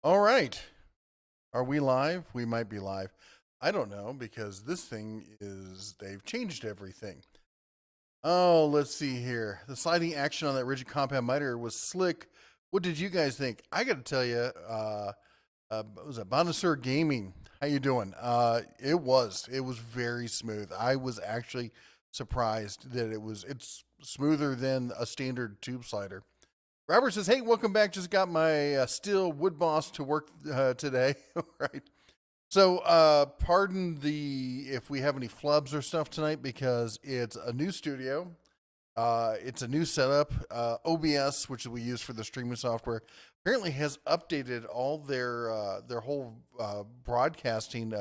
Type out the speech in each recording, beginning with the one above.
All right. Are we live? We might be live. I don't know because this thing is, they've changed everything. Oh, let's see here. The sliding action on that rigid compound miter was slick. What did you guys think? I got to tell you, what was it Bonasur Gaming? How you doing? It was very smooth. I was actually surprised that it's smoother than a standard tube slider. Robert says, "Hey, welcome back. Just got my steel wood boss to work today." Right. So, pardon the if we have any flubs or stuff tonight because it's a new studio. It's a new setup. OBS, which we use for the streaming software, apparently has updated all their whole broadcasting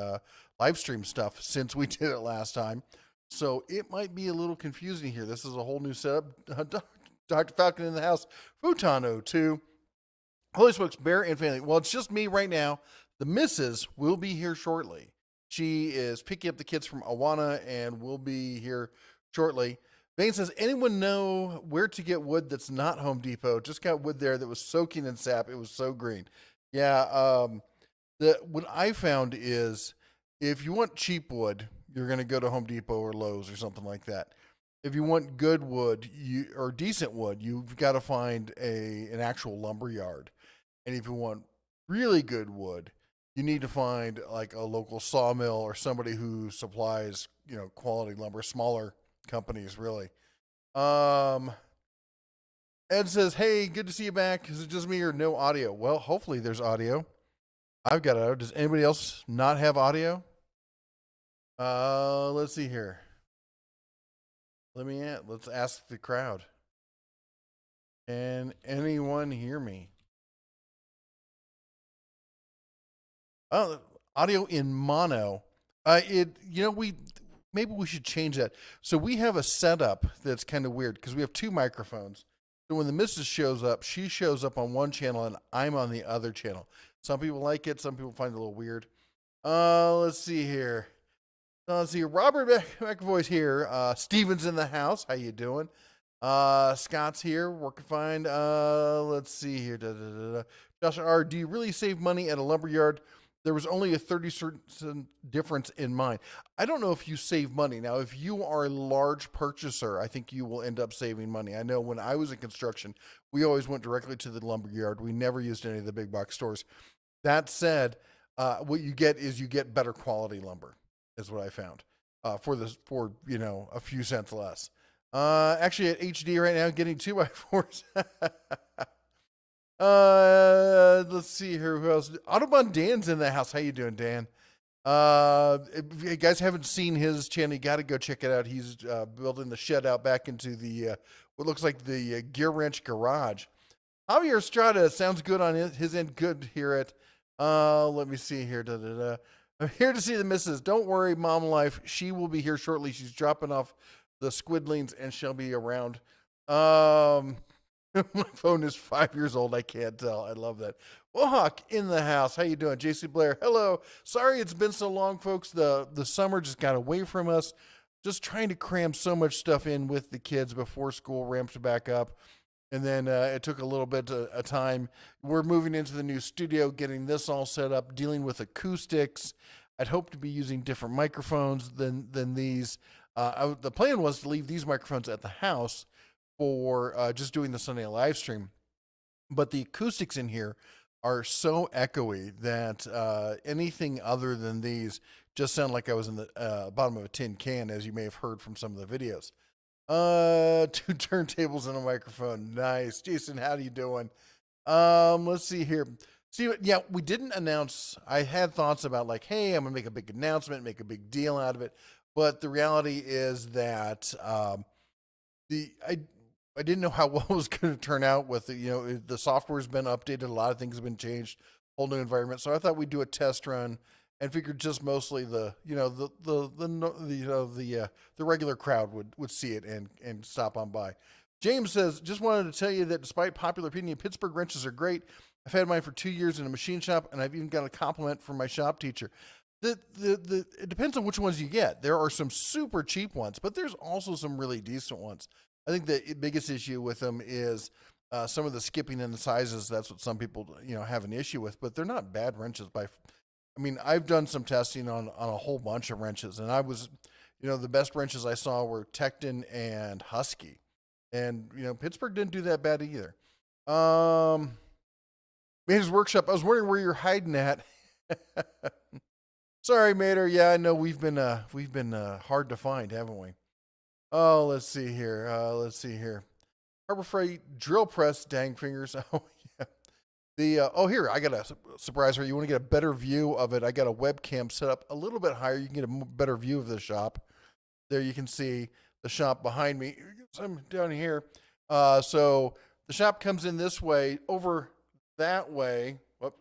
live stream stuff since we did it last time. So it might be a little confusing here. This is a whole new setup. Dr. Falcon in the house. Futon 02. Holy smokes, Bear and family. Well, it's just me right now. The missus will be here shortly. She is picking up the kids from Awana and will be here shortly. Vane says, anyone know where to get wood that's not Home Depot? Just got wood there that was soaking in sap. It was so green. Yeah, what I found is if you want cheap wood, you're going to go to Home Depot or Lowe's or something like that. If you want good wood or decent wood, you've got to find an actual lumber yard. And if you want really good wood, you need to find like a local sawmill or somebody who supplies, quality lumber, smaller companies really. Um Ed says, "Hey, good to see you back. Is it just me or no audio?" Well, hopefully there's audio. I've got audio. Does anybody else not have audio? Let's see here. Let's ask the crowd. Can anyone hear me? Oh, audio in mono. We maybe we should change that. So we have a setup that's kind of weird because we have two microphones. So when the missus shows up, she shows up on one channel and I'm on the other channel. Some people like it. Some people find it a little weird. Let's see here. Let's see. Robert McAvoy's here. Steven's in the house. How you doing? Scott's here. Working fine. Let's see here. Josh R. Do you really save money at a lumber yard? There was only a 30% difference in mine. I don't know if you save money. Now, if you are a large purchaser, I think you will end up saving money. I know when I was in construction, we always went directly to the lumber yard. We never used any of the big box stores. That said, what you get is you get better quality lumber, is what I found. For a few cents less. Actually at HD right now, getting 2x4s. Let's see here. Who else? Autobahn Dan's in the house. How you doing, Dan? If you guys haven't seen his channel, you got to go check it out. He's building the shed out back into the what looks like the gear wrench garage. Javier Estrada sounds good on his end. Good here at. Let me see here. I'm here to see the missus. Don't worry, mom life. She will be here shortly. She's dropping off the squidlings and she'll be around. My phone is 5 years old. I can't tell. I love that. Mohawk in the house. How you doing? JC Blair. Hello. Sorry it's been so long, folks. The summer just got away from us. Just trying to cram so much stuff in with the kids before school ramps back up. And then it took a little bit of time. We're moving into the new studio, getting this all set up, dealing with acoustics. I'd hope to be using different microphones than these. The plan was to leave these microphones at the house for just doing the Sunday live stream. But the acoustics in here are so echoey that anything other than these just sound like I was in the bottom of a tin can, as you may have heard from some of the videos. Two turntables and a microphone. Nice. Jason, how are you doing? Let's see here. See, yeah, we didn't announce. I had thoughts about like, hey, I'm gonna make a big announcement, make a big deal out of it. But the reality is that I didn't know how well it was going to turn out with it. The software's been updated, a lot of things have been changed, whole new environment. So I thought we'd do a test run and figured just mostly the regular crowd would see it and stop on by. James says, just wanted to tell you that despite popular opinion, Pittsburgh wrenches are great. I've had mine for 2 years in a machine shop, and I've even got a compliment from my shop teacher. It depends on which ones you get. There are some super cheap ones, but there's also some really decent ones. I think the biggest issue with them is some of the skipping and the sizes, that's what some people, have an issue with, but they're not bad wrenches I mean, I've done some testing on a whole bunch of wrenches, and the best wrenches I saw were Tecton and Husky. And, Pittsburgh didn't do that bad either. Mater's Workshop, I was wondering where you're hiding at. Sorry, Mater. Yeah, I know we've been hard to find, haven't we? Oh, let's see here. Harbor Freight drill press, dang fingers. Oh, yeah. Here, I got a surprise for you. You want to get a better view of it? I got a webcam set up a little bit higher. You can get a better view of the shop. There you can see the shop behind me. I'm down here. So the shop comes in this way, over that way.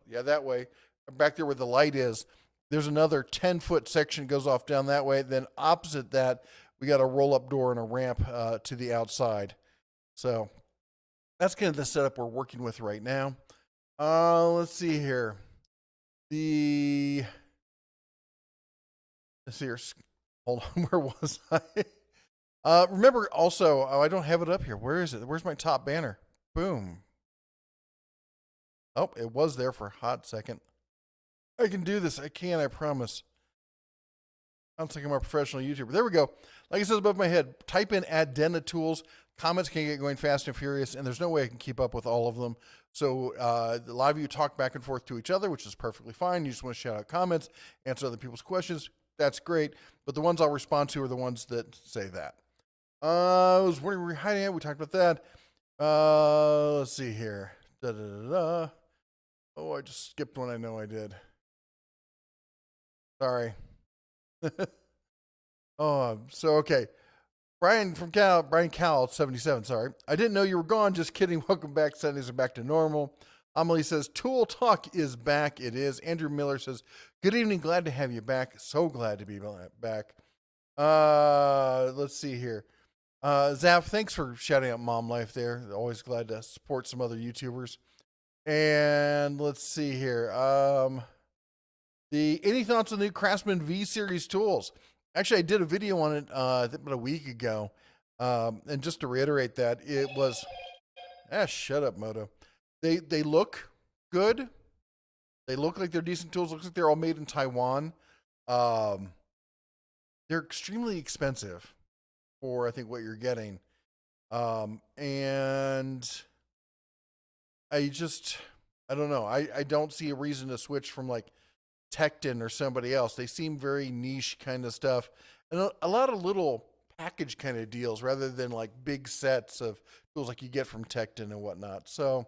That way. Back there where the light is, there's another 10-foot section goes off down that way. Then opposite that, we got a roll-up door and a ramp to the outside. So that's kind of the setup we're working with right now. Let's see here. Let's see here. Hold on, where was I? Remember also, I don't have it up here. Where is it? Where's my top banner? Boom. Oh, it was there for a hot second. I can do this. I can, I promise. I don't think I'm a professional YouTuber. There we go. Like it says above my head, type in Adena Tools. Comments can get going fast and furious, and there's no way I can keep up with all of them. So a lot of you talk back and forth to each other, which is perfectly fine. You just want to shout out comments, answer other people's questions. That's great. But the ones I'll respond to are the ones that say that. I was wondering where you're hiding at. We talked about that. Let's see here. Oh, I just skipped one. I know I did. Sorry. Okay. Brian Cowell, 77, sorry. I didn't know you were gone. Just kidding. Welcome back. Sundays are back to normal. Amelie says, Tool Talk is back. It is. Andrew Miller says, good evening. Glad to have you back. So glad to be back. Let's see here. Zap, thanks for shouting out Mom Life there. Always glad to support some other YouTubers. And let's see here. Any thoughts on the new Craftsman V-Series tools? Actually, I did a video on it about a week ago. And just to reiterate that, it was... shut up, Moto. They look good. They look like they're decent tools. Looks like they're all made in Taiwan. They're extremely expensive for, I think, what you're getting. And I don't know. I don't see a reason to switch from like Tecton or somebody else. They seem very niche kind of stuff. And a lot of little package kind of deals rather than like big sets of tools like you get from Tecton and whatnot. So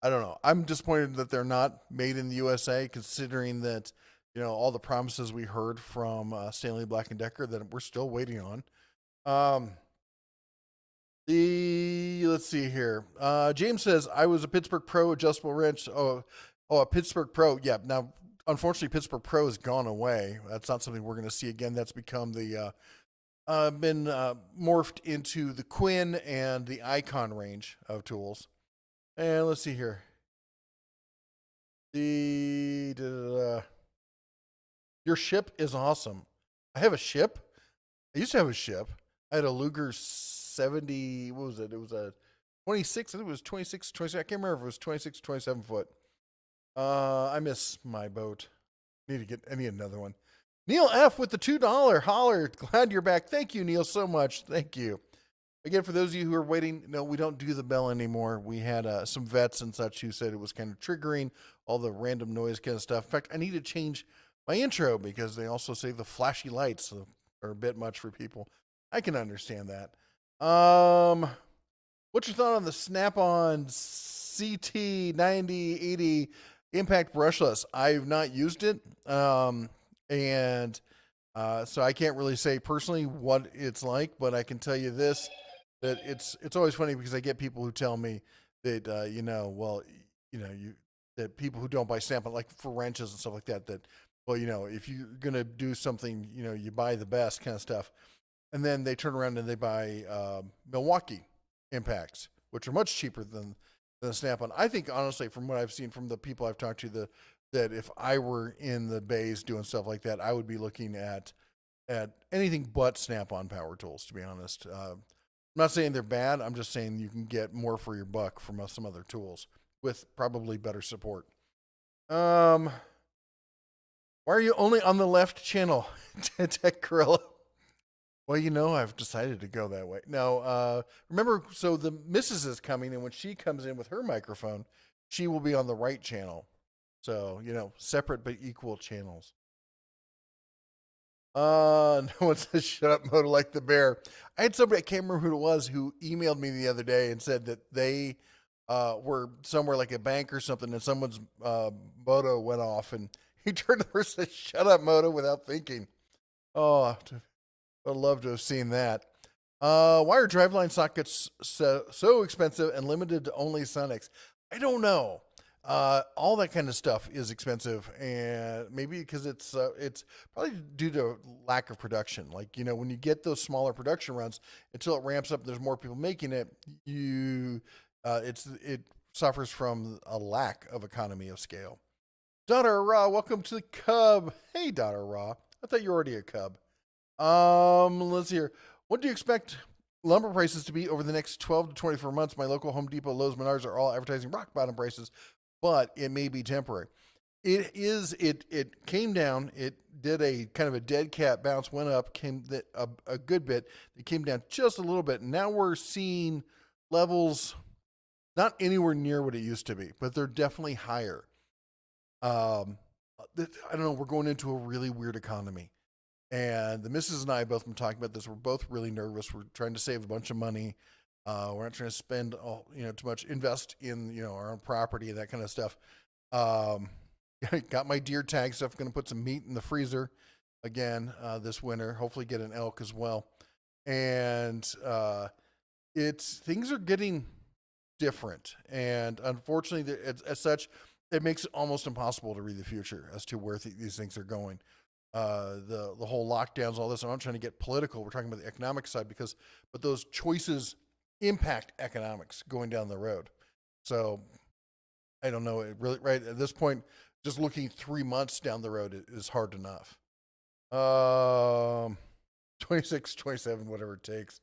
I don't know. I'm disappointed that they're not made in the USA, considering that, all the promises we heard from Stanley Black & Decker that we're still waiting on. Let's see here. James says, I was a Pittsburgh Pro adjustable wrench. Oh, a Pittsburgh Pro. Yeah. Now, unfortunately, Pittsburgh Pro has gone away. That's not something we're going to see again. That's become been morphed into the Quinn and the Icon range of tools. And let's see here. Your ship is awesome. I have a ship. I used to have a ship. I had a Luger 70. What was it? It was a 26. I think it was 26, 27. I can't remember if it was 26, 27 foot. I miss my boat. Need another one. Neil F with the $2 holler. Glad you're back. Thank you, Neil, so much. Thank you. Again, for those of you who are waiting, no, we don't do the bell anymore. We had some vets and such who said it was kind of triggering, all the random noise kind of stuff. In fact, I need to change my intro because they also say the flashy lights are a bit much for people. I can understand that. What's your thought on the Snap-on CT9080 Impact Brushless? I've not used it. So I can't really say personally what it's like, but I can tell you this, that it's always funny because I get people who tell me that, that people who don't buy Snap-on, like for wrenches and stuff like that, if you're going to do something, you buy the best kind of stuff. And then they turn around and they buy Milwaukee impacts, which are much cheaper than the Snap-on. I think, honestly, from what I've seen from the people I've talked to, that if I were in the bays doing stuff like that, I would be looking at anything but Snap-on power tools, to be honest. I'm not saying they're bad. I'm just saying you can get more for your buck from some other tools with probably better support. Why are you only on the left channel, Tech Gorilla? Well, I've decided to go that way. Now, remember, so the missus is coming, and when she comes in with her microphone, she will be on the right channel. So, separate but equal channels. No one says shut up, Moto like the bear. I had somebody, I can't remember who it was, who emailed me the other day and said that they were somewhere like a bank or something, and someone's Moto went off, and he turned over and said, shut up, Moto, without thinking. Oh, I'd love to have seen that. Why are driveline sockets so expensive and limited to only Sonics? I don't know. All that kind of stuff is expensive, and maybe because it's probably due to lack of production. Like, when you get those smaller production runs, until it ramps up, and there's more people making it. It suffers from a lack of economy of scale. Daughter Raw, welcome to the Cub. Hey, Daughter Raw. I thought you were already a Cub. Let's see here. What do you expect lumber prices to be over the next 12 to 24 months? My local Home Depot, Lowe's, Menards are all advertising rock bottom prices, but it may be temporary. It came down. It did a kind of a dead cat bounce, went up, came a good bit. It came down just a little bit. And now we're seeing levels not anywhere near what it used to be, but they're definitely higher. I don't know. We're going into a really weird economy. And the missus and I both been talking about this. We're both really nervous. We're trying to save a bunch of money. We're not trying to spend too much, invest in our own property and that kind of stuff. Got my deer tag stuff. Going to put some meat in the freezer again this winter. Hopefully get an elk as well. And things are getting different. And unfortunately, as such, it makes it almost impossible to read the future as to where these things are going. The whole lockdowns, all this. I'm not trying to get political. We're talking about the economic side but those choices impact economics going down the road. So I don't know. It really, right at this point, just looking 3 months down the road is hard enough. 26, 27, whatever it takes.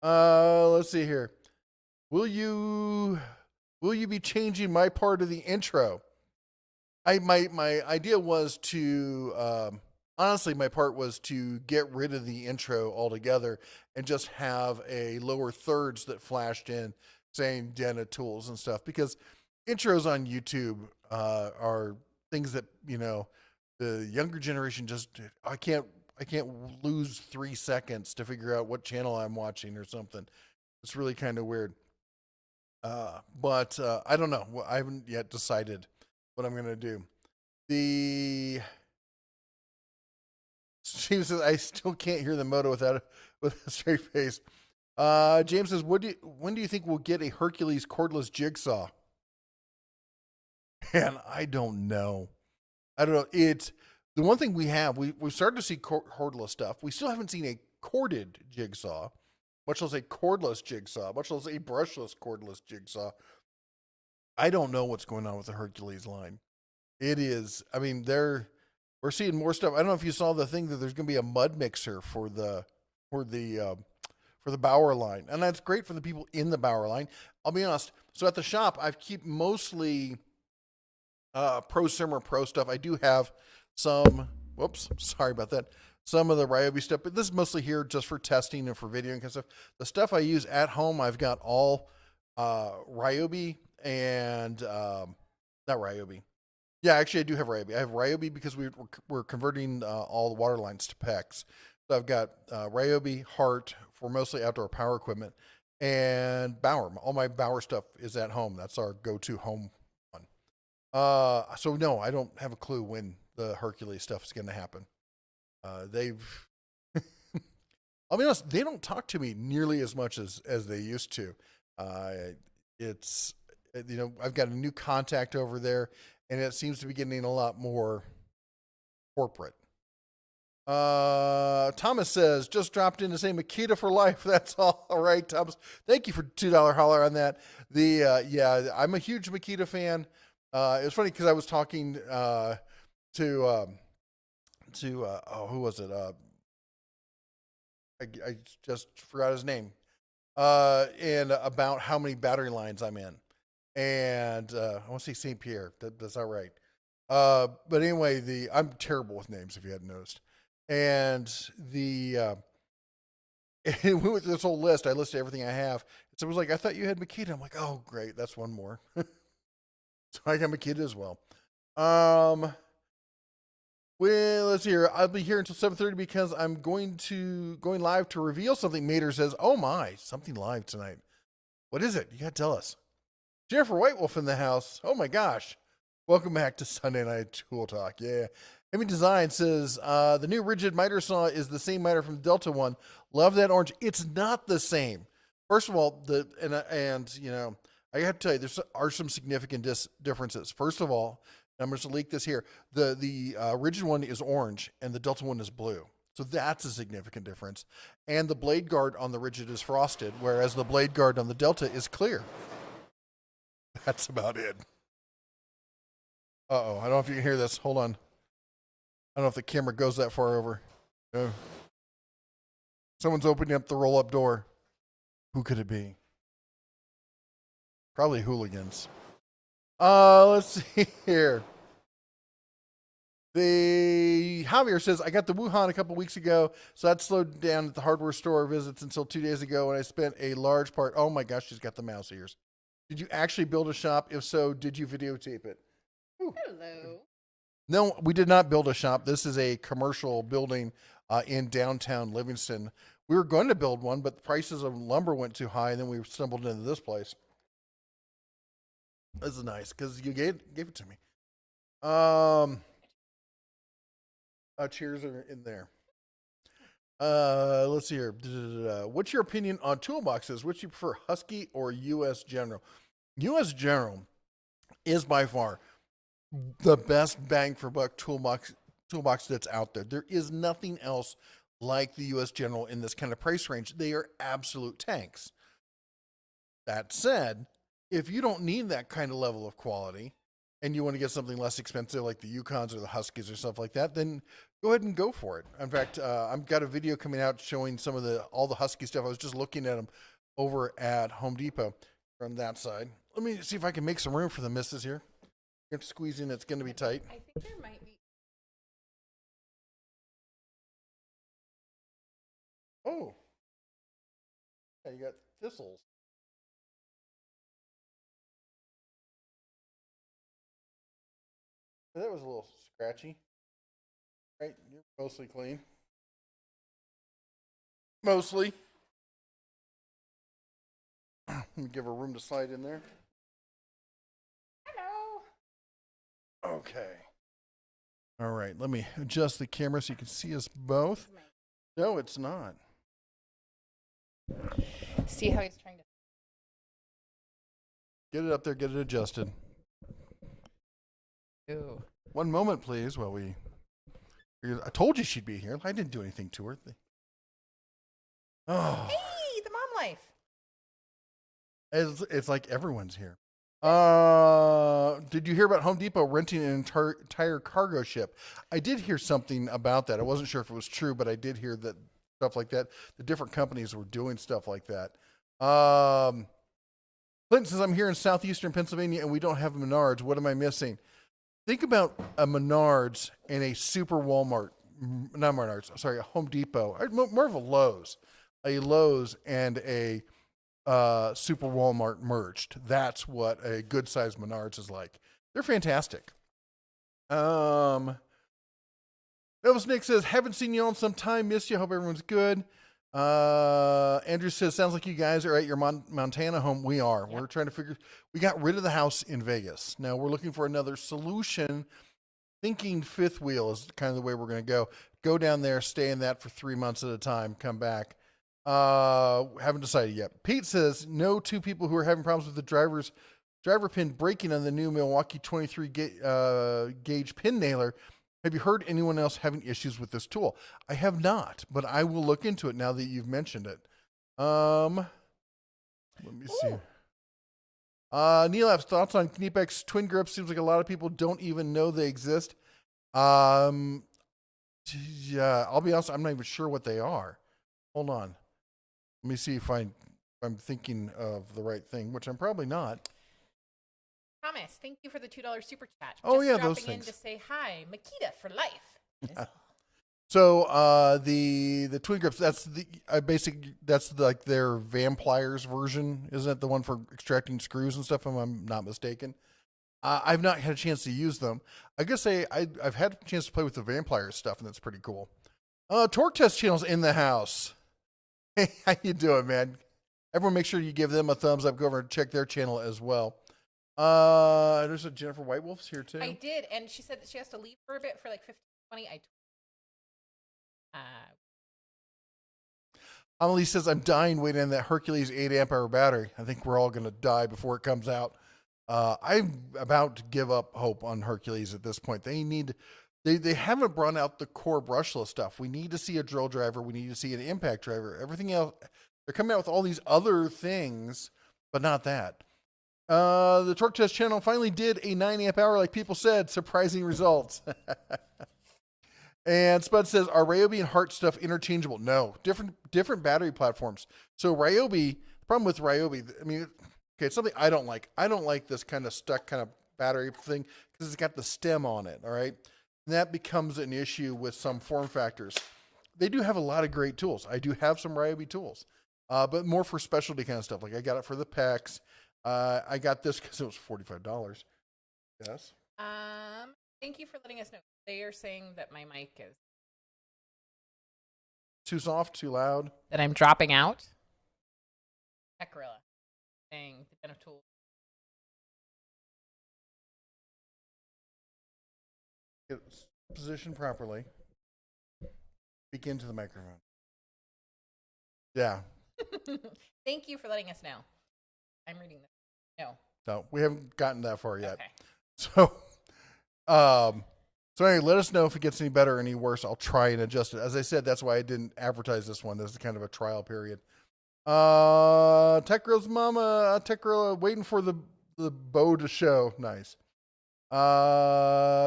Let's see here. Will you be changing my part of the intro? My idea was to honestly, my part was to get rid of the intro altogether and just have a lower thirds that flashed in saying Dena Tools and stuff, because intros on YouTube are things that the younger generation I can't lose 3 seconds to figure out what channel I'm watching or something. It's really kind of weird. But I don't know. I haven't yet decided what I'm gonna do. She says I still can't hear the Moto with a straight face. James says, when do you think we'll get a Hercules cordless jigsaw? Man, I don't know. It's the one thing we've started to see cordless stuff. We still haven't seen a corded jigsaw, much less a cordless jigsaw, much less a brushless cordless jigsaw. I don't know what's going on with the Hercules line. It is, I mean, we're seeing more stuff. I don't know if you saw the thing that there's going to be a mud mixer for the Bauer line, and that's great for the people in the Bauer line. I'll be honest. So at the shop, I keep mostly Prosumer Pro stuff. I do have some. Whoops, sorry about that. Some of the Ryobi stuff, but this is mostly here just for testing and for video and kind of stuff. The stuff I use at home, I've got all Ryobi and not Ryobi. Yeah, actually, I do have Ryobi. I have Ryobi because we're converting all the water lines to PEX. So I've got Ryobi, Hart for mostly outdoor power equipment, and Bauer. All my Bauer stuff is at home. That's our go-to home one. So no, I don't have a clue when the Hercules stuff is going to happen. I'll be honest, they don't talk to me nearly as much as they used to. It's I've got a new contact over there, and it seems to be getting a lot more corporate. Thomas says, just dropped in to say Makita for life. That's all right, Thomas. Thank you for $2 holler on that. Yeah, I'm a huge Makita fan. It was funny because I was talking to who was it? I just forgot his name. and about how many battery lines I'm in. And I want to say St. Pierre. That's not right. But anyway, I'm terrible with names if you hadn't noticed. And and we went through this whole list. I listed everything I have. So it was like, I thought you had Makita. I'm like, oh, great. That's one more. So I got Makita as well. Well, let's see here. I'll be here until 7:30 because I'm going live to reveal something. Mater says, oh my, something live tonight. What is it? You got to tell us. Jennifer Whitewolf in the house. Oh my gosh. Welcome back to Sunday Night Tool Talk. Yeah. Amy Design says, the new rigid miter saw is the same miter from the Delta one. Love that orange. It's not the same. First of all, you know, I have to tell you, there are some significant differences. First of all, I'm going to leak this here. The rigid one is orange and the Delta one is blue. So that's a significant difference. And the blade guard on the rigid is frosted, whereas the blade guard on the Delta is clear. That's about it. Uh-oh. I don't know if you can hear this. Hold on. I don't know if the camera goes that far over. Someone's opening up the roll-up door. Who could it be? Probably hooligans. Let's see here. The Javier says, I got the Wuhan a couple weeks ago, so that slowed down at the hardware store visits until 2 days ago, and I spent a large part. Oh my gosh, she's got the mouse ears. Did you actually build a shop? If so, did you videotape it? Ooh. Hello. No, we did not build a shop. This is a commercial building in downtown Livingston. We were going to build one, but the prices of lumber went too high, and then we stumbled into this place. This is nice because you gave it to me. Cheers are in there. Let's see here. What's your opinion on toolboxes? Which you prefer, Husky or U.S. General? U.S. General is by far the best bang for buck toolbox that's out there. There is nothing else like the U.S. General in this kind of price range. They are absolute tanks. That said, if you don't need that kind of level of quality and you want to get something less expensive like the Yukons or the Huskies or stuff like that, then go ahead and go for it. In fact, I've got a video coming out showing some of all the Husky stuff. I was just looking at them over at Home Depot from that side. Let me see if I can make some room for the misses here. You have to squeeze in. It's going to be tight. I think there might be. Oh. Yeah, you got thistles. That was a little scratchy. Right, you're mostly clean. Mostly. Let me give her room to slide in there. Hello. Okay. All right, let me adjust the camera so you can see us both. No, it's not. See how he's trying to. Get it up there, get it adjusted. Ooh. One moment, please, while I told you she'd be here. I didn't do anything to her. Oh. Hey, the mom life. It's like everyone's here. Did you hear about Home Depot renting an entire cargo ship? I did hear something about that. I wasn't sure if it was true, but I did hear that stuff like that. The different companies were doing stuff like that. Clinton says, I'm here in southeastern Pennsylvania and we don't have Menards. What am I missing? Think about a Menards and a super Walmart, not Menards, sorry, a Home Depot, more of a Lowe's and a super Walmart merged. That's what a good sized Menards is like. They're fantastic. Elvis Nick says, haven't seen you all in some time. Missed you. Hope everyone's good. Andrew says, sounds like you guys are at your Montana home. We are. Yep. We're trying to we got rid of the house in Vegas. Now we're looking for another solution. Thinking fifth wheel is kind of the way we're going to go. Go down there, stay in that for 3 months at a time, come back. Haven't decided yet. Pete says, no two people who are having problems with the driver pin breaking on the new Milwaukee 23 gauge pin nailer. Have you heard anyone else having issues with this tool? I have not, but I will look into it now that you've mentioned it. Let me see. Neil has thoughts on Kniepeck's twin grips. Seems like a lot of people don't even know they exist. Yeah, I'll be honest, I'm not even sure what they are. Hold on. Let me see if I I'm thinking of the right thing, which I'm probably not. Thomas, thank you for the $2 super chat. Oh, Just yeah, dropping those in things. to say hi, Makita for life. So the Twin Grips, that's the like their Vampires version, isn't it? The one for extracting screws and stuff, if I'm not mistaken. I've not had a chance to use them. I guess I've had a chance to play with the Vampire stuff, and that's pretty cool. Torque Test channel's in the house. Hey, how you doing, man? Everyone, make sure you give them a thumbs up. Go over and check their channel as well. There's a Jennifer White Wolf's here too. I did, and she said that she has to leave for a bit for like 15, 20. Amelie says, I'm dying waiting on that Hercules 8 amp hour battery. I think we're all going to die before it comes out. I'm about to give up hope on Hercules at this point. They haven't brought out the core brushless stuff. We need to see a drill driver. We need to see an impact driver. Everything else, they're coming out with all these other things, but not that. The Torque Test channel finally did a 9 amp hour like people said. Surprising results. And Spud says, are Ryobi and Hart stuff interchangeable? No, different battery platforms. So Ryobi, the problem with Ryobi, I mean, okay, it's something I don't like. I don't like this kind of stuck kind of battery thing because it's got the stem on it, all right? And that becomes an issue with some form factors. They do have a lot of great tools. I do have some Ryobi tools, but more for specialty kind of stuff. Like I got it for the PEX. I got this because it was $45. Yes? Thank you for letting us know. They are saying that my mic is Too soft, too loud. that I'm dropping out. Tech Gorilla saying the Den of Tools. Get positioned properly. Speak into the microphone. Yeah. Thank you for letting us know. I'm reading this. No. No, we haven't gotten that far yet. Okay. So anyway, let us know if it gets any better or any worse. I'll try and adjust it. As I said, that's why I didn't advertise this one. This is kind of a trial period. Tech Girl's mama, Tech Girl waiting for the bow to show. Nice.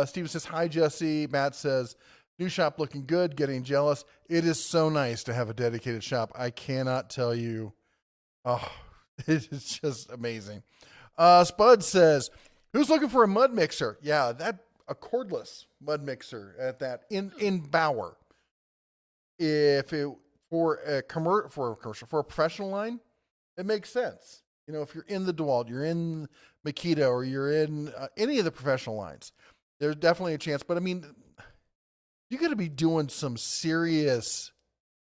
Steven says, hi, Jesse. Matt says, new shop looking good, getting jealous. It is so nice to have a dedicated shop. I cannot tell you. Oh, it is just amazing. Spud says, who's looking for a mud mixer? Yeah, a cordless mud mixer at that in Bauer. If it for a commercial for a professional line, it makes sense. You know, if you're in the DeWalt, you're in Makita, or you're in any of the professional lines, there's definitely a chance. But I mean, you got to be doing some serious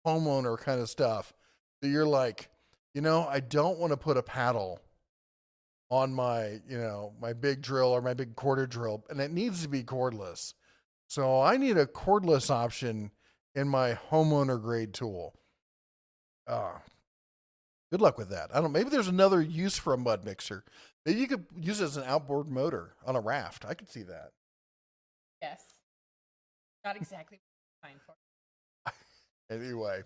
homeowner kind of stuff that you're like, you know, I don't want to put a paddle on my, you know, my big drill or my big quarter drill, and it needs to be cordless. So I need a cordless option in my homeowner grade tool. Good luck with that. I don't know. Maybe there's another use for a mud mixer. Maybe you could use it as an outboard motor on a raft. I could see that. Yes. Not exactly what I'm fine for. Anyway,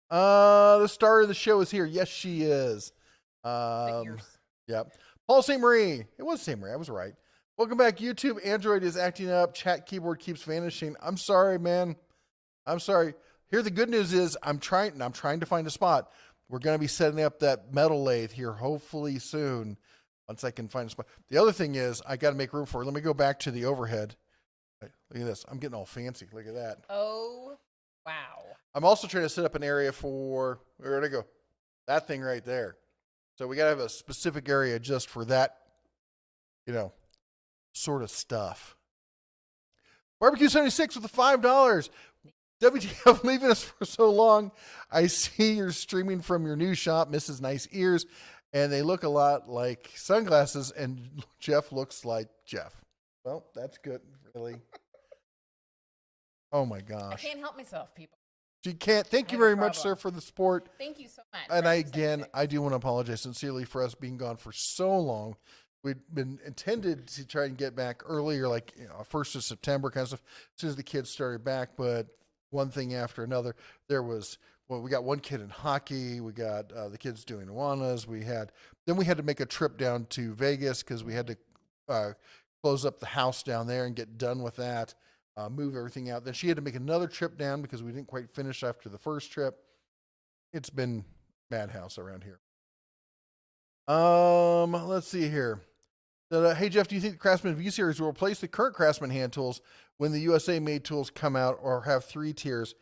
the star of the show is here. Yes, she is. Yep. Paul St. Marie. It was St. Marie. I was right. Welcome back, YouTube. Android is acting up. Chat keyboard keeps vanishing. I'm sorry, man. I'm sorry. Here, the good news is I'm trying to find a spot. We're going to be setting up that metal lathe here hopefully soon once I can find a spot. The other thing is I got to make room for it. Let me go back to the overhead. Look at this. I'm getting all fancy. Look at that. Oh, wow. I'm also trying to set up an area for, where'd I go? That thing right there. So we got to have a specific area just for that, you know, sort of stuff. Barbecue 76 with the $5. WTF leaving us for so long. I see you're streaming from your new shop, Mrs. Nice Ears, and they look a lot like sunglasses, and Jeff looks like Jeff. Well, that's good, really. Oh my gosh. I can't help myself, people. You can't. Thank you very much, sir, for the support. Thank you so much. And I do want to apologize sincerely for us being gone for so long. We'd been intended to try and get back earlier, like 1st of September kind of stuff, as soon as the kids started back. But one thing after another, we got one kid in hockey. We got the kids doing Awanas. Then we had to make a trip down to Vegas because we had to close up the house down there and get done with that. Move everything out. Then she had to make another trip down because we didn't quite finish after the first trip. It's been madhouse around here. Let's see here. Hey Jeff, do you think the Craftsman V series will replace the current Craftsman hand tools when the USA made tools come out, or have 3 tiers?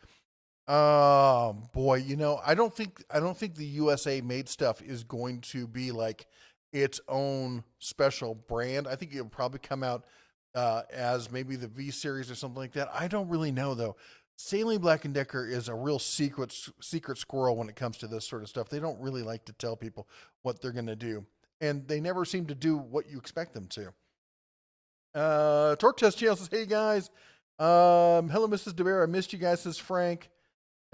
Oh boy, I don't think the USA made stuff is going to be like its own special brand. I think it'll probably come out as maybe the V series or something like that. I don't really know though. Stanley Black and Decker is a real secret squirrel when it comes to this sort of stuff. They don't really like to tell people what they're going to do, and they never seem to do what you expect them to. Torque Test Channel says, "Hey guys, hello Mrs. DeBear, I missed you guys," says Frank.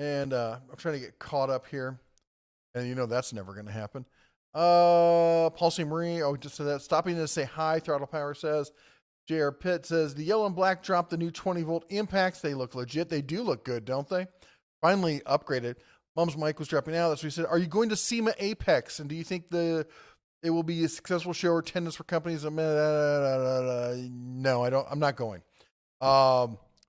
And I'm trying to get caught up here. And that's never going to happen. Paul C. Marie, just said that. Stopping to say hi, Throttle Power says. J.R. Pitt says, the yellow and black dropped the new 20-volt impacts. They look legit. They do look good, don't they? Finally upgraded. Mom's mic was dropping out. That's what he said. Are you going to SEMA Apex? And do you think it will be a successful show or attendance for companies? No, I don't. I'm not going.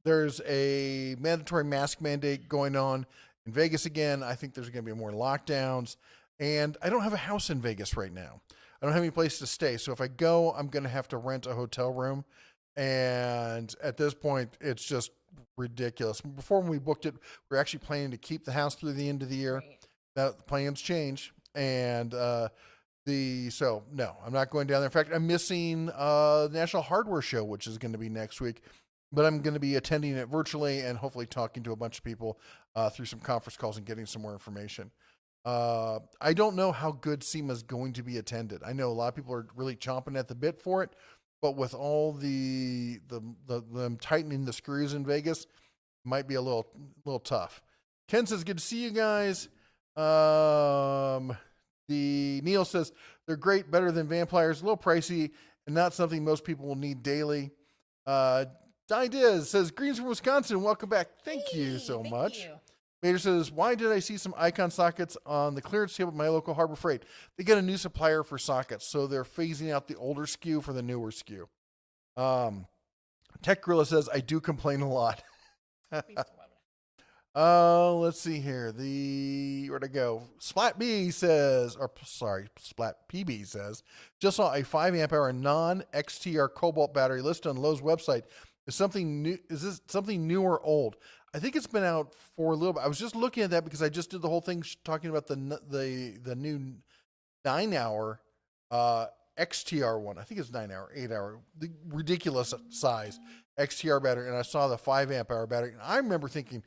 There's a mandatory mask mandate going on in Vegas again. I think there's going to be more lockdowns. And I don't have a house in Vegas right now. I don't have any place to stay. So if I go, I'm going to have to rent a hotel room. And at this point, it's just ridiculous. Before when we booked it, we were actually planning to keep the house through the end of the year. Right. Now the plans change. And so no, I'm not going down there. In fact, I'm missing the National Hardware Show, which is going to be next week. But I'm going to be attending it virtually and hopefully talking to a bunch of people through some conference calls and getting some more information. I don't know how good SEMA is going to be attended. I know a lot of people are really chomping at the bit for it, but with all them tightening the screws in Vegas, it might be a little tough. Ken says, good to see you guys. The Neil says, they're great, better than Vampires, a little pricey, and not something most people will need daily. Didiz says, greens from Wisconsin, welcome back. Thank you so much. You. Mater says, why did I see some icon sockets on the clearance table at my local Harbor Freight? They got a new supplier for sockets, so they're phasing out the older SKU for the newer SKU. Tech Gorilla says, I do complain a lot. Let's see here. Where'd I go? Splat PB says, just saw a 5 amp hour non-XTR Cobalt battery listed on Lowe's website. Is this something new or old? I think it's been out for a little bit. I was just looking at that because I just did the whole thing talking about the new 9 hour XTR one. I think it's 9 hour, 8 hour, the ridiculous size XTR battery. And I saw the 5 amp hour battery. And I remember thinking,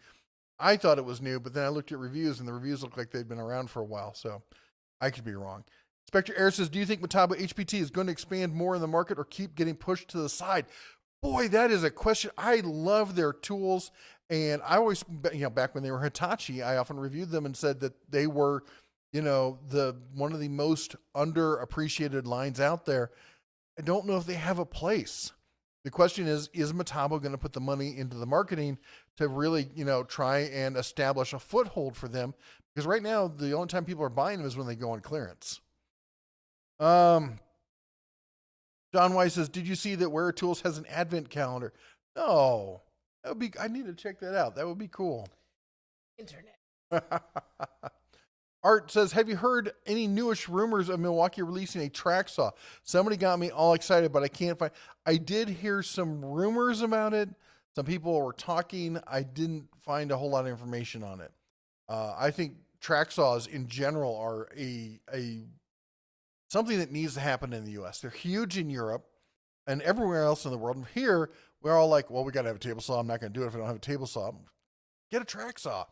I thought it was new, but then I looked at reviews and the reviews look like they've been around for a while. So I could be wrong. Spectre Air says, do you think Metabo HPT is going to expand more in the market or keep getting pushed to the side? Boy, that is a question. I love their tools. And I always, back when they were Hitachi, I often reviewed them and said that they were, one of the most underappreciated lines out there. I don't know if they have a place. The question is Metabo going to put the money into the marketing to really, try and establish a foothold for them? Because right now, the only time people are buying them is when they go on clearance. John Weiss says, did you see that Wear Tools has an advent calendar? No. I need to check that out. That would be cool. Internet. Art says, have you heard any newish rumors of Milwaukee releasing a track saw? Somebody got me all excited, but I can't find. I did hear some rumors about it. Some people were talking. I didn't find a whole lot of information on it. I think track saws in general are something that needs to happen in the U.S. They're huge in Europe and everywhere else in the world. And here, we're all like, well, we got to have a table saw. I'm not going to do it if I don't have a table saw. Get a track saw.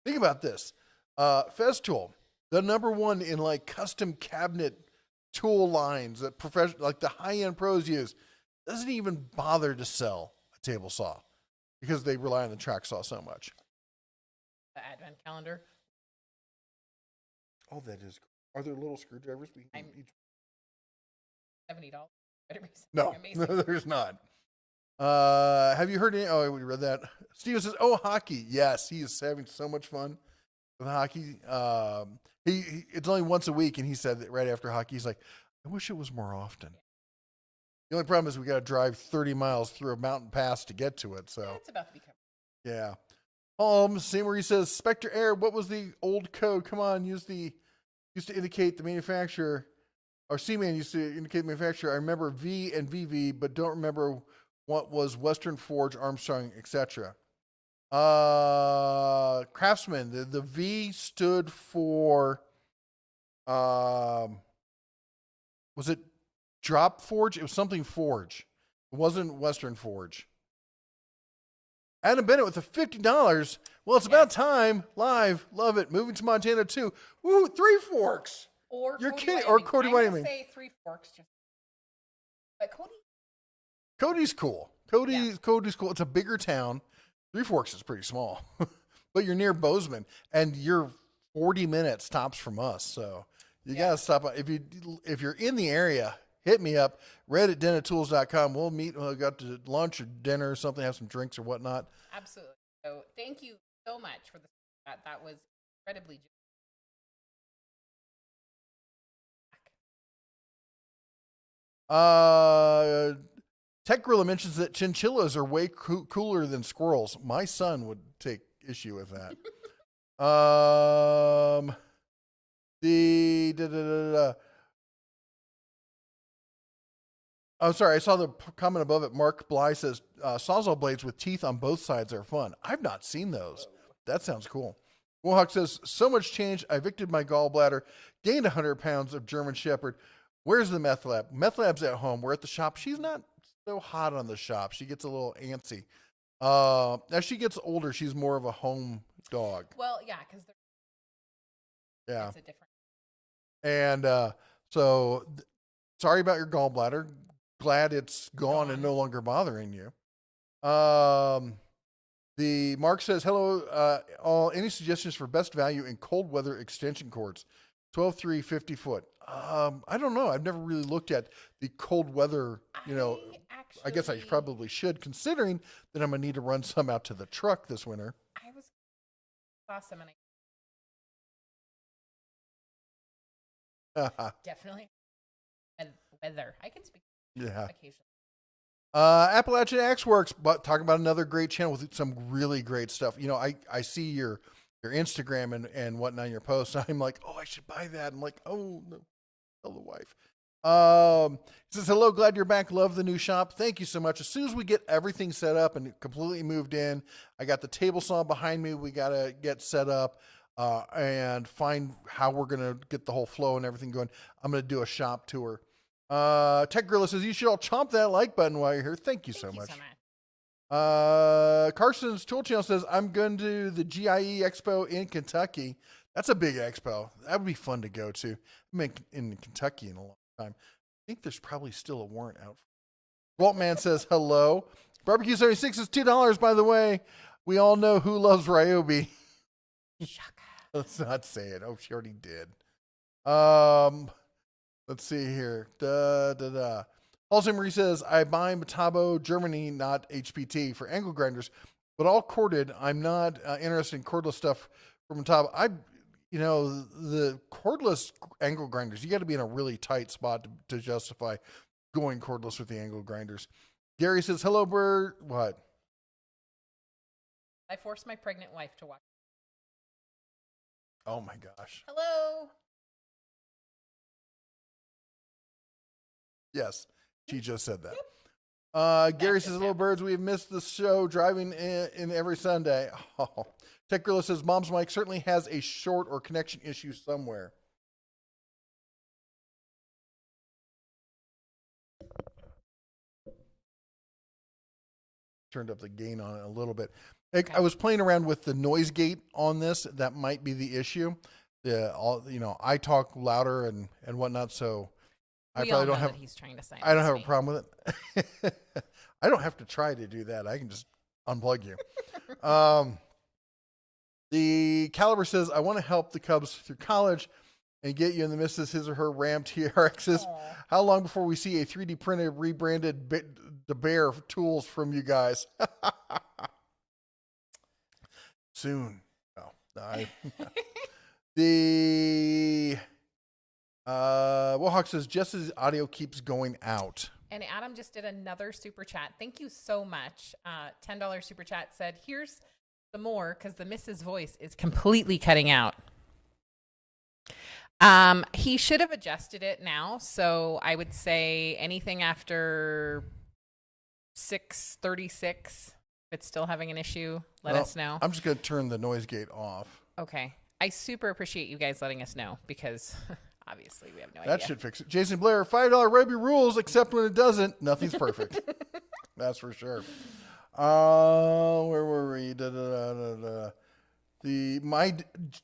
Think about this. Festool, the number one in like custom cabinet tool lines that like the high-end pros use, doesn't even bother to sell a table saw because they rely on the track saw so much. The advent calendar. Oh, that is. Are there little screwdrivers? $70. No, there's not. Have you heard any? Oh, we read that. Steven says, "Oh, hockey. Yes, he is having so much fun with hockey. It's only once a week, and he said that right after hockey, he's like, I wish it was more often. The only problem is we got to drive 30 miles through a mountain pass to get to it. So it's about to be covered. Yeah. Same where he says, Spectre Air. What was the old code? Come on, used to indicate the manufacturer. Or C-Man used to indicate manufacturer. I remember V and VV, but don't remember what was Western Forge, Armstrong, etc. Craftsman. The V stood for, was it Drop Forge? It was something Forge. It wasn't Western Forge. Adam Bennett with the $50. Well, it's about time. Live. Love it. Moving to Montana too. Woo, Three Forks. Or You're Cody kidding. Wyoming. Or Cody I'm gonna Wyoming. say Three Forks. But Cody's cool. Cody's cool. It's a bigger town. Three Forks is pretty small. But you're near Bozeman. And you're 40 minutes tops from us. So you gotta stop by. If you're in the area, hit me up. Red@denatools.com. We'll meet. We'll go to lunch or dinner or something, have some drinks or whatnot. Absolutely. So thank you so much for that was incredibly Tech Gorilla mentions that chinchillas are way cooler than squirrels. My son would take issue with that. Oh, sorry. I saw the comment above it. Mark Bly says, Sawzall blades with teeth on both sides are fun. I've not seen those. That sounds cool. Wohawk says, so much change. I evicted my gallbladder, gained 100 pounds of German Shepherd. Where's the meth lab? Meth lab's at home. We're at the shop. She's not so hot on the shop. She gets a little antsy. As she gets older, she's more of a home dog. Well, yeah, because it's a different. And so sorry about your gallbladder. Glad it's gone and no longer bothering you. The Mark says, hello, all. Any suggestions for best value in cold weather extension cords? 12.3, 50 foot. I don't know. I've never really looked at the cold weather, I guess I probably should, considering that I'm going to need to run some out to the truck this winter. I was awesome. And definitely. And weather. I can speak occasionally. Appalachian Axe Works, but talking about another great channel with some really great stuff. I see your Instagram and whatnot in your posts. I'm like, oh, I should buy that. I'm like, oh no, tell the wife. He says, hello, glad you're back. Love the new shop. Thank you so much. As soon as we get everything set up and completely moved in, I got the table saw behind me. We got to get set up and find how we're going to get the whole flow and everything going. I'm going to do a shop tour. Tech Gorilla says, you should all chomp that like button while you're here. Thank you so much. Carson's Tool Channel says, I'm going to the GIE Expo in Kentucky. That's a big expo. That would be fun to go to. I've been in Kentucky in a long time. I think there's probably still a warrant out. Waltman says, hello. Barbecue 76 is $2, by the way. We all know who loves Ryobi. Let's not say it. Oh, she already did. Let's see here. Paul Zimmery says, I buy Metabo, Germany, not HPT, for angle grinders, but all corded. I'm not interested in cordless stuff from Metabo. The cordless angle grinders, you got to be in a really tight spot to justify going cordless with the angle grinders. Gary says, hello, Bird. What? I forced my pregnant wife to watch. Oh, my gosh. Hello. Yes, she just said that. Gary says, little birds, we've missed the show driving in every Sunday. Oh. Tech Gorilla says, Mom's mic certainly has a short or connection issue somewhere. Turned up the gain on it a little bit. Okay. I was playing around with the noise gate on this. That might be the issue. I talk louder and whatnot, so I probably don't have. He's trying to say. I don't have a problem with it. I don't have to try to do that. I can just unplug you. The Caliber says, I want to help the Cubs through college and get you and the missus his or her Ram TRXs. Aww. How long before we see a 3D printed, rebranded the Bear tools from you guys? Soon. No. The Wohawk says, Jess's audio keeps going out. And Adam just did another super chat. Thank you so much. $10 super chat said, here's some more because the Mrs. voice is completely cutting out. He should have adjusted it now. So I would say anything after 6:36. If it's still having an issue, let us know. I'm just going to turn the noise gate off. Okay. I super appreciate you guys letting us know because obviously we have no idea. That should fix it. Jason Blair, $5 Rugby rules, except when it doesn't. Nothing's perfect. That's for sure. Where were we? My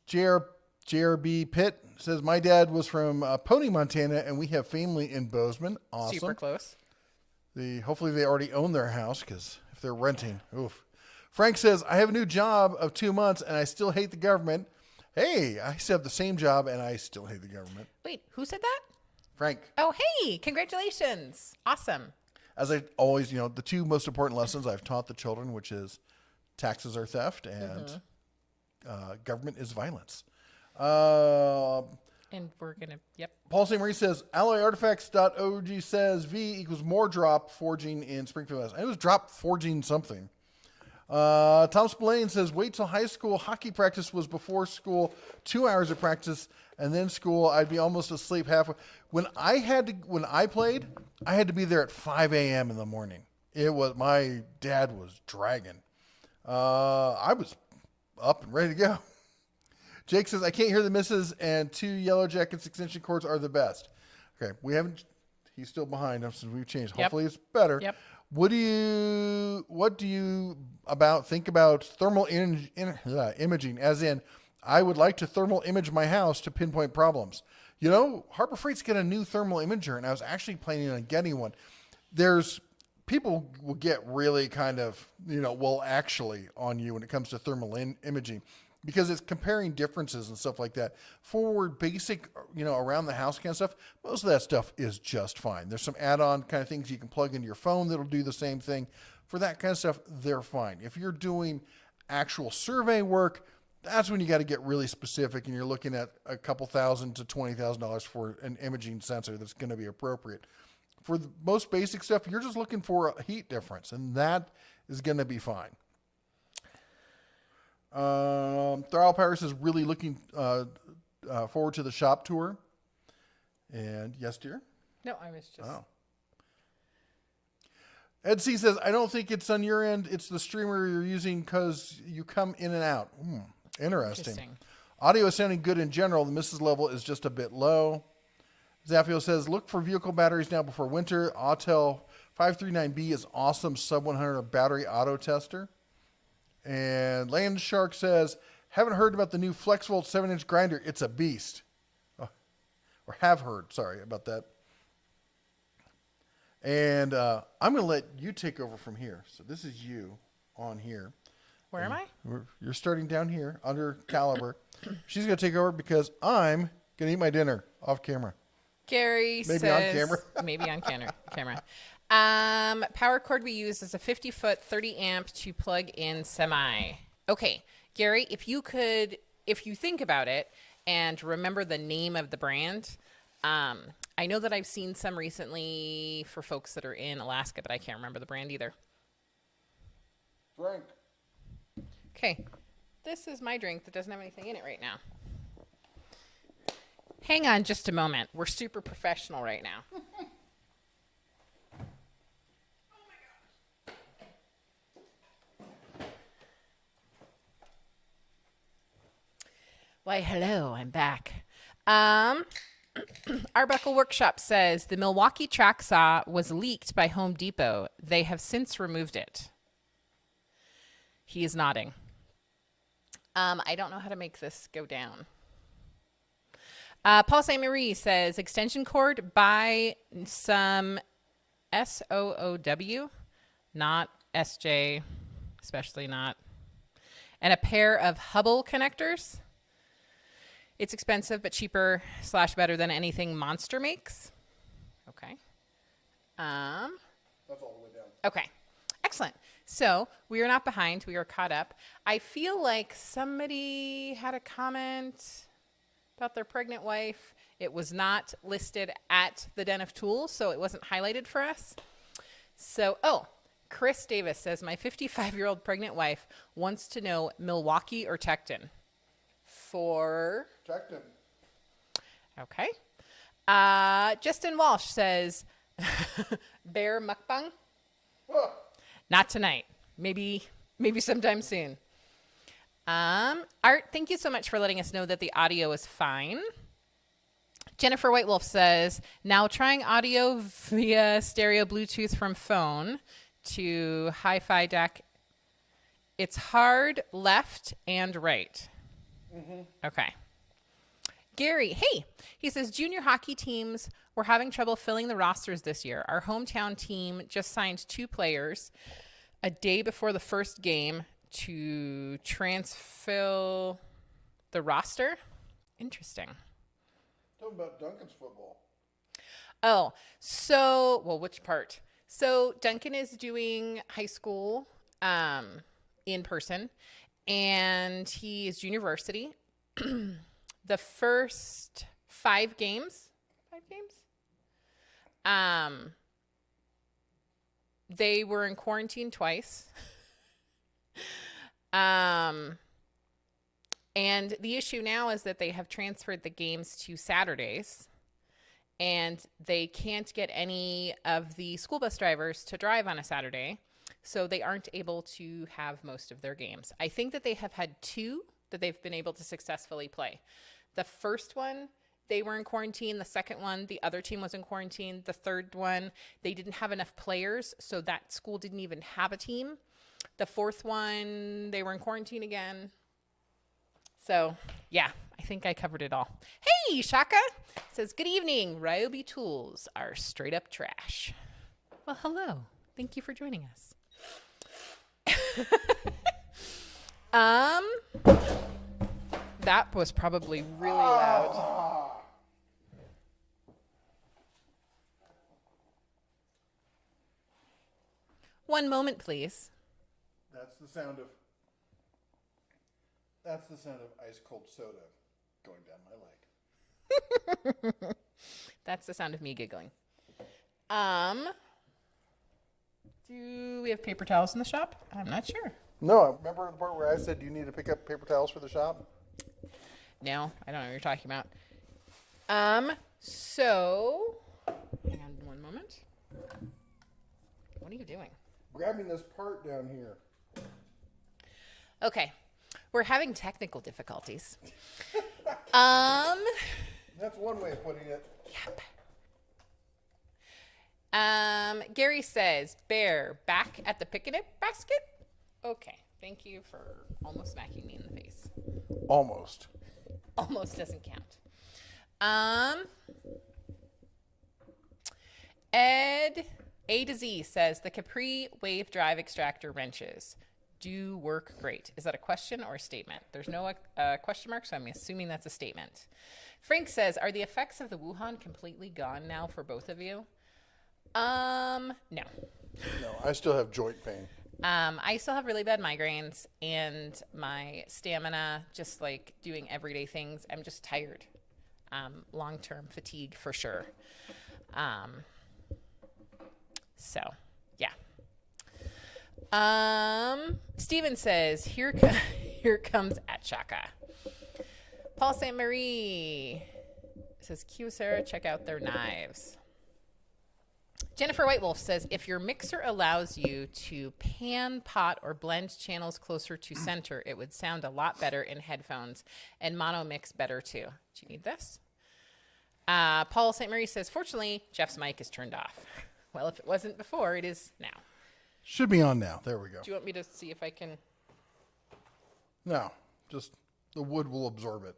JRB Pitt says, my dad was from Pony, Montana, and we have family in Bozeman. Awesome. Super close. Hopefully they already own their house, because if they're renting, oof. Frank says, I have a new job of 2 months, and I still hate the government. Hey, I still have the same job, and I still hate the government. Wait, who said that? Frank. Oh, hey, congratulations. Awesome. As I always, the two most important lessons I've taught the children, which is taxes are theft and government is violence. And we're going to, yep. Paul St. Marie says, alloyartifacts.org says V equals more drop forging in Springfield, Mass. It was drop forging something. Tom Spillane says, wait till high school hockey practice was before school, 2 hours of practice, and then school. I'd be almost asleep halfway. When I played, I had to be there at 5 a.m. in the morning. My dad was dragging. I was up and ready to go. Jake says, I can't hear the misses, and 2 Yellow Jackets extension cords are the best. Okay, he's still behind us since we've changed. Yep. Hopefully it's better. Yep. What do you think about thermal imaging? As in, I would like to thermal image my house to pinpoint problems. Harbor Freight's got a new thermal imager, and I was actually planning on getting one. People will get really kind of, actually on you when it comes to thermal imaging, because it's comparing differences and stuff like that. For basic, around the house kind of stuff, most of that stuff is just fine. There's some add-on kind of things you can plug into your phone that'll do the same thing. For that kind of stuff, they're fine. If you're doing actual survey work, that's when you got to get really specific, and you're looking at a couple $1,000 to $20,000 for an imaging sensor that's going to be appropriate. For the most basic stuff, you're just looking for a heat difference, and that is going to be fine. Thrall Paris is really looking forward to the shop tour. And yes, dear? No, I was just... Oh. Ed C says, I don't think it's on your end. It's the streamer you're using because you come in and out. Interesting. Audio is sounding good in general. The misses level is just a bit low. Zaffio says, look for vehicle batteries now before winter. Autel 539B is awesome sub 100 battery auto tester. And Land Shark says, haven't heard about the new FlexVolt 7-inch grinder. It's a beast. Or have heard, sorry about that. And I'm going to let you take over from here. So this is you on here. Where am I? You're starting down here under Caliber. She's going to take over because I'm going to eat my dinner off camera. Gary maybe says... on camera. Maybe on camera. Power cord we use is a 50-foot, 30-amp to plug in semi. Okay, Gary, if you think about it and remember the name of the brand, I know that I've seen some recently for folks that are in Alaska, but I can't remember the brand either. Drink. Okay, this is my drink that doesn't have anything in it right now. Hang on just a moment. We're super professional right now. Why, hello, I'm back. Arbuckle Workshop says the Milwaukee track saw was leaked by Home Depot. They have since removed it. He is nodding. I don't know how to make this go down. Paul St. Marie says extension cord, buy some SOOW, not SJ, especially not, and a pair of Hubble connectors. It's expensive, but cheaper / better than anything Monster makes. Okay. That's all the way down. Okay. Excellent. So we are not behind. We are caught up. I feel like somebody had a comment about their pregnant wife. It was not listed at the Den of Tools, so it wasn't highlighted for us. So, Chris Davis says, my 55-year-old pregnant wife wants to know Milwaukee or Tecton. For? Tecton. Okay. Justin Walsh says, bear mukbang? Not tonight. Maybe sometime soon. Art, thank you so much for letting us know that the audio is fine. Jennifer White Wolf says, now trying audio via stereo Bluetooth from phone to hi-fi DAC. It's hard left and right. Mm-hmm. Okay. Gary, hey, he says, junior hockey teams were having trouble filling the rosters this year. Our hometown team just signed 2 players a day before the first game to transfill the roster. Interesting. Talking about Duncan's football. Oh, so, well, which part? So Duncan is doing high school in person, and he is junior varsity. The first 5 games, they were in quarantine twice. And the issue now is that they have transferred the games to Saturdays, and they can't get any of the school bus drivers to drive on a Saturday, so they aren't able to have most of their games. I think that they have had 2 that they've been able to successfully play. The first one, they were in quarantine. The second one, the other team was in quarantine. The third one, they didn't have enough players, so that school didn't even have a team. The fourth one, they were in quarantine again. So, yeah, I think I covered it all. Hey, Shaka says, good evening. Ryobi tools are straight up trash. Well, hello. Thank you for joining us. That was probably really loud. One moment, please. That's the sound of ice cold soda going down my leg. That's the sound of me giggling. Do we have paper towels in the shop? I'm not sure. No, remember the part where I said you need to pick up paper towels for the shop? No, I don't know what you're talking about. So, hang on one moment. What are you doing? Grabbing this part down here. Okay. We're having technical difficulties. That's one way of putting it. Yep. Gary says, Bear, back at the picnic basket? Okay. Thank you for almost smacking me in the face. Almost. Almost doesn't count. Ed A to Z says, the Capri wave drive extractor wrenches do work great. Is that a question or a statement? There's no question mark, so I'm assuming that's a statement. Frank says, are the effects of the Wuhan completely gone now for both of you? No. No, I still have joint pain. I still have really bad migraines, and my stamina, just like doing everyday things, I'm just tired. Long-term fatigue for sure. So, yeah. Steven says, here comes at Shaka. Paul St. Marie says, Kyocera, check out their knives. Jennifer White Wolf says, if your mixer allows you to pan, pot, or blend channels closer to center, it would sound a lot better in headphones and mono mix better too. Do you need this? Paul St. Marie says, fortunately, Jeff's mic is turned off. Well, if it wasn't before, it is now. Should be on now. There we go. Do you want me to see if I can? No, just the wood will absorb it.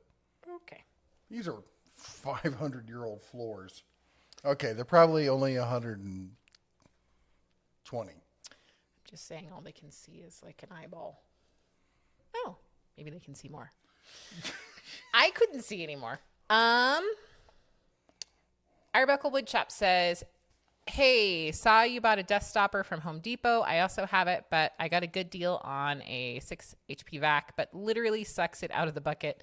Okay. These are 500-year-old floors. Okay, they're probably only 120. I'm just saying all they can see is like an eyeball. Oh, maybe they can see more. I couldn't see anymore. Arbuckle Woodchop says, hey, saw you bought a dust stopper from Home Depot. I also have it, but I got a good deal on a 6 HP vac, but literally sucks it out of the bucket.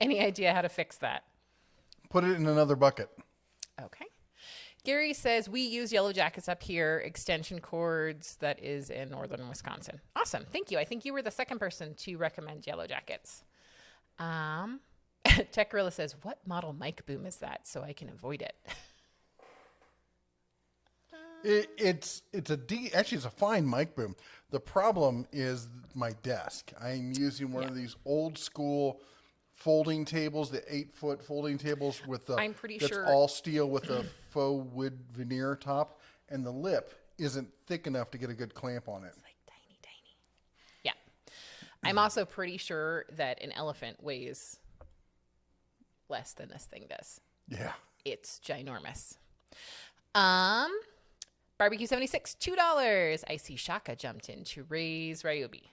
Any idea how to fix that? Put it in another bucket. Okay. Gary says, we use Yellow Jackets up here, extension cords, that is in northern Wisconsin. Awesome. Thank you. I think you were the second person to recommend Yellow Jackets. Tech Gorilla says, what model mic boom is that so I can avoid it? It's actually it's a fine mic boom. The problem is my desk. I'm using one of these old school folding tables, the 8-foot folding tables with the I'm pretty that's sure all steel with a faux wood veneer top, and the lip isn't thick enough to get a good clamp on it. Like tiny. Yeah. I'm also pretty sure that an elephant weighs less than this thing does. Yeah. It's ginormous. Barbecue 76, $2. I see Shaka jumped in to raise Ryobi.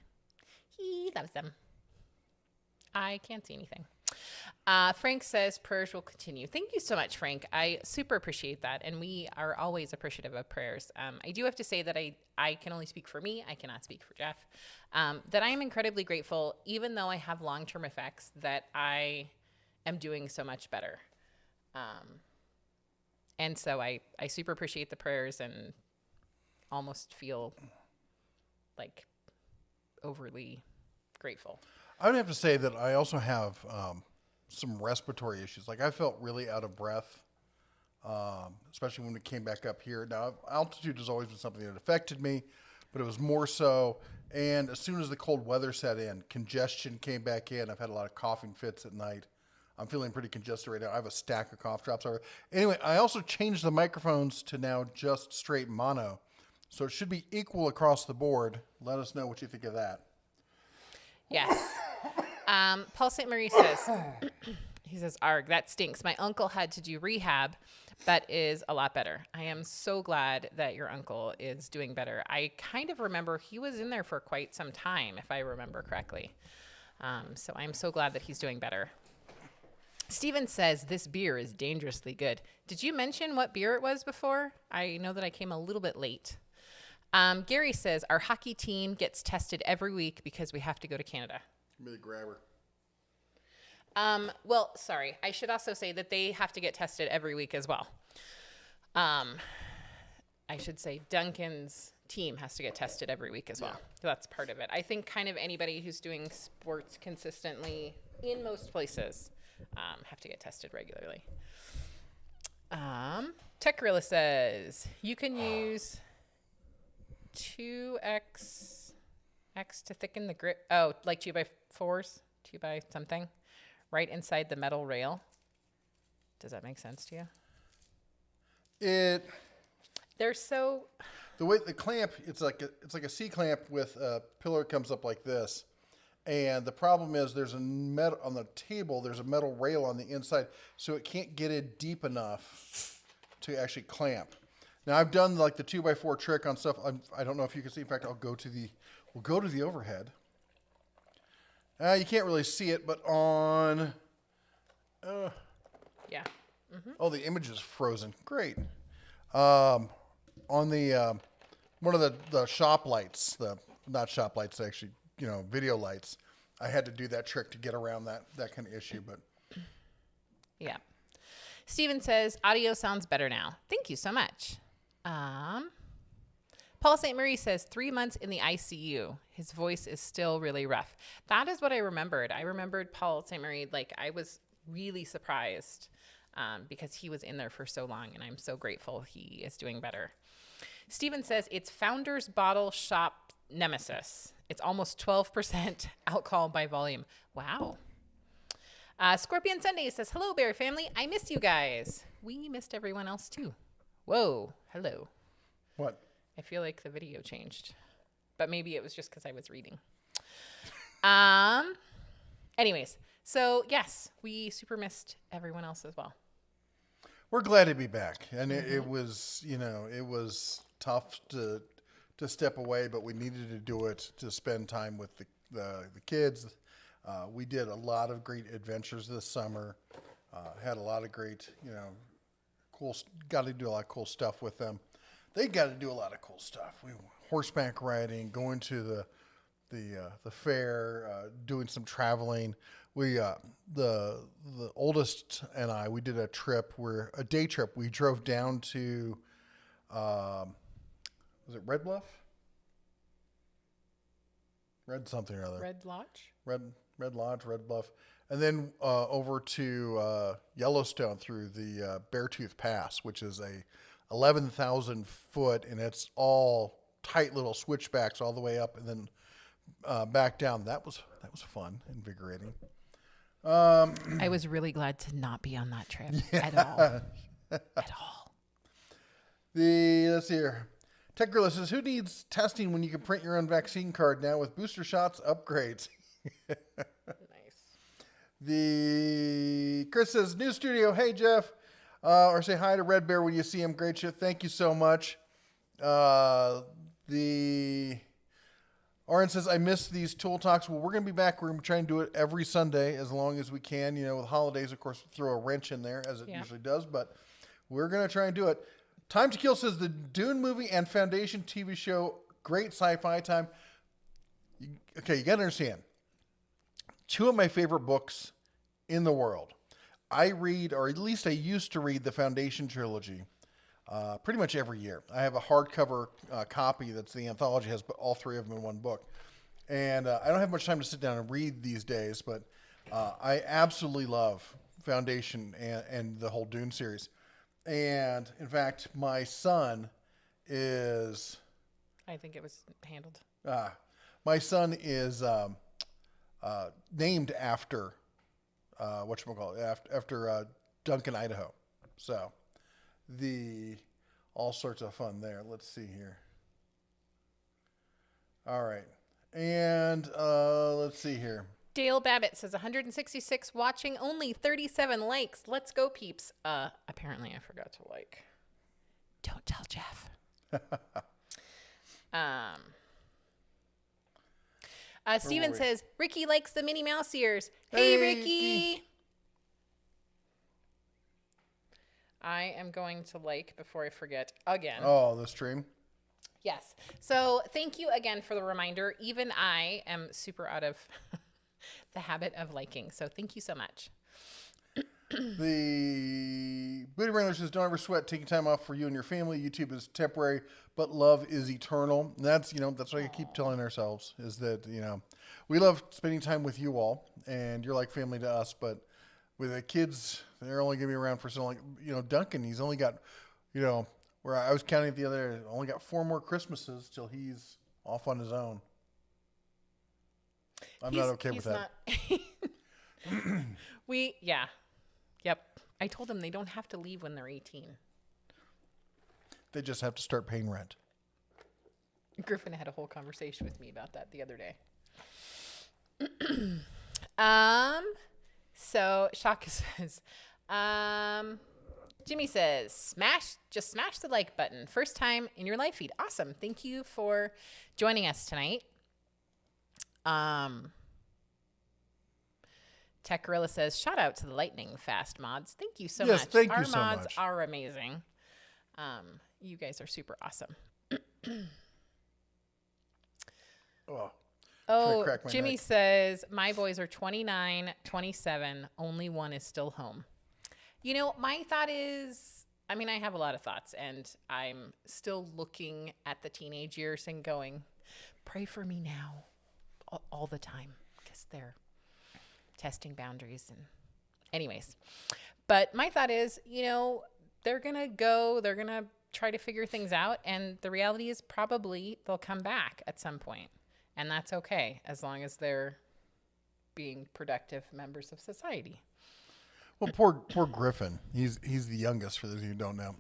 He loves them. I can't see anything. Frank says prayers will continue. Thank you so much, Frank. I super appreciate that. And we are always appreciative of prayers. I do have to say that I can only speak for me. I cannot speak for Jeff. That I am incredibly grateful, even though I have long-term effects, that I am doing so much better. And so I super appreciate the prayers and almost feel like overly grateful. I would have to say that I also have some respiratory issues. Like I felt really out of breath, especially when we came back up here. Now, altitude has always been something that affected me, but it was more so. And as soon as the cold weather set in, congestion came back in. I've had a lot of coughing fits at night. I'm feeling pretty congested right now. I have a stack of cough drops. Anyway, I also changed the microphones to now just straight mono. So it should be equal across the board. Let us know what you think of that. Yes. Paul St. Marie says, he says, arg, that stinks. My uncle had to do rehab, but is a lot better. I am so glad that your uncle is doing better. I kind of remember he was in there for quite some time, if I remember correctly. So I'm so glad that he's doing better. Steven says, this beer is dangerously good. Did you mention what beer it was before? I know that I came a little bit late. Gary says, our hockey team gets tested every week because we have to go to Canada. Give me the grabber. Well, sorry. I should also say that they have to get tested every week as well. I should say Duncan's team has to get tested every week as well. So that's part of it. I think kind of anybody who's doing sports consistently in most places have to get tested regularly. Tech Gorilla says, you can use 2x to thicken the grip. Oh, like 2x4s, 2 by something, right inside the metal rail. Does that make sense to you? They're so. The way the clamp, it's like a C clamp with a pillar that comes up like this, and the problem is there's a metal on the table. There's a metal rail on the inside, so it can't get in deep enough to actually clamp. Now I've done like the 2x4 trick on stuff. I don't know if you can see. In fact, we'll go to the overhead. You can't really see it, but on. Yeah. Mm-hmm. Oh, the image is frozen. Great. On the one of the shop lights, not shop lights, actually, video lights. I had to do that trick to get around that kind of issue, but yeah. Steven says audio sounds better now. Thank you so much. Paul St. Marie says 3 months in the ICU. His voice is still really rough. That is what I remembered. I remembered Paul St. Marie. Like I was really surprised because he was in there for so long, and I'm so grateful he is doing better. Steven says it's Founders Bottle Shop Nemesis. It's almost 12% alcohol by volume. Wow. Scorpion Sunday says, hello, Bear family. I missed you guys. We missed everyone else too. Whoa. Hello. What? I feel like the video changed, but maybe it was just because I was reading. Anyways, so yes, we super missed everyone else as well. We're glad to be back, and it was it was tough to step away, but we needed to do it to spend time with the kids. We did a lot of great adventures this summer. Had a lot of great got to do a lot of cool stuff with them. They got to do a lot of cool stuff. We horseback riding, going to the fair, doing some traveling. We the oldest and I, we did a day trip. We drove down to was it Red Bluff? Red something or other. Red Lodge? Red Red Lodge, Red Bluff, and then over to Yellowstone through the Beartooth Pass, which is a 11,000 foot, and it's all tight little switchbacks all the way up and then back down. That was fun, invigorating. I was really glad to not be on that trip at all. At all. Let's see here. Tech Gorilla says, who needs testing when you can print your own vaccine card now with booster shots upgrades? Nice. Chris says, new studio. Hey, Jeff. Or say hi to Red Bear when you see him. Great shit. Thank you so much. Oren says, I miss these tool talks. Well, we're going to be back. We're going to try and do it every Sunday as long as we can. You know, with holidays, of course, throw a wrench in there as it usually does. But we're going to try and do it. Time to Kill says, the Dune movie and Foundation TV show, great sci-fi time. Okay, you got to understand. Two of my favorite books in the world. I read, or at least I used to read, the Foundation trilogy pretty much every year. I have a hardcover copy that's the anthology, has all three of them in one book. And I don't have much time to sit down and read these days, but I absolutely love Foundation and the whole Dune series. And in fact, my son is... I think it was handled. My son is named after after Duncan, Idaho. So all sorts of fun there. Let's see here. All right. And let's see here. Dale Babbitt says 166 watching, only 37 likes. Let's go, peeps. Apparently I forgot to like. Don't tell Jeff. Steven says, Ricky likes the Minnie Mouse ears. Hey, Ricky. I am going to like before I forget again. Oh, the stream? Yes. So thank you again for the reminder. Even I am super out of the habit of liking. So thank you so much. The Booty Wrangler says, don't ever sweat taking time off for you and your family. YouTube is temporary, but love is eternal. And that's what I keep telling ourselves, is that, we love spending time with you all, and you're like family to us. But with the kids, they're only going to be around for so long. Duncan, he's only got, where I was counting it the other day, only got 4 more Christmases till he's off on his own. I'm not okay with that. Yep. I told them they don't have to leave when they're 18. They just have to start paying rent. Griffin had a whole conversation with me about that the other day. So Shaka says, Jimmy says, smash the like button. First time in your live feed. Awesome. Thank you for joining us tonight. Tech Gorilla says, shout out to the lightning fast mods. Thank you so much. Thank Our you so mods much. are amazing. You guys are super awesome. Jimmy says, my boys are 29, 27. Only one is still home. My thought is, I have a lot of thoughts, and I'm still looking at the teenage years and going, pray for me now all the time, because they're testing boundaries. And anyways, but my thought is, they're going to try to figure things out. And the reality is probably they'll come back at some point. And that's okay, as long as they're being productive members of society. Well, poor Griffin. He's the youngest, for those of you who don't know.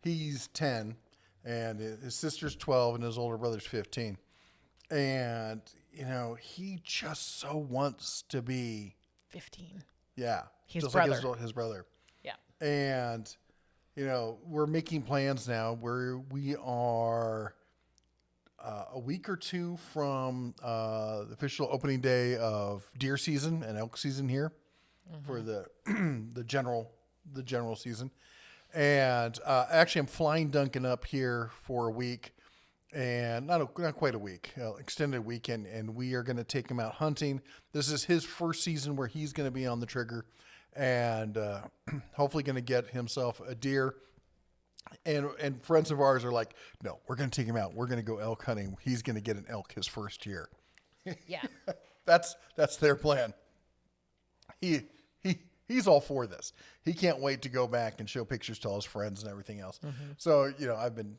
He's 10, and his sister's 12, and his older brother's 15. And, he just so wants to be 15. Yeah. His just brother. like his brother. Yeah. And, we're making plans now where we are a week or two from the official opening day of deer season and elk season here for the the general season. And actually, I'm flying Duncan up here for a week, and not quite a week, extended weekend, and we are going to take him out hunting. This is his first season where he's going to be on the trigger, and hopefully going to get himself a deer. And friends of ours are like, no, we're going to take him out. We're going to go elk hunting. He's going to get an elk his first year. Yeah. That's their plan. He's all for this. He can't wait to go back and show pictures to all his friends and everything else. Mm-hmm. So, I've been,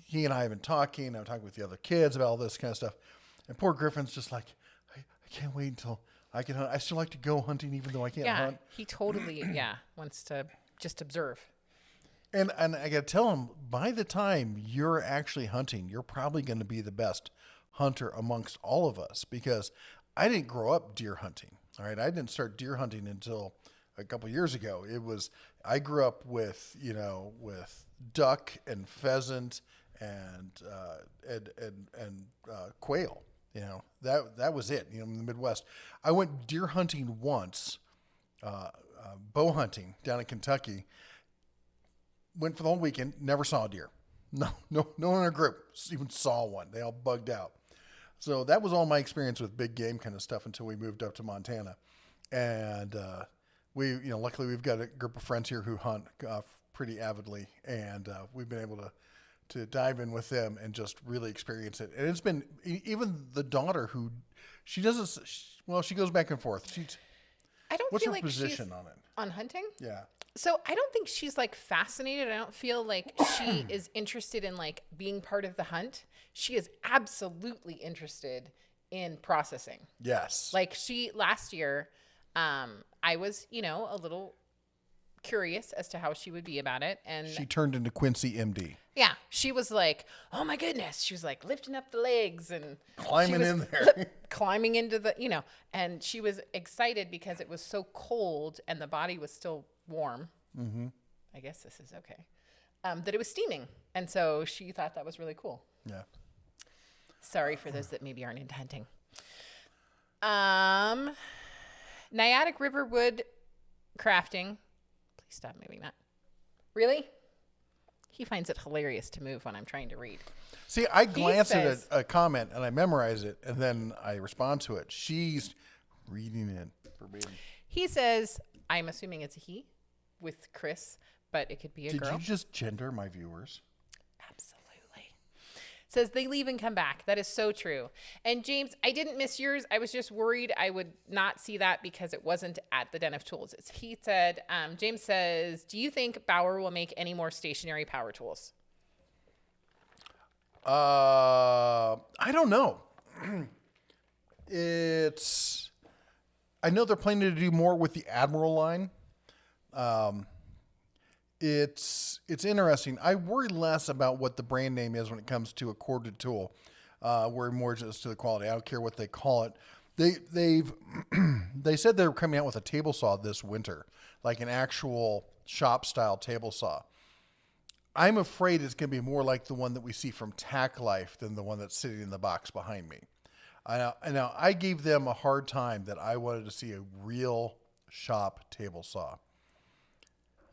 he and I have been talking. I'm talking with the other kids about all this kind of stuff. And poor Griffin's just like, I can't wait until I can hunt. I still like to go hunting even though I can't hunt. He totally, wants to just observe. And I got to tell him, by the time you're actually hunting, you're probably going to be the best hunter amongst all of us, because I didn't grow up deer hunting. All right. I didn't start deer hunting until a couple of years ago. I grew up with duck and pheasant and quail. That was it. In the Midwest, I went deer hunting once, bow hunting down in Kentucky. Went for the whole weekend, never saw a deer. No one in our group even saw one. They all bugged out. So that was all my experience with big game kind of stuff until we moved up to Montana. And luckily we've got a group of friends here who hunt pretty avidly, and we've been able to dive in with them and just really experience it. And it's been, even the daughter she goes back and forth. What's her position on it? On hunting? Yeah. So I don't think she's fascinated. I don't feel like she is interested in being part of the hunt. She is absolutely interested in processing. Yes. Last year, I was, a little curious as to how she would be about it. And she turned into Quincy MD. Yeah. She was like, oh my goodness. She was lifting up the legs and climbing in there, climbing into the, and she was excited because it was so cold and the body was still warm. Mm-hmm. I guess this is okay. That it was steaming. And so she thought that was really cool. Yeah. Sorry for those that maybe aren't into hunting. Nyack River wood crafting. Please stop moving that. Really? He finds it hilarious to move when I'm trying to read. See, I glance at a comment and I memorize it and then I respond to it. She's reading it verbatim. He says, I'm assuming it's a he with Chris, but it could be a girl. Did you just gender my viewers? Absolutely. Says they leave and come back. That is so true. And James, I didn't miss yours. I was just worried I would not see that because it wasn't at the Den of Tools. He said, James says, do you think Bauer will make any more stationary power tools? I don't know. I know they're planning to do more with the Admiral line. It's interesting. I worry less about what the brand name is when it comes to a corded tool. Worry more just to the quality. I don't care what they call it. They said they're coming out with a table saw this winter, like an actual shop style table saw. I'm afraid it's going to be more like the one that we see from Tack Life than the one that's sitting in the box behind me. Now I gave them a hard time that I wanted to see a real shop table saw.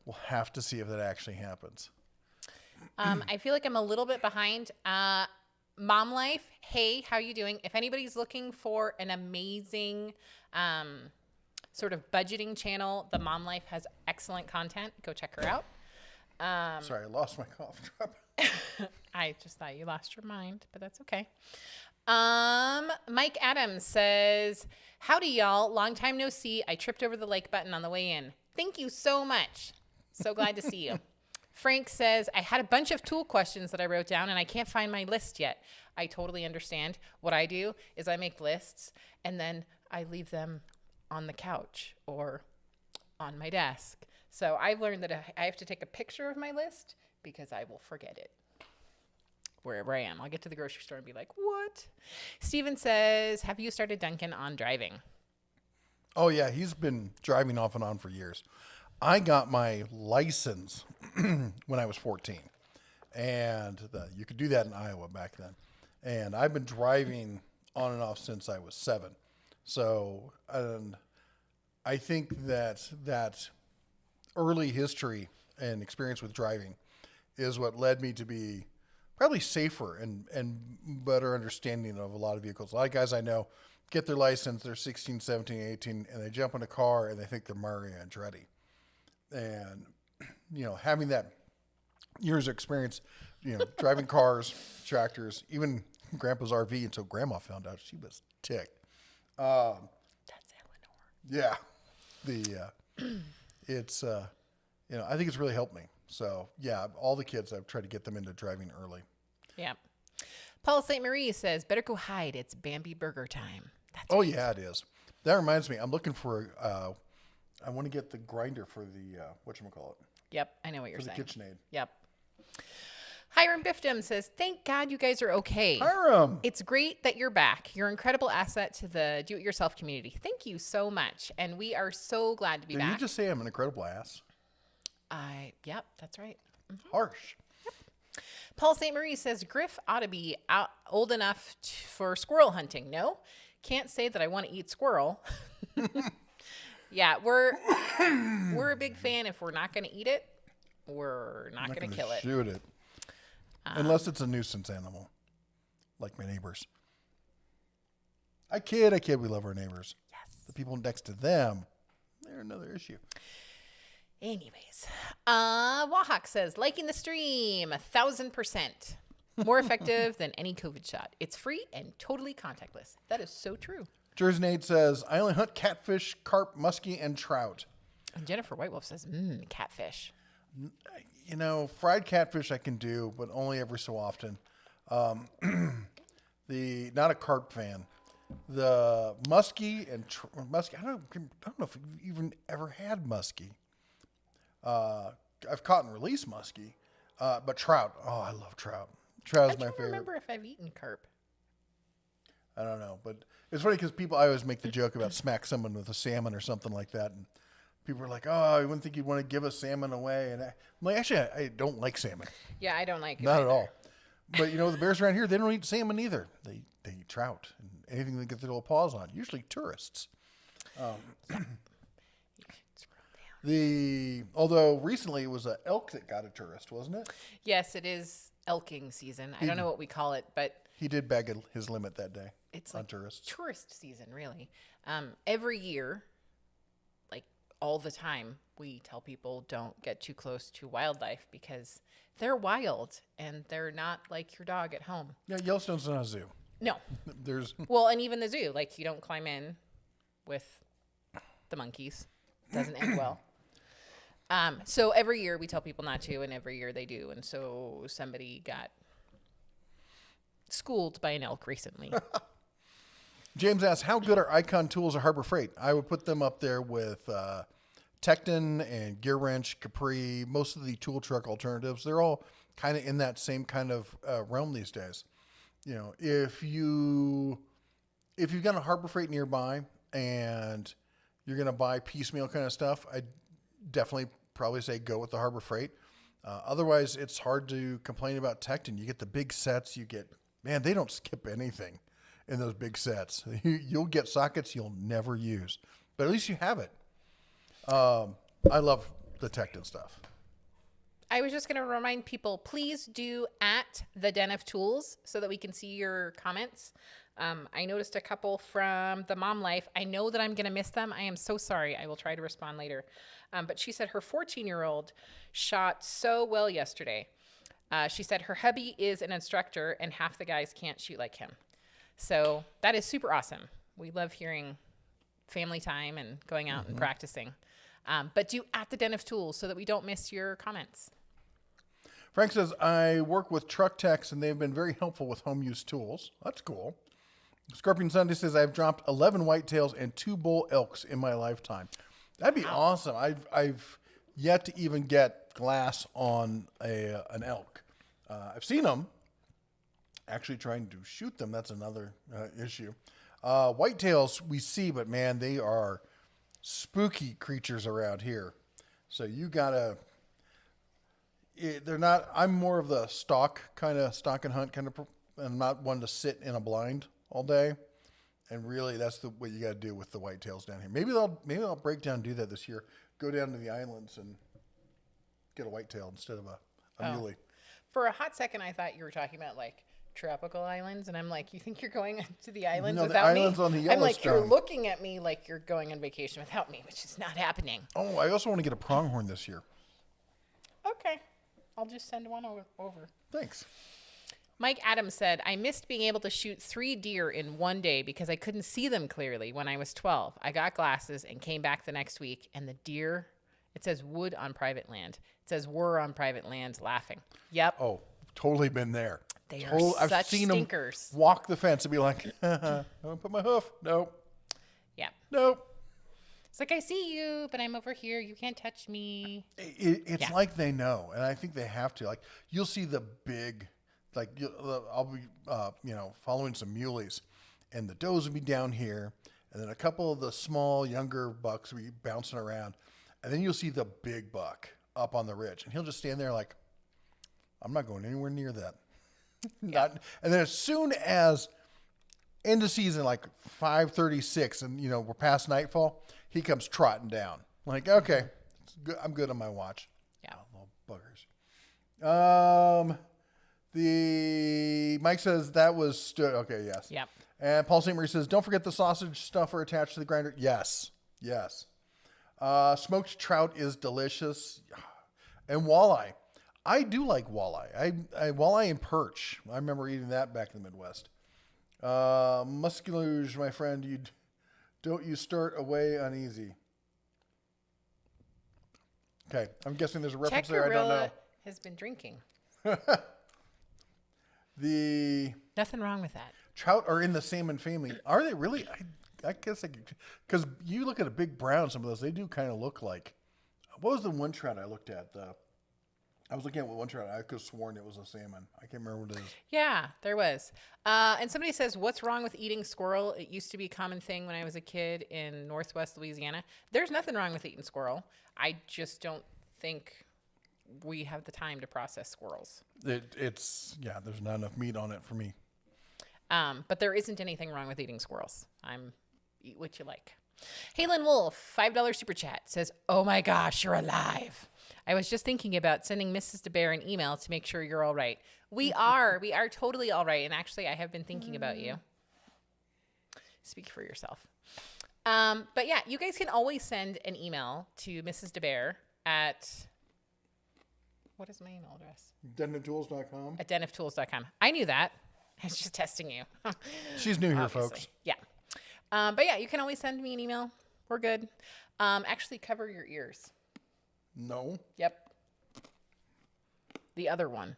We'll have to see if that actually happens. I feel like I'm a little bit behind. Mom Life, hey, how you doing? If anybody's looking for an amazing sort of budgeting channel, the Mom Life has excellent content. Go check her out. Sorry, I lost my cough drop. I just thought you lost your mind, but that's okay. Mike Adams says, howdy, y'all. Long time no see. I tripped over the like button on the way in. Thank you so much. So glad to see you. Frank says, I had a bunch of tool questions that I wrote down and I can't find my list yet. I totally understand. What I do is I make lists and then I leave them on the couch or on my desk. So I've learned that I have to take a picture of my list because I will forget it wherever I am. I'll get to the grocery store and be like, what? Steven says, have you started Duncan on driving? Oh, yeah. He's been driving off and on for years. I got my license when I was 14. And you could do that in Iowa back then. And I've been driving on and off since I was 7. So I think that early history and experience with driving is what led me to be probably safer and better understanding of a lot of vehicles. A lot of guys I know get their license, they're 16, 17, 18, and they jump in a car and they think they're Mario Andretti. And, having that years of experience, driving cars, tractors, even Grandpa's RV until Grandma found out, she was ticked. That's Eleanor. Yeah, it's I think it's really helped me. So yeah, all the kids I've tried to get them into driving early. Yeah. Paul St. Marie says, better go hide. It's Bambi burger time. That's Oh right. yeah, it is. That reminds me, I'm looking for. I want to get the grinder for the whatchamacallit. Yep, I know what you're For the saying. KitchenAid. Yep. Hiram Biffdom says, thank God you guys are okay. Hiram! It's great that you're back. You're an incredible asset to the do-it-yourself community. Thank you so much. And we are so glad to be Did back. you just say I'm an incredible ass? Yep, that's right. Harsh. Paul St. Marie says, Griff ought to be old enough for squirrel hunting. No, can't say that I want to eat squirrel. Yeah, we're a big fan. If we're not going to eat it, we're not going to kill it. Shoot it. Unless it's a nuisance animal, like my neighbors. I kid. We love our neighbors. Yes. The people next to them, they're another issue. Anyways, Wahawk says, liking the stream, 1,000%. More effective than any COVID shot. It's free and totally contactless. That is so true. Jersnade says, I only hunt catfish, carp, muskie, and trout. And Jennifer White Wolf says, catfish. Fried catfish I can do, but only every so often. Not a carp fan. The muskie and muskie, I don't know if you've even ever had muskie. I've caught and released muskie, but trout. Oh, I love trout. Trout is my favorite. I don't remember if I've eaten carp. I don't know, but it's funny because I always make the joke about smack someone with a salmon or something like that, and people are like, "Oh, I wouldn't think you'd want to give a salmon away." And I'm like, actually, I don't like salmon. Yeah, I don't like it. Not either. at all. But the bears around here, they don't eat salmon either. They eat trout and anything they get their little paws on. Usually tourists. Although recently it was an elk that got a tourist, wasn't it? Yes, it is elking season. I don't know what we call it, but He did bag his limit that day. it's on like tourists. tourist season, really. Every year, like all the time, we tell people don't get too close to wildlife because they're wild and they're not like your dog at home. Yeah, Yellowstone's not a zoo. No. There's Well, and even the zoo, like you don't climb in with the monkeys. Doesn't end well. So every year we tell people not to, and every year they do. And so somebody got schooled by an elk recently. James asks, how good are Icon tools or Harbor Freight? I would put them up there with Tecton and Gear Wrench, Capri, most of the tool truck alternatives. They're all kind of in that same kind of realm these days. If you've got a Harbor Freight nearby and you're going to buy piecemeal kind of stuff, I'd definitely probably say go with the Harbor Freight. Otherwise, it's hard to complain about Tecton. You get the big sets. They don't skip anything in those big sets. You'll get sockets you'll never use, but at least you have it. I love the Tecton stuff. I was just going to remind people, please do at the Den of Tools so that we can see your comments. I noticed a couple from the Mom Life. I know that I'm going to miss them. I am so sorry. I will try to respond later. But she said her 14-year-old shot so well yesterday. She said her hubby is an instructor and half the guys can't shoot like him. So that is super awesome. We love hearing family time and going out and practicing. But do at the Den of Tools so that we don't miss your comments. Frank says, I work with truck techs and they've been very helpful with home use tools. That's cool. Scorpion Sunday says, I've dropped 11 whitetails and 2 bull elks in my lifetime. That'd be awesome. I've yet to even get glass on an elk. I've seen them. Actually trying to shoot them, that's another issue. Whitetails we see, but man, they are spooky creatures around here. So you gotta... They're not. I'm more of the stalk and hunt kind of. I'm not one to sit in a blind all day, and really that's what you got to do with the whitetails down here. Maybe I'll break down and do that this year. Go down to the islands and get a whitetail instead of a muley. For a hot second, I thought you were talking about like tropical islands, and I'm like, you think you're going to the islands No, the without islands me? on the I'm like, you're Yellowstone. looking at me like you're going on vacation without me, which is not happening. Oh, I also want to get a pronghorn this year. Okay. I'll just send one over. Thanks. Mike Adams said, I missed being able to shoot 3 deer in one day because I couldn't see them clearly when I was 12. I got glasses and came back the next week, and the deer, it says wood on private land. It says were on private land laughing. Yep. Oh, totally been there. They are I've such seen stinkers. them walk the fence and be like, I'm going to put my hoof. Nope. Yeah. Nope. It's like, I see you, but I'm over here. You can't touch me. It's like they know, and I think they have to. Like, you'll see the big, like, I'll be, following some muleys, and the does will be down here, and then a couple of the small, younger bucks will be bouncing around, and then you'll see the big buck up on the ridge, and he'll just stand there like, I'm not going anywhere near that. And then as soon as end of season, like 5:36, and we're past nightfall, he comes trotting down. Like, okay, it's good. I'm good on my watch. Yeah, little buggers. The Mike says that was okay. Yes. Yep. And Paul St. Marie says, don't forget the sausage stuffer attached to the grinder. Yes. Smoked trout is delicious, and walleye. I do like walleye. I walleye and perch. I remember eating that back in the Midwest. Musculage, my friend, don't you start away uneasy. Okay, I'm guessing there's a reference there. I don't know. Has been drinking. Nothing wrong with that. Trout are in the salmon family. Are they really? I guess because you look at a big brown, some of those, they do kind of look like. What was the one trout I looked at? I was looking at one trout. I could have sworn it was a salmon. I can't remember what it is. Yeah, there was. And somebody says, what's wrong with eating squirrel? It used to be a common thing when I was a kid in Northwest Louisiana. There's nothing wrong with eating squirrel. I just don't think we have the time to process squirrels. There's not enough meat on it for me. But there isn't anything wrong with eating squirrels. Eat what you like. Halen Wolf, $5 super chat, says, oh my gosh, you're alive. I was just thinking about sending Mrs. DeBear an email to make sure you're all right. We are totally all right. And actually, I have been thinking about you. Speak for yourself. But yeah, you guys can always send an email to Mrs. DeBear at, what is my email address? denofTools.com. At denofTools.com. I knew that. I was just testing you. She's new here, folks. Yeah. But yeah, you can always send me an email. We're good. Actually, cover your ears. No. Yep. The other one.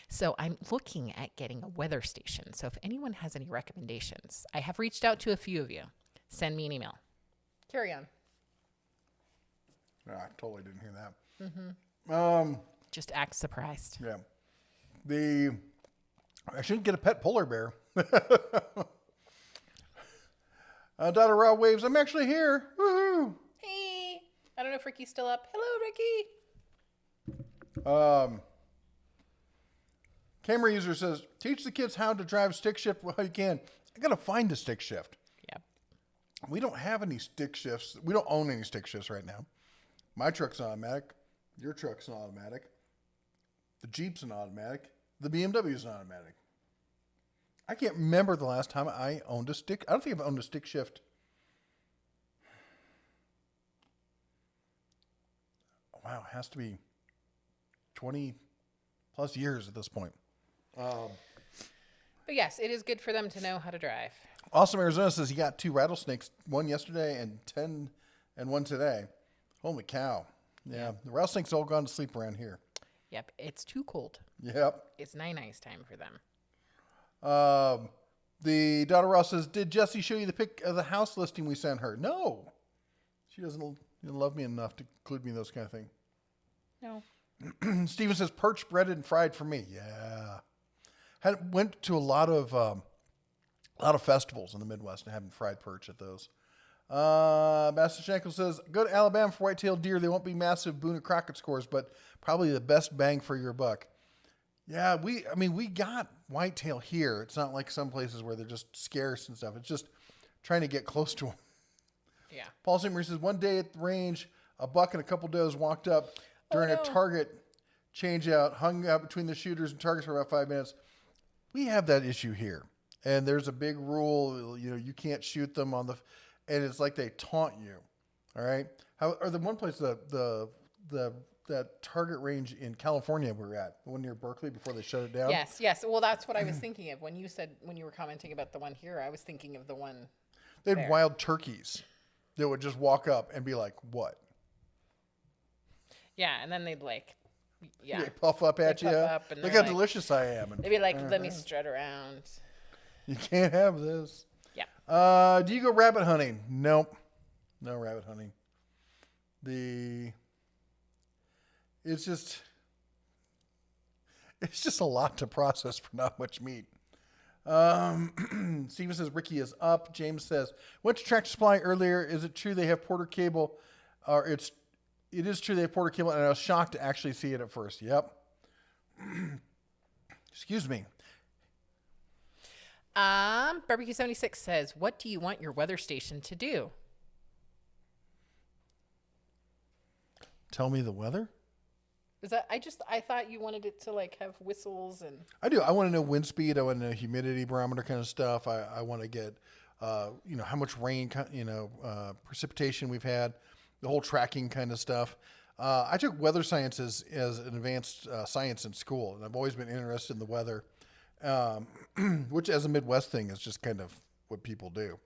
So I'm looking at getting a weather station. So if anyone has any recommendations, I have reached out to a few of you. Send me an email. Carry on. I totally didn't hear that. Mm-hmm. Just act surprised. Yeah. I shouldn't get a pet polar bear. Daughter Rob waves. I'm actually here. Woohoo! Hey. I don't know if Ricky's still up. Hello, Ricky. Camera user says, teach the kids how to drive stick shift while you can. I got to find a stick shift. Yep. We don't have any stick shifts. We don't own any stick shifts right now. My truck's automatic. Your truck's an automatic. The Jeep's an automatic. The BMW's an automatic. I can't remember the last time I owned a stick. I don't think I've owned a stick shift. Wow, it has to be 20 plus years at this point. But yes, it is good for them to know how to drive. Awesome Arizona says he got 2 rattlesnakes, one yesterday and 10 and one today. Holy cow. Yeah, the rattlesnakes all gone to sleep around here. Yep, it's too cold. Yep. It's nice time for them. The daughter Ross says, did Jessie show you the pic of the house listing we sent her? No. She doesn't love me enough to include me in those kind of things. No. Steven says, perch breaded and fried for me. Yeah. Went to a lot of festivals in the Midwest and having fried perch at those. Master Shankel says, go to Alabama for white-tailed deer. They won't be massive Boone and Crockett scores, but probably the best bang for your buck. Yeah, we got whitetail here. It's not like some places where they're just scarce and stuff. It's just trying to get close to them. Yeah. Paul St. Marie says, one day at the range, a buck and a couple does walked up during a target change out, hung out between the shooters and targets for about 5 minutes. We have that issue here. And there's a big rule, you can't shoot them on and it's like they taunt you. All right. Or the one place, the Target range in California we were at, the one near Berkeley before they shut it down. Yes. Well, that's what I was thinking of when you were commenting about the one here. I was thinking of the one. They had there. wild turkeys that would just walk up and be like, "What?" Yeah, and then they'd They puff up at you. puff up and Look they're how like- delicious I am. And They'd be like, "Let me strut around." you can't have this. Yeah. Do you go rabbit hunting? Nope. No rabbit hunting. It's just a lot to process for not much meat. Steven says Ricky is up. James says, went to Tractor Supply earlier. Is it true they have Porter cable? Or it is true they have Porter cable, and I was shocked to actually see it at first. Yep. Excuse me. Barbecue 76 says, what do you want your weather station to do? Tell me the weather? Is that I thought you wanted it to like have whistles and I do. I want to know wind speed. I want to know humidity barometer kind of stuff. I want to get, how much rain, precipitation we've had, the whole tracking kind of stuff. I took weather sciences as an advanced science in school, and I've always been interested in the weather, which as a Midwest thing is just kind of what people do.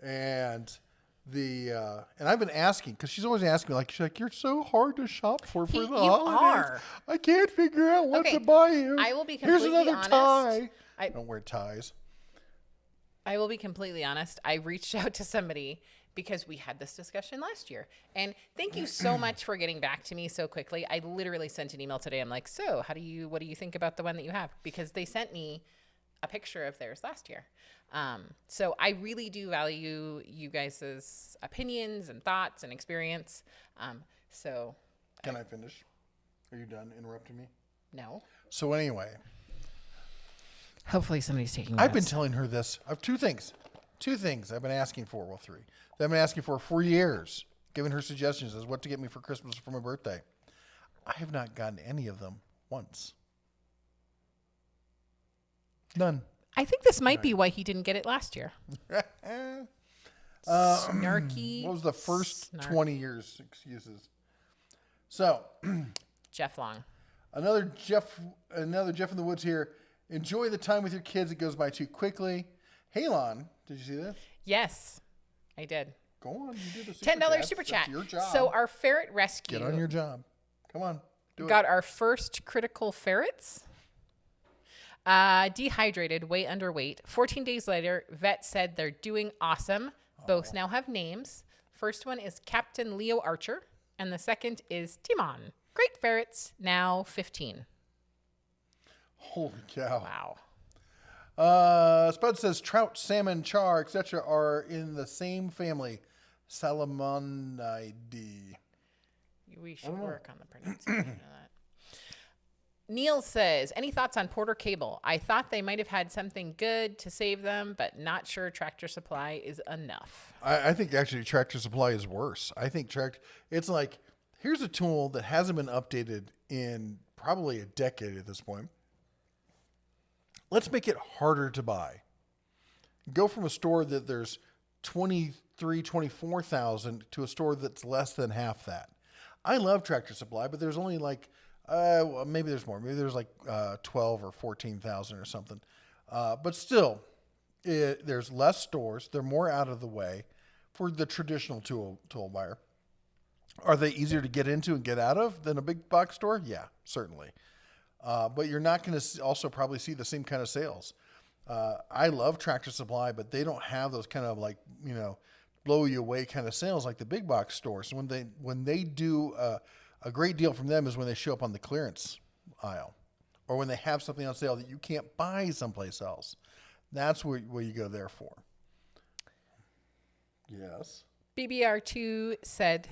And and I've been asking, because she's always asking me, she's like, you're so hard to shop for the you holidays. are. I can't figure out what Okay, to buy you. I will be Here's completely another honest. tie. I don't wear ties. I will be completely honest. I reached out to somebody because we had this discussion last year. And thank you so much for getting back to me so quickly. I literally sent an email today. I'm like, so what do you think about the one that you have? Because they sent me a picture of theirs last year. So I really do value you guys' opinions and thoughts and experience. Can I finish? Are you done interrupting me? No. So anyway, Hopefully somebody's taking I've been telling her this. I have two things I've been asking for. Well, three. That I've been asking for years, giving her suggestions as what to get me for Christmas or for my birthday. I have not gotten any of them once. None. I think this might be why he didn't get it last year. Snarky. What was the first snark. 20 years? Excuses. So, Jeff Long. another Jeff in the woods here. Enjoy the time with your kids. It goes by too quickly. Halon, did you see this? Yes, I did. Go on, you did the $10 super chat. That's your job. So our ferret rescue Get on your job. Come on, do got it. our first critical ferrets. Dehydrated, way underweight. 14 days later, vet said they're doing awesome. Both now have names. First one is Captain Leo Archer, and the second is Timon. Great ferrets, now 15. Holy cow! Wow. Spud says trout, salmon, char, etc. are in the same family, Salmonidae. We should work on the pronunciation of that. Neil says, any thoughts on Porter Cable? I thought they might have had something good to save them, but not sure Tractor Supply is enough. I think actually Tractor Supply is worse. I think it's like, here's a tool that hasn't been updated in probably a decade at this point. Let's make it harder to buy. Go from a store that there's 24,000 to a store that's less than half that. I love Tractor Supply, but there's only maybe there's more. Maybe there's 12 or 14,000 or something. But still, there's less stores. They're more out of the way for the traditional tool buyer. Are they easier to get into and get out of than a big box store? Yeah, certainly. But you're not going to also probably see the same kind of sales. I love Tractor Supply, but they don't have those kind of blow you away kind of sales like the big box stores. When they do a great deal from them is when they show up on the clearance aisle or when they have something on sale that you can't buy someplace else. That's where you go there for. Yes. BBR2 said,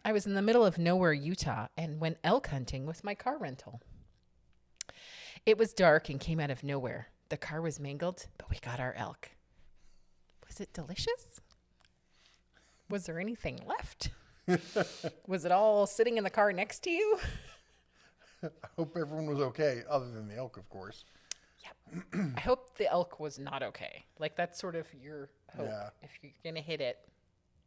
I was in the middle of nowhere, Utah, and went elk hunting with my car rental. It was dark and came out of nowhere. The car was mangled, but we got our elk. Was it delicious? Was there anything left? Was it all sitting in the car next to you? I hope everyone was okay, other than the elk, of course. Yep. I hope the elk was not okay. That's sort of your hope. Yeah. If you're going to hit it.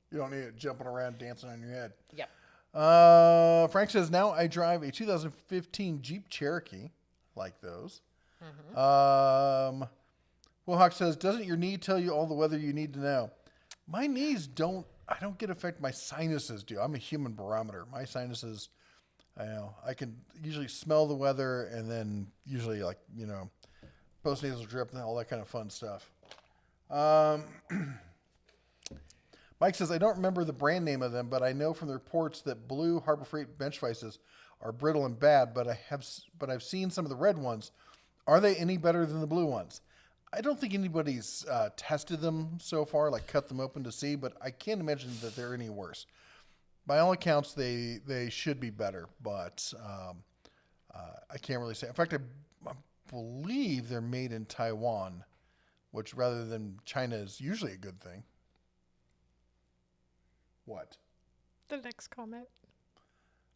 You don't need it jumping around, dancing on your head. Yep. Frank says, now I drive a 2015 Jeep Cherokee. Like those. Will Hawk says, doesn't your knee tell you all the weather you need to know? My knees don't, I don't get affected. My sinuses do. I'm a human barometer. My sinuses, I can usually smell the weather and then usually postnasal drip and all that kind of fun stuff. Mike says, I don't remember the brand name of them, but I know from the reports that blue Harbor Freight bench vices are brittle and bad, but I've seen some of the red ones. Are they any better than the blue ones? I don't think anybody's tested them so far, like cut them open to see, but I can't imagine that they're any worse. By all accounts, they should be better, but I can't really say. In fact, I believe they're made in Taiwan, which rather than China is usually a good thing. What? The next comment.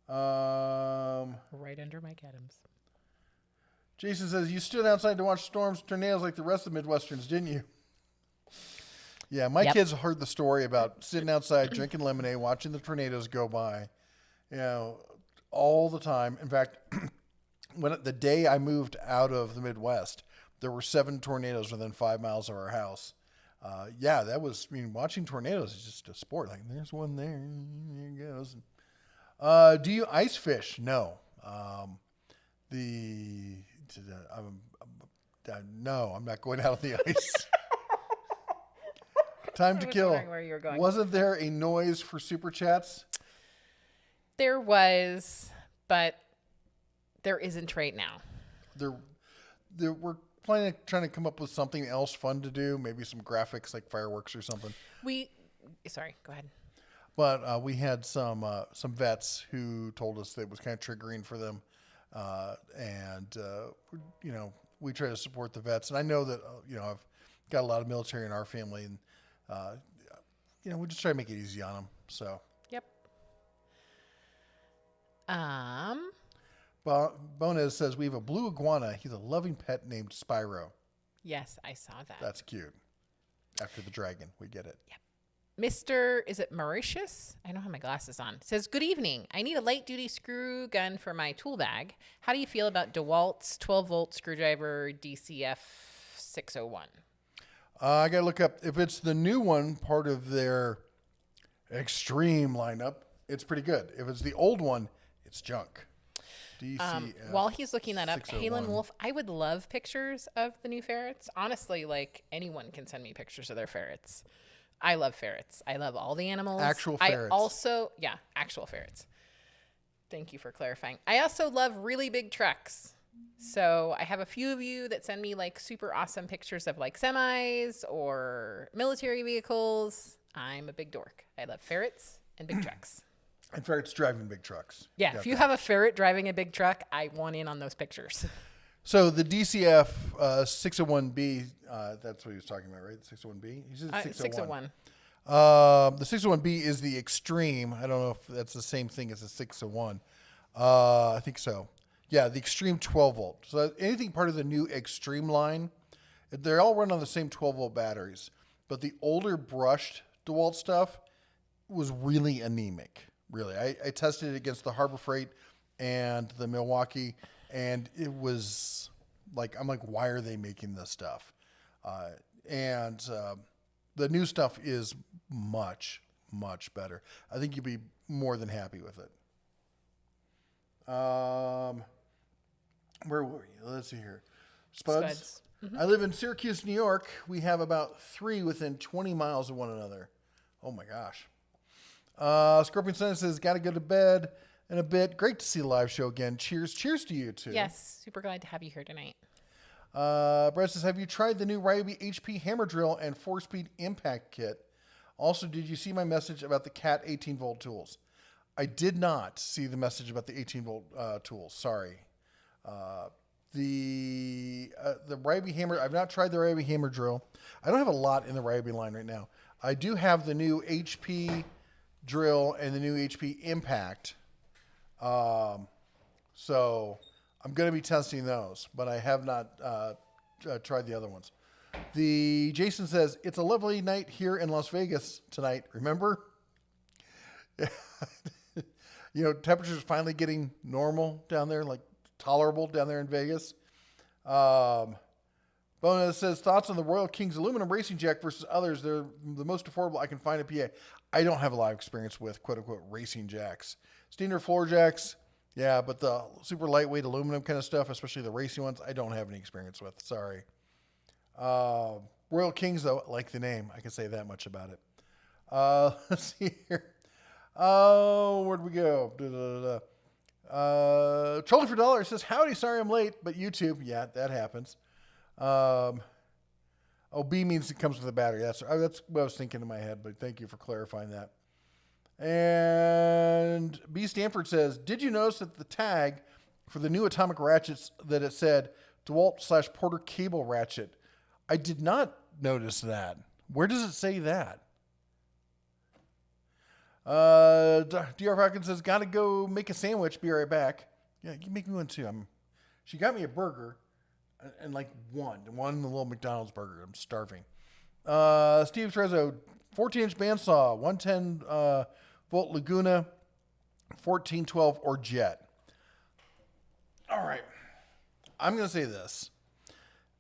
Right under Mike Adams. Jason says, you stood outside to watch storms, tornadoes like the rest of the Midwesterns, didn't you? Yeah, my kids heard the story about sitting outside, drinking lemonade, watching the tornadoes go by, all the time. In fact, the day I moved out of the Midwest, there were 7 tornadoes within 5 miles of our house. Watching tornadoes is just a sport. Like, there's one there, here it goes. Do you ice fish? No. No, I'm not going out on the ice. Time to kill. Where you were going. Wasn't there a noise for super chats? There was, but there isn't right now. We're trying to come up with something else fun to do. Maybe some graphics like fireworks or something. Sorry, go ahead. But we had some vets who told us that it was kind of triggering for them. We try to support the vets. And I know that, I've got a lot of military in our family. And, we just try to make it easy on them. So. Yep. Bonez says, we have a blue iguana. He's a loving pet named Spyro. Yes, I saw that. That's cute. After the dragon. We get it. Yep. Is it Mauritius? I don't have my glasses on. Says, good evening. I need a light-duty screw gun for my tool bag. How do you feel about DeWalt's 12-volt screwdriver DCF 601? I got to look up. If it's the new one, part of their extreme lineup, it's pretty good. If it's the old one, it's junk. DCF while he's looking that up, 601. Halen Wolf, I would love pictures of the new ferrets. Honestly, anyone can send me pictures of their ferrets. I love ferrets. I love all the animals. Actual ferrets. Actual ferrets. Thank you for clarifying. I also love really big trucks. So I have a few of you that send me super awesome pictures of semis or military vehicles. I'm a big dork. I love ferrets and big trucks. And ferrets driving big trucks. Yeah, if you have a ferret driving a big truck, I want in on those pictures. So the DCF 601B, that's what he was talking about, right? The 601B? He said 601. 601. The 601B is the extreme. I don't know if that's the same thing as the 601. I think so. Yeah, the extreme 12 volt. So anything part of the new extreme line, they all run on the same 12 volt batteries. But the older brushed DeWalt stuff was really anemic. Really, I tested it against the Harbor Freight and the Milwaukee, and it was I'm like, why are they making this stuff? The new stuff is much, much better. I think you'd be more than happy with it. Where were you? Let's see here. Spuds. Mm-hmm. I live in Syracuse, New York. We have about 3 within 20 miles of one another. Oh my gosh. Scorpion Sun says, got to go to bed in a bit. Great to see the live show again. Cheers. Cheers to you too. Yes. Super glad to have you here tonight. Brett says, have you tried the new Ryobi HP hammer drill and 4-speed impact kit? Also, did you see my message about the CAT 18-volt tools? I did not see the message about the 18-volt tools. Sorry. The Ryobi hammer, I've not tried the Ryobi hammer drill. I don't have a lot in the Ryobi line right now. I do have the new HP drill and the new HP impact. So I'm going to be testing those, but I have not tried the other ones. Jason says, it's a lovely night here in Las Vegas tonight. Remember? Temperatures finally getting normal down there, like tolerable down there in Vegas. Bonus says, thoughts on the Royal Kings aluminum racing jack versus others. They're the most affordable I can find in PA. I don't have a lot of experience with quote-unquote racing jacks. Standard floor jacks, yeah, but the super lightweight aluminum kind of stuff, especially the racing ones, I don't have any experience with. Sorry. Royal Kings, though, like the name. I can say that much about it. Let's see here. Oh, where'd we go? Trolling for $1 says, howdy, sorry I'm late, but YouTube, yeah, that happens. B means it comes with a battery. That's what I was thinking in my head, but thank you for clarifying that. And B Stanford says, did you notice that the tag for the new atomic ratchets that it said DeWalt/Porter cable ratchet? I did not notice that. Where does it say that? DR Falcon says, gotta go make a sandwich. Be right back. Yeah, you make me one too. She got me a burger and like one little McDonald's burger. I'm starving. Steve Trezzo, 14-inch bandsaw, 110 volt Laguna, 1412 or Jet. All right. I'm going to say this.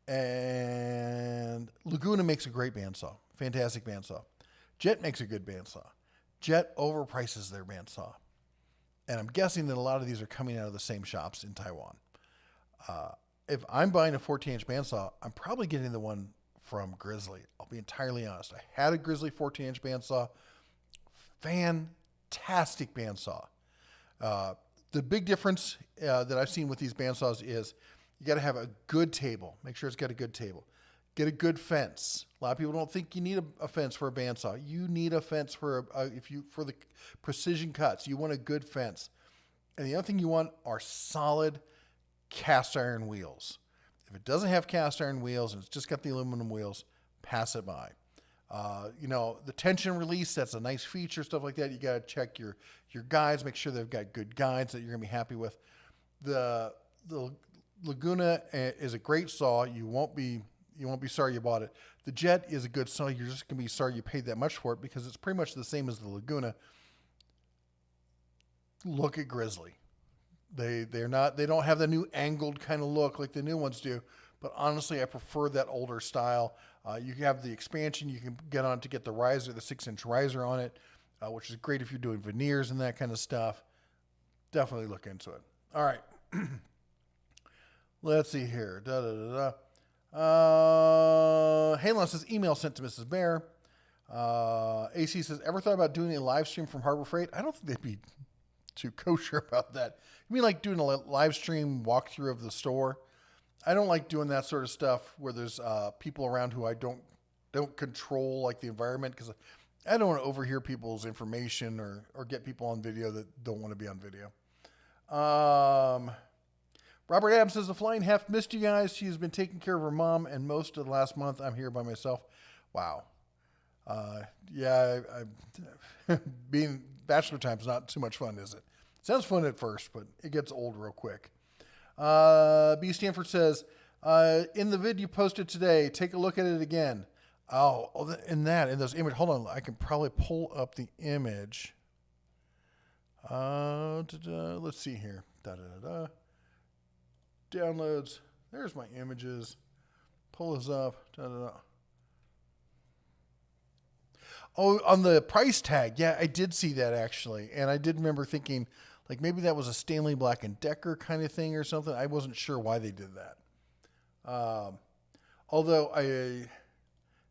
And Laguna makes a great bandsaw. Fantastic bandsaw. Jet makes a good bandsaw. Jet overprices their bandsaw. And I'm guessing that a lot of these are coming out of the same shops in Taiwan. If I'm buying a 14-inch bandsaw, I'm probably getting the one from Grizzly. I'll be entirely honest. I had a Grizzly 14-inch bandsaw. Fantastic bandsaw. The big difference that I've seen with these bandsaws is you got to have a good table. Make sure it's got a good table. Get a good fence. A lot of people don't think you need a fence for a bandsaw. You need a fence for the precision cuts. You want a good fence. And the other thing you want are solid cast iron wheels. If it doesn't have cast iron wheels and it's just got the aluminum wheels, pass it by. The tension release, that's a nice feature, stuff like that. You got to check your guides, make sure they've got good guides that you're going to be happy with. The Laguna is a great saw. You won't be sorry you bought it. The Jet is a good saw. You're just going to be sorry you paid that much for it because it's pretty much the same as the Laguna. Look at Grizzly. They don't have the new angled kind of look like the new ones do. But honestly, I prefer that older style. You have the expansion you can get on to get the riser, the 6-inch riser on it, which is great if you're doing veneers and that kind of stuff. Definitely look into it. All right. Let's see here. Halon says, email sent to Mrs. Bear. AC says, ever thought about doing a live stream from Harbor Freight? I don't think they'd be too kosher about that. You mean like doing a live stream walkthrough of the store? I don't like doing that sort of stuff where there's people around who I don't control like the environment, because I don't want to overhear people's information or get people on video that don't want to be on video. Robert Adams says, the Flying Hef missed you guys. She's been taking care of her mom, and most of the last month I'm here by myself. Wow. Being bachelor time is not too much fun, is it? Sounds fun at first, but it gets old real quick. B. Stanford says, in the vid you posted today, take a look at it again. In those images, hold on, I can probably pull up the image. Let's see here. Downloads. There's my images. Pull this up. Oh, on the price tag. Yeah, I did see that actually. And I did remember thinking, like, maybe that was a Stanley Black & Decker kind of thing or something. I wasn't sure why they did that.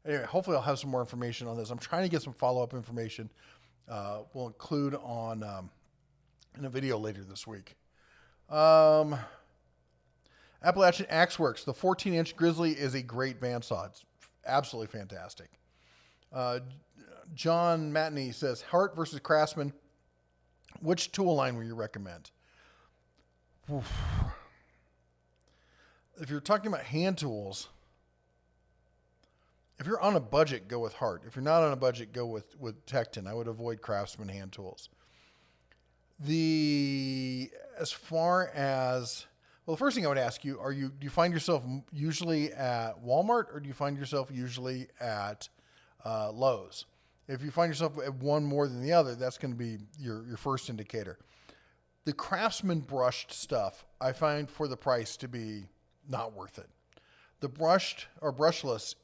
Anyway, hopefully I'll have some more information on this. I'm trying to get some follow-up information. We'll include on in a video later this week. Appalachian Axe Works. The 14-inch Grizzly is a great bandsaw. It's absolutely fantastic. John Matney says, Hart versus Craftsman. Which tool line would you recommend? Oof. If you're talking about hand tools, if you're on a budget, go with Hart. If you're not on a budget, go with Tecton. I would avoid Craftsman hand tools. As far as, well, the first thing I would ask you, do you find yourself usually at Walmart, or do you find yourself usually at Lowe's? If you find yourself at one more than the other, that's going to be your first indicator. The Craftsman brushed stuff I find for the price to be not worth it. The brushed or brushless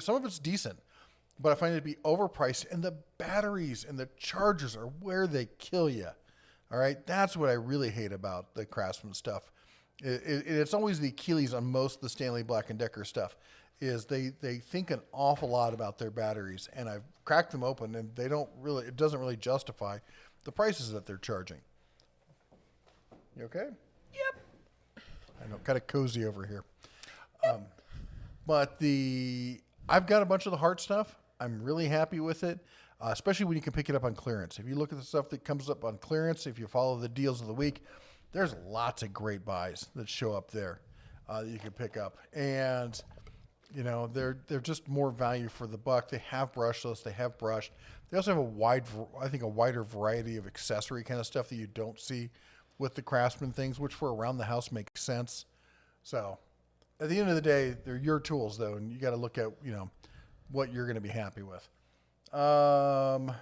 some of it's decent, but I find it to be overpriced, and the batteries and the chargers are where they kill you. All right, that's what I really hate about the Craftsman stuff. It's always the Achilles on most of the Stanley Black & Decker stuff, is they think an awful lot about their batteries, and I've cracked them open, and it doesn't really justify the prices that they're charging. You okay? Yep. I know, kind of cozy over here. But I've got a bunch of the Hart stuff. I'm really happy with it, especially when you can pick it up on clearance. If you look at the stuff that comes up on clearance, if you follow the deals of the week, there's lots of great buys that show up there that you can pick up. And, you know, they're just more value for the buck. They have brushless. They have brushed. They also have a wider variety of accessory kind of stuff that you don't see with the Craftsman things, which for around the house makes sense. So at the end of the day, they're your tools, though, and you got to look at, you know, what you're going to be happy with. Can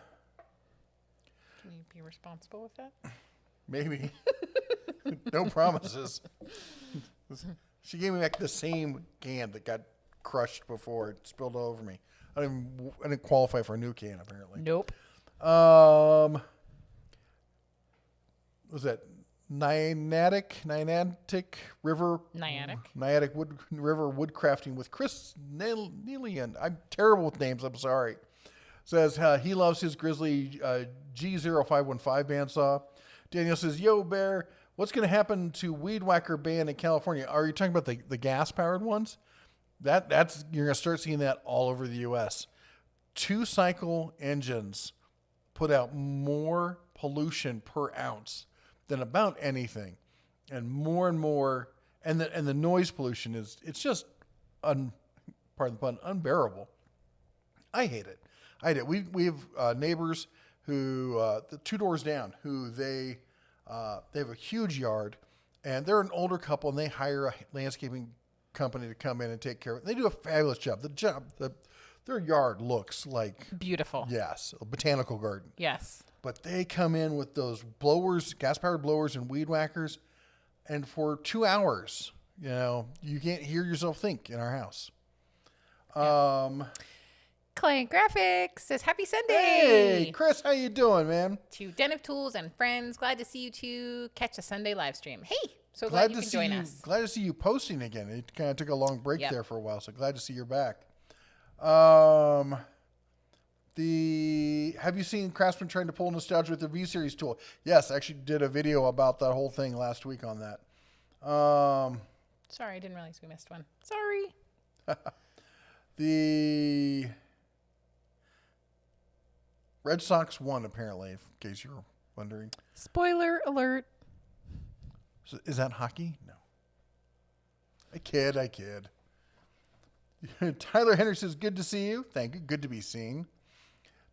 you be responsible with that? Maybe. No promises. She gave me back the same can that got crushed before it spilled all over me. I didn't qualify for a new can, apparently. Nope. Was that Niantic River? Niantic River Woodcrafting with Chris Neelian. I'm terrible with names. I'm sorry. Says he loves his Grizzly G0515 bandsaw. Daniel says, "Yo, Bear, what's going to happen to Weed Whacker band in California? Are you talking about the gas powered ones? That's you're going to start seeing that all over the U.S. 2-cycle engines put out more pollution per ounce than about anything, and more, and the noise pollution it's just pardon the pun, unbearable. I hate it. We have neighbors who the 2 doors down who they have a huge yard, and they're an older couple, and they hire a landscaping company to come in and take care of it. They do a fabulous job. Their yard looks like beautiful. Yes, a botanical garden. Yes. But they come in with those blowers, gas-powered blowers and weed whackers, and for 2 hours, you know, you can't hear yourself think in our house. Client Graphics says, "Happy Sunday." Hey, Chris, how you doing, man? To Den of Tools and friends, glad to see you two catch a Sunday live stream. Hey, so glad you can join us. Glad to see you posting again. It kind of took a long break there for a while, so glad to see you're back. Have you seen Craftsman trying to pull nostalgia with the V-Series tool? Yes, I actually did a video about that whole thing last week on that. Sorry, I didn't realize we missed one. Sorry. The Red Sox won, apparently, in case you're wondering. Spoiler alert. Is that hockey? No. I kid. Tyler Henry says, "Good to see you." Thank you. Good to be seen.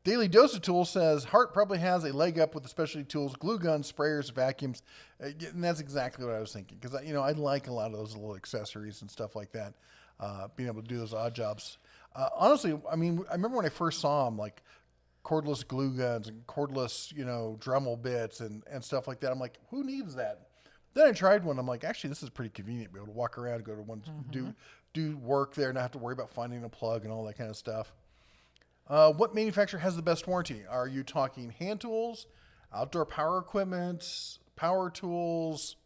Daily Dose of Tools says, "Hart probably has a leg up with the specialty tools, glue guns, sprayers, vacuums." And that's exactly what I was thinking. Because, you know, I like a lot of those little accessories and stuff like that. Being able to do those odd jobs. Honestly, I mean, I remember when I first saw them, like cordless glue guns and cordless, you know, Dremel bits and stuff like that. I'm like, who needs that? Then I tried one. I'm like, actually, this is pretty convenient. Be able to walk around, go to one, do work there, not have to worry about finding a plug and all that kind of stuff. What manufacturer has the best warranty? Are you talking hand tools, outdoor power equipment, power tools?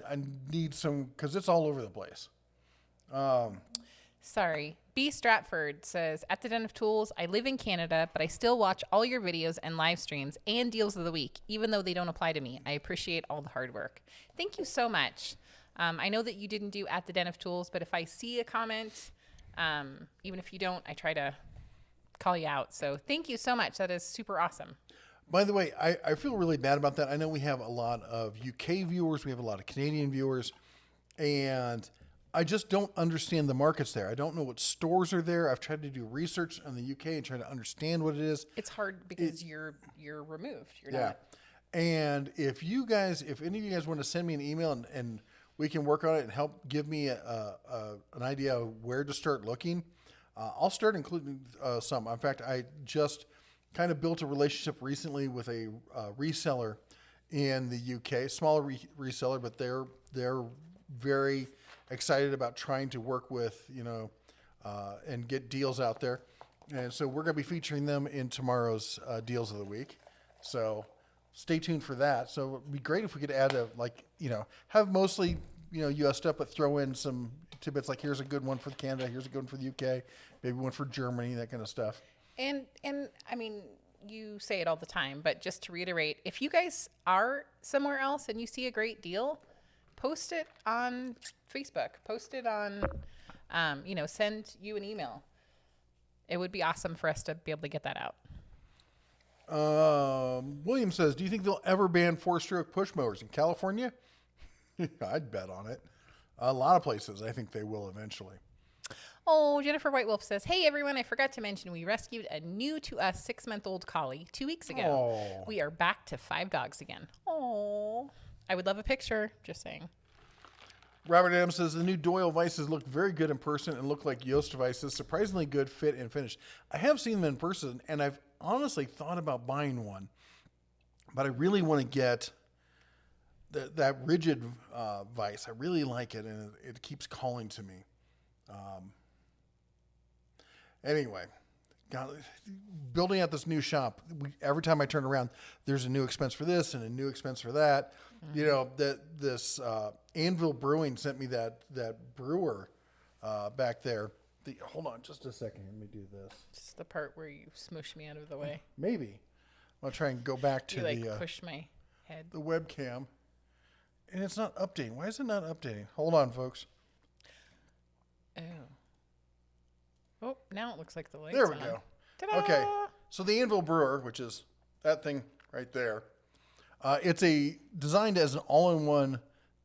I need some, because it's all over the place. Sorry. B. Stratford says, "At the Den of Tools, I live in Canada, but I still watch all your videos and live streams and deals of the week, even though they don't apply to me. I appreciate all the hard work." Thank you so much. I know that you didn't do At the Den of Tools, but if I see a comment, even if you don't, I try to call you out. So thank you so much. That is super awesome. By the way, I feel really bad about that. I know we have a lot of UK viewers. We have a lot of Canadian viewers. And I just don't understand the markets there. I don't know what stores are there. I've tried to do research on the UK and try to understand what it is. It's hard because you're removed. You're not. And if any of you guys want to send me an email and we can work on it and help give me an idea of where to start looking, I'll start including some. In fact, I just kind of built a relationship recently with a reseller in the UK, smaller reseller, but they're very excited about trying to work with, and get deals out there. And so we're going to be featuring them in tomorrow's Deals of the Week. So stay tuned for that. So it'd be great if we could add have mostly, US stuff, but throw in some tidbits like here's a good one for Canada, here's a good one for the UK, maybe one for Germany, that kind of stuff. And I mean, you say it all the time, but just to reiterate, if you guys are somewhere else and you see a great deal, post it on Facebook, post it on, send you an email. It would be awesome for us to be able to get that out. William says, do you think they'll ever ban 4-stroke push mowers in California? I'd bet on it. A lot of places, I think they will eventually. Oh, Jennifer White Wolf says, hey, everyone, I forgot to mention we rescued a new to us 6-month-old collie 2 weeks ago. Oh. We are back to 5 dogs again. Oh, I would love a picture. Just saying. Robert Adams says, the new Doyle vices look very good in person and look like Yoast vices. Surprisingly good fit and finish. I have seen them in person, and I've honestly thought about buying one. But I really want to get that rigid vice. I really like it, and it keeps calling to me. Anyway, building out this new shop, every time I turn around, there's a new expense for this and a new expense for that. Mm-hmm. This Anvil Brewing sent me that brewer back there. Hold on just a second. Let me do this. This is the part where you smush me out of the way. Maybe. I'll try and go back to push my head. The webcam. And it's not updating. Why is it not updating? Hold on, folks. Oh, now it looks like the light's There we on. go. Ta-da! Okay. So the Anvil Brewer, which is that thing right there, it's designed as an all-in-one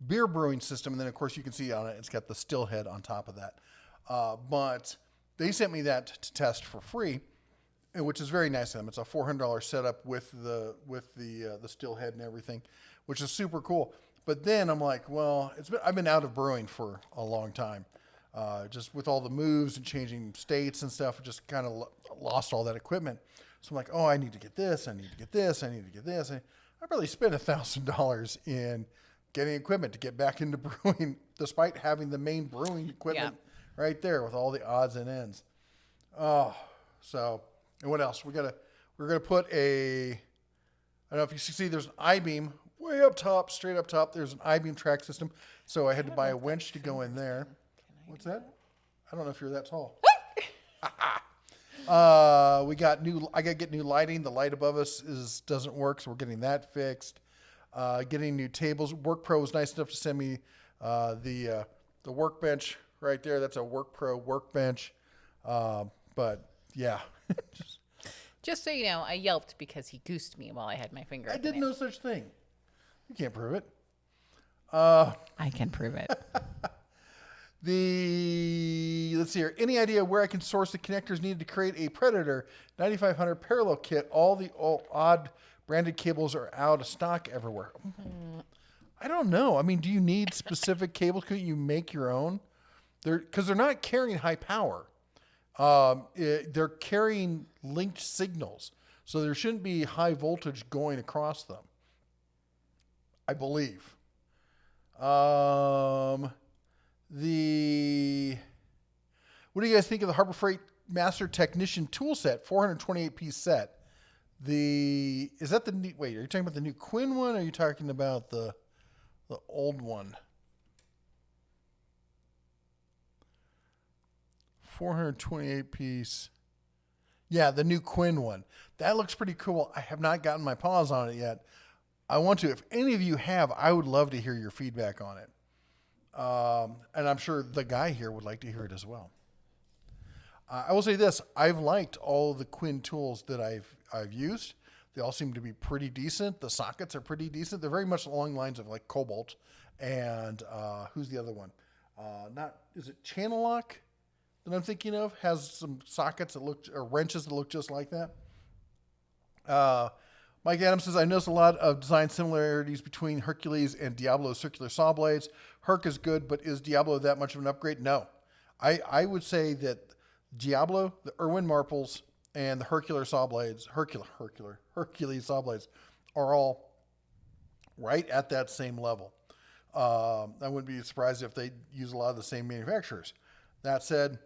beer brewing system. And then, of course, you can see on it, it's got the still head on top of that. But they sent me that to test for free, which is very nice of them. It's a $400 setup with the still head and everything, which is super cool. But then I'm like, well, I've been out of brewing for a long time. Just with all the moves and changing states and stuff, just kind of lost all that equipment. So I'm like, I need to get this. I need to get this. I need to get this. I probably spent $1,000 in getting equipment to get back into brewing, despite having the main brewing equipment right there with all the odds and ends. And what else? We're gonna put I don't know if you see, there's an I-beam way up top, straight up top. There's an I-beam track system. So I had to buy a winch to go in there. What's that? I don't know if you're that tall. I got to get new lighting. The light above us doesn't work, so we're getting that fixed. Getting new tables. WorkPro was nice enough to send me the workbench right there. That's a WorkPro workbench. But yeah. Just so you know, I yelped because he goosed me while I had my finger. I up in did the no such thing. You can't prove it. I can prove it. Let's see here. Any idea where I can source the connectors needed to create a Predator 9500 parallel kit? All the odd branded cables are out of stock everywhere. I don't know. I mean, do you need specific cables? Couldn't you make your own? Because they're not carrying high power. They're carrying linked signals. So there shouldn't be high voltage going across them, I believe. What do you guys think of the Harbor Freight Master Technician Toolset 428 piece set? Is that wait, are you talking about the new Quinn one, or are you talking about the old one? 428 piece. Yeah, the new Quinn one. That looks pretty cool. I have not gotten my paws on it yet. I want to. If any of you have, I would love to hear your feedback on it. And I'm sure the guy here would like to hear it as well. I will say this. I've liked all the Quinn tools that I've used. They all seem to be pretty decent. The sockets are pretty decent. They're very much along the lines of like Cobalt and who's the other one? Is it Channel Lock that I'm thinking of? Has some sockets that or wrenches that look just like that. Mike Adams says, I noticed a lot of design similarities between Hercules and Diablo circular saw blades. Herc is good, but is Diablo that much of an upgrade? No. I would say that Diablo, the Irwin Marples, and the Hercules saw blades are all right at that same level. I wouldn't be surprised if they use a lot of the same manufacturers. That said,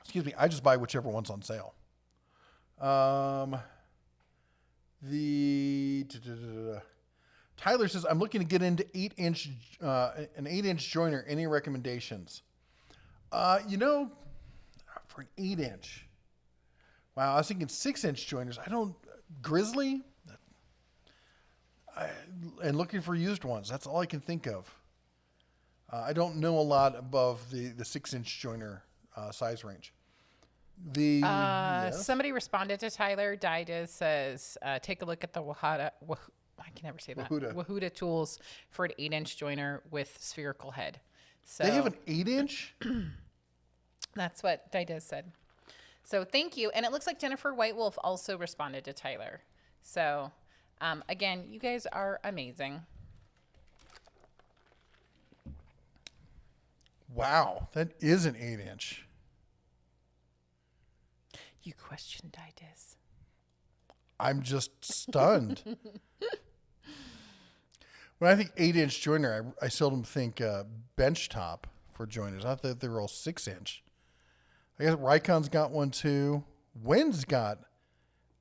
excuse me, I just buy whichever one's on sale. Tyler says, I'm looking to get into an 8-inch joiner. Any recommendations? For an 8-inch. Wow, I was thinking 6-inch joiners. Grizzly? And looking for used ones. That's all I can think of. I don't know a lot above the 6-inch joiner size range. Yes? Somebody responded to Tyler. Dida says, take a look at the I can never say that. Wahuda tools for an 8-inch joiner with spherical head. So they have an 8-inch? That's what Dida said. So thank you. And it looks like Jennifer White Wolf also responded to Tyler. So again, you guys are amazing. Wow, that is an 8-inch. You question Didis. I'm just stunned. When I think 8-inch joiner, I seldom think bench top for joiners. I thought they were all 6-inch. I guess Rycon's got one too. Wynn's got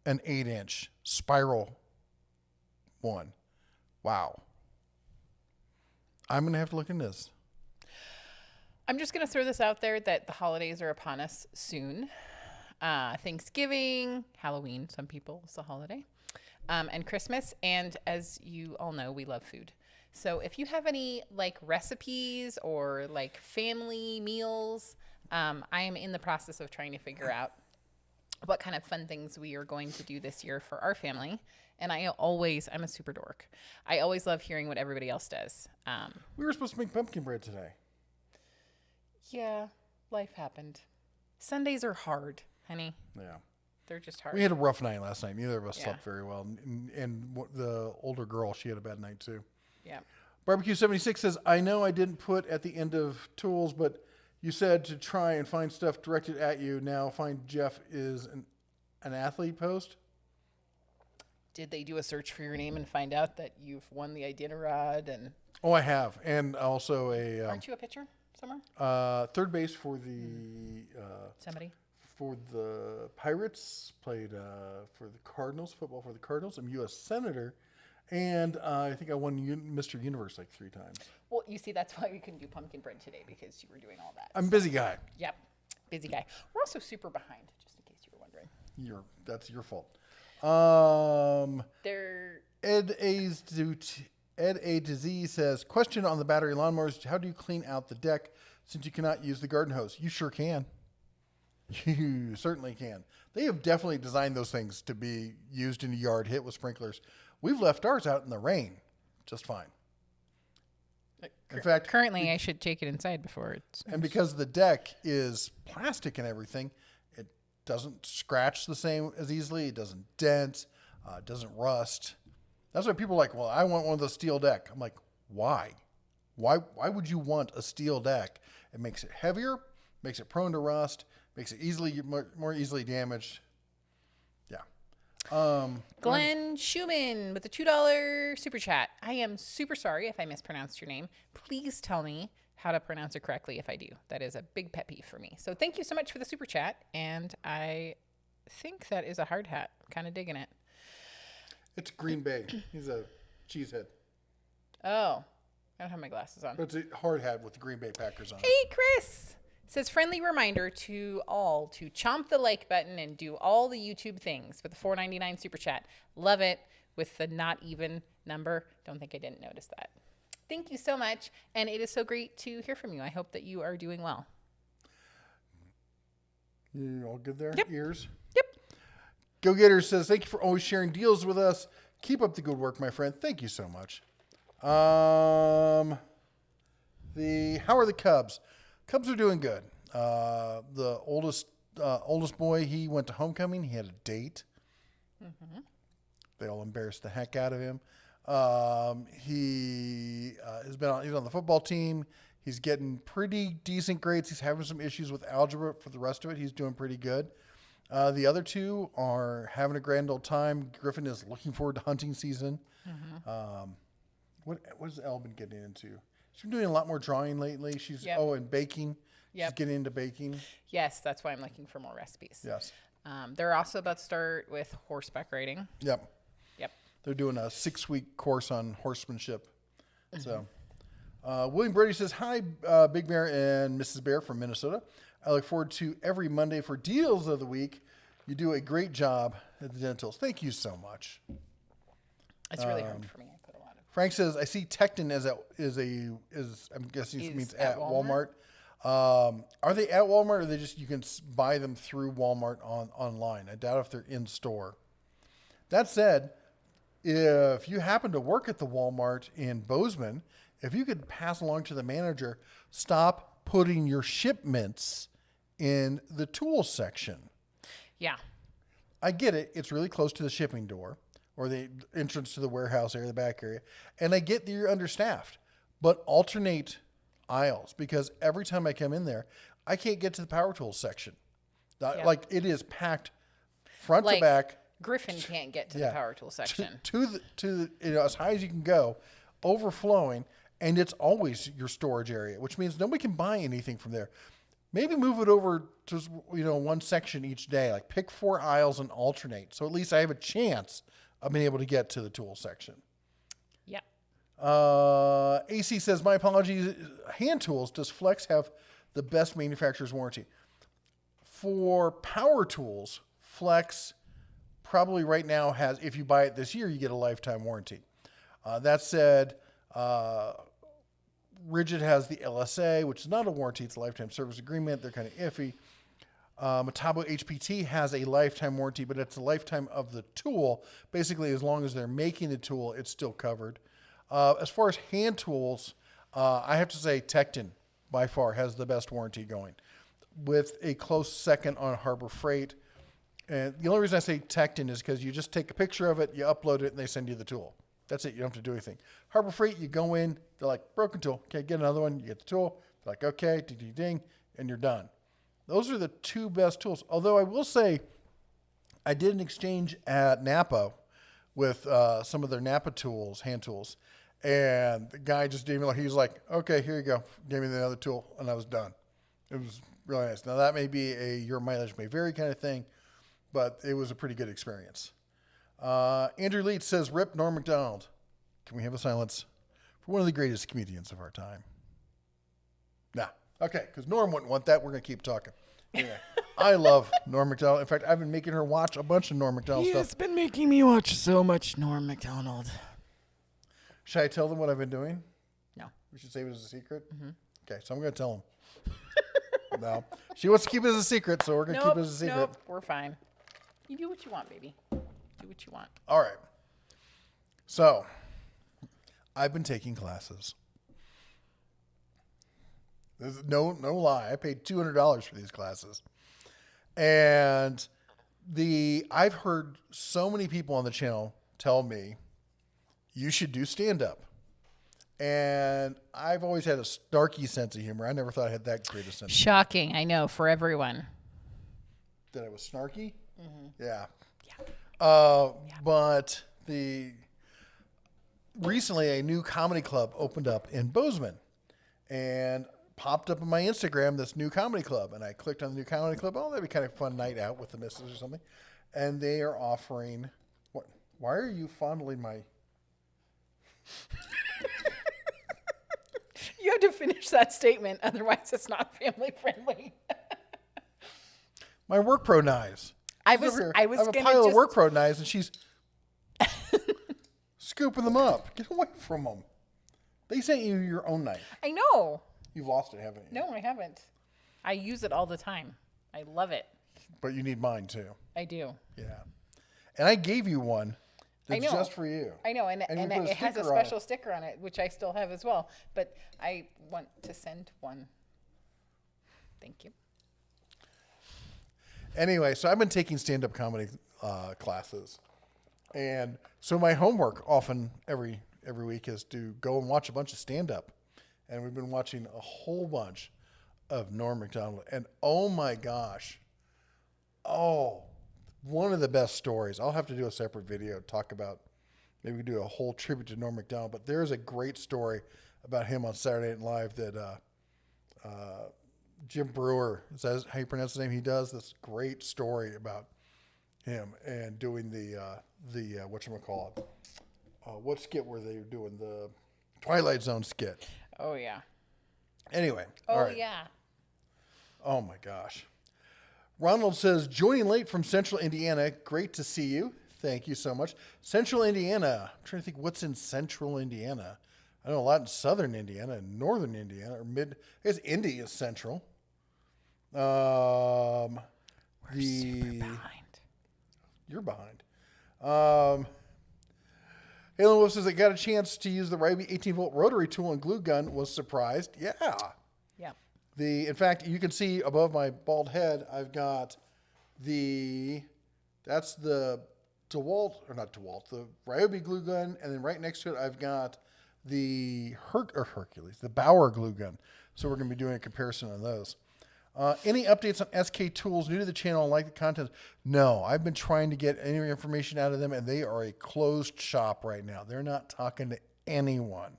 an 8-inch spiral one. Wow. I'm going to have to look into this. I'm just going to throw this out there that the holidays are upon us soon. Thanksgiving, Halloween, some people, it's a holiday, and Christmas. And as you all know, we love food. So if you have any like recipes or like family meals, I am in the process of trying to figure out what kind of fun things we are going to do this year for our family. And I'm a super dork. I always love hearing what everybody else does. We were supposed to make pumpkin bread today. Yeah, life happened. Sundays are hard, honey. Yeah. They're just hard. We had a rough night last night. Neither of us slept very well. And the older girl, she had a bad night too. Yeah. Barbecue 76 says, I know I didn't put at the end of tools, but you said to try and find stuff directed at you. Now find Jeff is an athlete post. Did they do a search for your name and find out that you've won the Iditarod? And Oh, I have. And also aren't you a pitcher somewhere? third base for the Somebody? For the Pirates, played for the Cardinals, football for the Cardinals. I'm U.S. Senator. And I think I won Mr. Universe like 3 times. Well, you see, that's why we couldn't do pumpkin bread today, because you were doing all that. I'm a busy guy. Yep. Busy guy. We're also super behind, just in case you were wondering. That's your fault. They're Ed A to Z says, question on the battery lawnmowers. How do you clean out the deck since you cannot use the garden hose? You sure can. You certainly can. They have definitely designed those things to be used in a yard, hit with sprinklers. We've left ours out in the rain just fine. In fact, currently I should take it inside before it's... And because the deck is plastic and everything, it doesn't scratch the same as easily. It doesn't dent. It doesn't rust. That's why people are like, well, I want one of those steel deck. I'm like, why? Why would you want a steel deck? It makes it heavier, makes it prone to rust, makes it more easily damaged. Yeah. Glenn Schumann with the $2 super chat. I am super sorry if I mispronounced your name. Please tell me how to pronounce it correctly if I do. That is a big pet peeve for me. So thank you so much for the super chat. And I think that is a hard hat. I'm kind of digging it. It's Green Bay. He's a cheesehead. Oh, I don't have my glasses on. But it's a hard hat with the Green Bay Packers on it. Hey, Chris. Says, friendly reminder to all to chomp the like button and do all the YouTube things with the $4.99 super chat. Love it with the not even number. Don't think I didn't notice that. Thank you so much. And it is so great to hear from you. I hope that you are doing well. You all good there? Yep. Ears? Yep. Go Getter says, thank you for always sharing deals with us. Keep up the good work, my friend. Thank you so much. How are the Cubs? Cubs are doing good. The oldest boy, he went to homecoming. He had a date. Mm-hmm. They all embarrassed the heck out of him. He's on the football team. He's getting pretty decent grades. He's having some issues with algebra. For the rest of it, he's doing pretty good. The other two are having a grand old time. Griffin is looking forward to hunting season. What has Elle been getting into? She's been doing a lot more drawing lately. She's and baking. She's getting into baking. Yes, that's why I'm looking for more recipes. Yes. They're also about to start with horseback riding. Yep. Yep. They're doing a 6-week course on horsemanship. So, William Brady says, "Hi, Big Bear and Mrs. Bear from Minnesota. I look forward to every Monday for deals of the week. You do a great job at the dentals. Thank you so much." It's really hard for me. I put a lot of. Frank says, "I see Tecton as I'm guessing it means at Walmart. Are they at Walmart, or are they just you can buy them through Walmart online? I doubt if they're in store. That said, if you happen to work at the Walmart in Bozeman, if you could pass along to the manager, stop putting your shipments in the tool section. Yeah. I get it. It's really close to the shipping door or the entrance to the warehouse area, the back area. And I get that you're understaffed, but alternate aisles, because every time I come in there, I can't get to the power tools section. Like it is packed front to back. Griffin can't get to the power tool section. To the as high as you can go, overflowing, and it's always your storage area, which means nobody can buy anything from there. Maybe move it over to one section each day, like pick 4 aisles and alternate, so at least I have a chance of being able to get to the tool section. Yeah. AC says, "My apologies. Hand tools, does Flex have the best manufacturer's warranty?" For power tools, Flex probably right now has, if you buy it this year, you get a lifetime warranty. That said, Rigid has the LSA, which is not a warranty. It's a lifetime service agreement. They're kind of iffy. Metabo HPT has a lifetime warranty, but it's a lifetime of the tool. Basically, as long as they're making the tool, it's still covered. As far as hand tools, I have to say Tecton by far has the best warranty going, with a close second on Harbor Freight. And the only reason I say Tecton is because you just take a picture of it, you upload it, and they send you the tool. That's it. You don't have to do anything. Harbor Freight, you go in, they're like, broken tool. Okay, get another one. You get the tool. They're like, okay, ding, ding, ding, and you're done. Those are the 2 best tools. Although I will say, I did an exchange at Napa with some of their Napa tools, hand tools, and the guy just gave me, he's like, okay, here you go. Gave me the other tool, and I was done. It was really nice. Now, that may be a your mileage may vary kind of thing, but it was a pretty good experience. Andrew Leach says, "Rip Norm Macdonald." Can we have a silence for one of the greatest comedians of our time? Nah. Okay, because Norm wouldn't want that. We're going to keep talking. Anyway, I love Norm Macdonald. In fact, I've been making her watch a bunch of Norm Macdonald stuff. He's been making me watch so much Norm Macdonald. Should I tell them what I've been doing? No. We should save it as a secret? Mm-hmm. Okay, so I'm going to tell them. No. She wants to keep it as a secret, so we're going to keep it as a secret. Nope, we're fine. You do what you want, baby. Do what you want. All right. So, I've been taking classes. There's no lie. I paid $200 for these classes. And I've heard so many people on the channel tell me, you should do stand-up. And I've always had a snarky sense of humor. I never thought I had that great a sense. Shocking, I know, for everyone. That I was snarky? Mm-hmm. Yeah. But recently a new comedy club opened up in Bozeman and popped up on my Instagram, this new comedy club. And I clicked on the new comedy club. Oh, that'd be kind of a fun night out with the missus or something. And they are offering, why are you fondling my... You have to finish that statement, otherwise it's not family friendly. My work pro knives. I have a pile of work pro knives, and she's scooping them up. Get away from them. They sent you your own knife. I know. You've lost it, haven't you? No, I haven't. I use it all the time. I love it. But you need mine too. I do. Yeah. And I gave you one that's I know. just for you. I know, and it has a special sticker on it, which I still have as well. But I want to send one. Thank you. Anyway, so I've been taking stand-up comedy classes. And so my homework often every week is to go and watch a bunch of stand-up. And we've been watching a whole bunch of Norm Macdonald. And oh my gosh, Oh, one of the best stories. I'll have to do a separate video talk about. Maybe we do a whole tribute to Norm Macdonald. But there's a great story about him on Saturday Night Live that Jim Brewer, is that how you pronounce his name? He does this great story about him and doing the whatchamacallit. What skit were they doing? The Twilight Zone skit. Oh, yeah. Anyway. Oh, all right. yeah. Oh, my gosh. Ronald says, joining late from Central Indiana. Great to see you. Thank you so much. Central Indiana. I'm trying to think what's in Central Indiana. I know a lot in Southern Indiana and Northern Indiana, or I guess Indy is Central. We're super behind. You're behind. Halen Wolf says, I got a chance to use the Ryobi 18-volt rotary tool and glue gun. Was surprised. Yeah. Yep. In fact, you can see above my bald head, I've got that's the the Ryobi glue gun, and then right next to it, I've got the Hercules, the Bauer glue gun. So we're going to be doing a comparison on those. Any updates on SK Tools? New to the channel, like the content? No, I've been trying to get any information out of them, and they are a closed shop right now. They're not talking to anyone.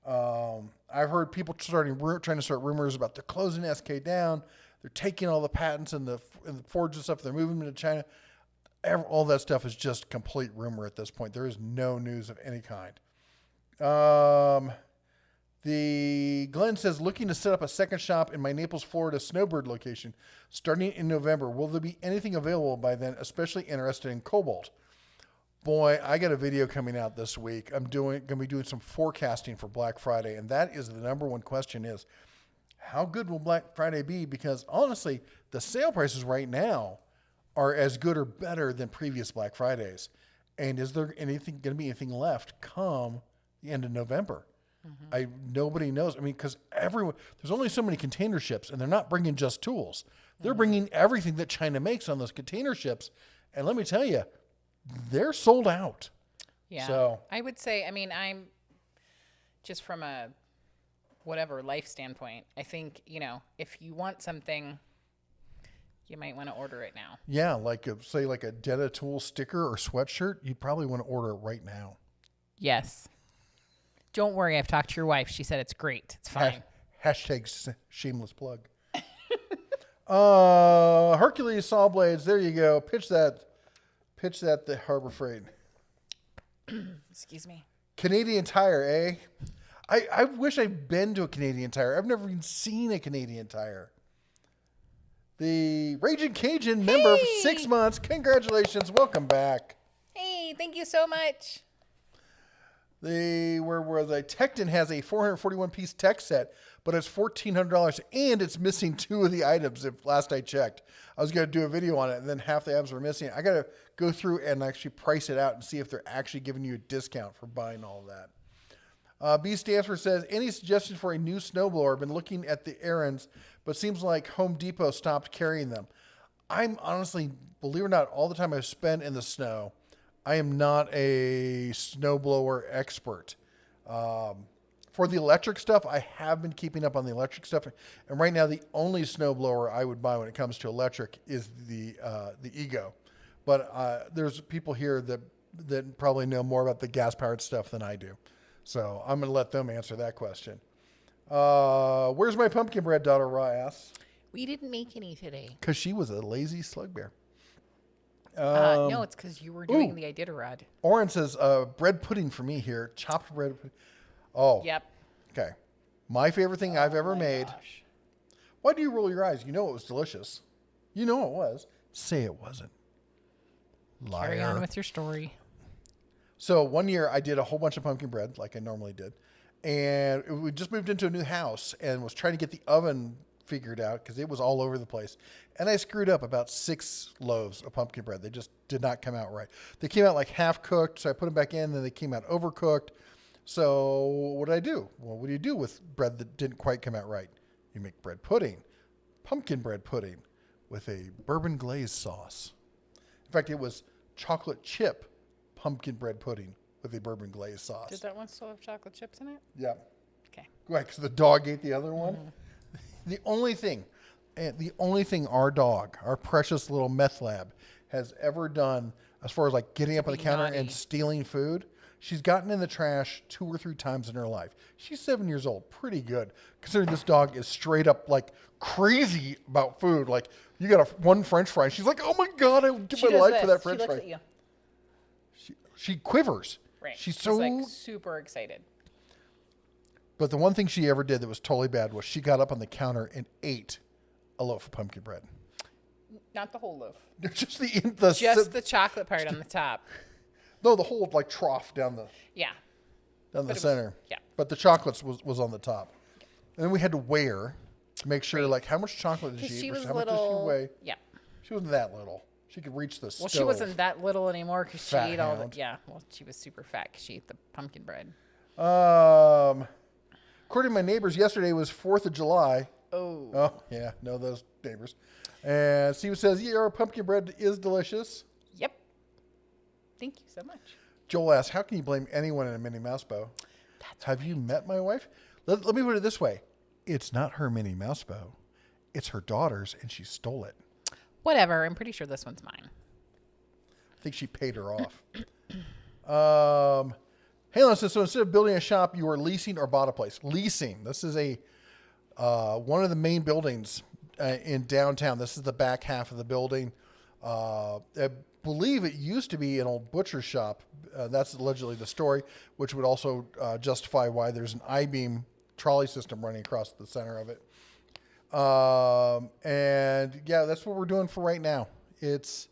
I've heard people trying to start rumors about they're closing SK down. They're taking all the patents and the forged stuff. They're moving them to China. All that stuff is just complete rumor at this point. There is no news of any kind. The Glenn says, looking to set up a second shop in my Naples, Florida snowbird location starting in November. Will there be anything available by then, especially interested in cobalt? Boy, I got a video coming out this week. I'm going to be doing some forecasting for Black Friday, and that is the number one question is, how good will Black Friday be? Because honestly, the sale prices right now are as good or better than previous Black Fridays. And is there going to be anything left come the end of November? Mm-hmm. Nobody knows. I mean, because there's only so many container ships, and they're not bringing just tools. They're bringing everything that China makes on those container ships. And let me tell you, they're sold out. Yeah. So I would say, I mean, I'm just from a whatever life standpoint, I think, if you want something, you might want to order it now. Yeah, say like a Detta Tool sticker or sweatshirt, you probably want to order it right now. Yes. Don't worry, I've talked to your wife. She said it's great. It's fine. Hashtag shameless plug. Hercules saw blades. There you go. Pitch that to Harbor Freight. Excuse me. Canadian Tire, eh? I wish I'd been to a Canadian Tire. I've never even seen a Canadian Tire. The Raging Cajun member for 6 months. Congratulations. Welcome back. Hey, thank you so much. Where was I? Tecton has a 441-piece tech set, but it's $1,400, and it's missing 2 of the items. If last I checked, I was going to do a video on it, and then half the items were missing. I got to go through and actually price it out and see if they're actually giving you a discount for buying all of that. B. Stanford says, any suggestions for a new snowblower? I've been looking at the errands, but seems like Home Depot stopped carrying them. I'm honestly, believe it or not, all the time I've spent in the snow, I am not a snowblower expert. For the electric stuff, I have been keeping up on the electric stuff. And right now, the only snowblower I would buy when it comes to electric is the Ego. But there's people here that probably know more about the gas-powered stuff than I do. So I'm going to let them answer that question. Where's my pumpkin bread, daughter Ra asks. We didn't make any today. Because she was a lazy slug bear. No, it's because you were doing the Iditarod. Oren says, bread pudding for me here. Chopped bread pudding. Oh. Yep. Okay. My favorite thing I've ever made. Gosh. Why do you roll your eyes? You know it was delicious. You know it was. Say it wasn't. Liar. Carry on with your story. So one year I did a whole bunch of pumpkin bread like I normally did. And we just moved into a new house and was trying to get the oven figured out because it was all over the place. And I screwed up about 6 loaves of pumpkin bread. They just did not come out right. They came out like half cooked, so I put them back in, then they came out overcooked. So what did I do? Well, what do you do with bread that didn't quite come out right? You make bread pudding, pumpkin bread pudding with a bourbon glaze sauce. In fact, it was chocolate chip pumpkin bread pudding with a bourbon glaze sauce. Did that one still have chocolate chips in it? Yeah. Okay. Right, because the dog ate the other one. The only thing and the only thing our dog, our precious little meth lab, has ever done as far as like getting up on the counter and naughty. stealing food, she's gotten in the trash 2 or 3 times in her life. She's 7 years old. Pretty good. Considering this dog is straight up like crazy about food. Like you got one French fry. And she's like, oh my God, I would give She my does life this. for that She French looks fry. at you. She quivers. Right. She's She's so... like super excited. But the one thing she ever did that was totally bad was she got up on the counter and ate a loaf of pumpkin bread. Not the whole loaf. Just Just the chocolate part on the top. No, the whole like trough down the Yeah. center. Yeah. But the chocolates was on the top. And then we had to weigh her to make sure like how much chocolate did Because she she eat? was How much little. did she weigh? Yeah. She wasn't that little. She could reach the Well, stove. she wasn't that little anymore because she Fat ate all the. hound. Yeah. Well, she was super fat because she ate the pumpkin bread. According to my neighbors, yesterday was 4th of July. Oh. Oh, yeah. Know those neighbors. And Steven says, yeah, our pumpkin bread is delicious. Yep. Thank you so much. Joel asks, how can you blame anyone in a Minnie Mouse bow? Have you met my wife? Let me put it this way. It's not her Minnie Mouse bow. It's her daughter's, and she stole it. Whatever. I'm pretty sure this one's mine. I think she paid her off. Halen says, so instead of building a shop, you are leasing or bought a place. Leasing. This is one of the main buildings in downtown. This is the back half of the building. I believe it used to be an old butcher shop. That's allegedly the story, which would also justify why there's an I-beam trolley system running across the center of it. And yeah, that's what we're doing for right now. It's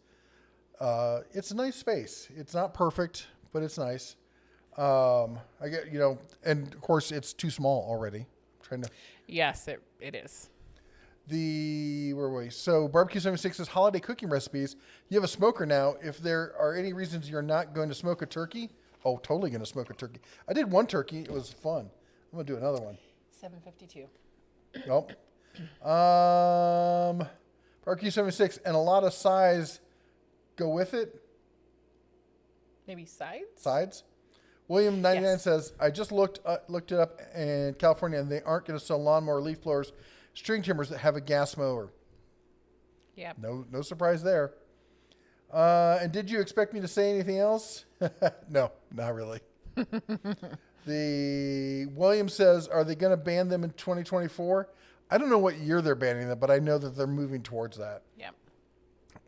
a nice space. It's not perfect, but it's nice. I get, and of course it's too small already. I'm trying to. Yes, it is. Where were we? So Barbecue 76 says holiday cooking recipes. You have a smoker now. If there are any reasons you're not going to smoke a turkey, totally going to smoke a turkey. I did one turkey. It was fun. I'm going to do another one. 752. Nope. Barbecue 76 and a lot of size go with it. Maybe sides? Sides. William 99 Yes. says, I just looked it up in California, and they aren't going to sell lawnmower, leaf blowers, string trimmers that have a gas mower. Yep. No surprise there. And did you expect me to say anything else? No, not really. The William says, are they going to ban them in 2024? I don't know what year they're banning them, but I know that they're moving towards that. Yep.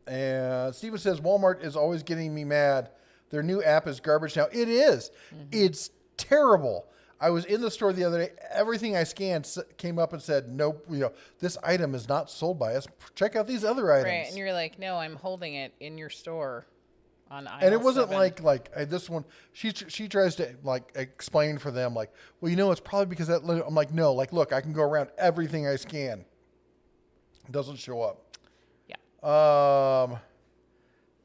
And Steven says, Walmart is always getting me mad. Their new app is garbage now. It is. Mm-hmm. It's terrible. I was in the store the other day. Everything I scanned came up and said, nope, this item is not sold by us. Check out these other items. Right, and you're like, no, I'm holding it in your store on aisle And it wasn't 7. like this one. She tries to like explain for them like, well, it's probably because that. I'm like, no, like, look, I can go around everything I scan. It doesn't show up. Yeah.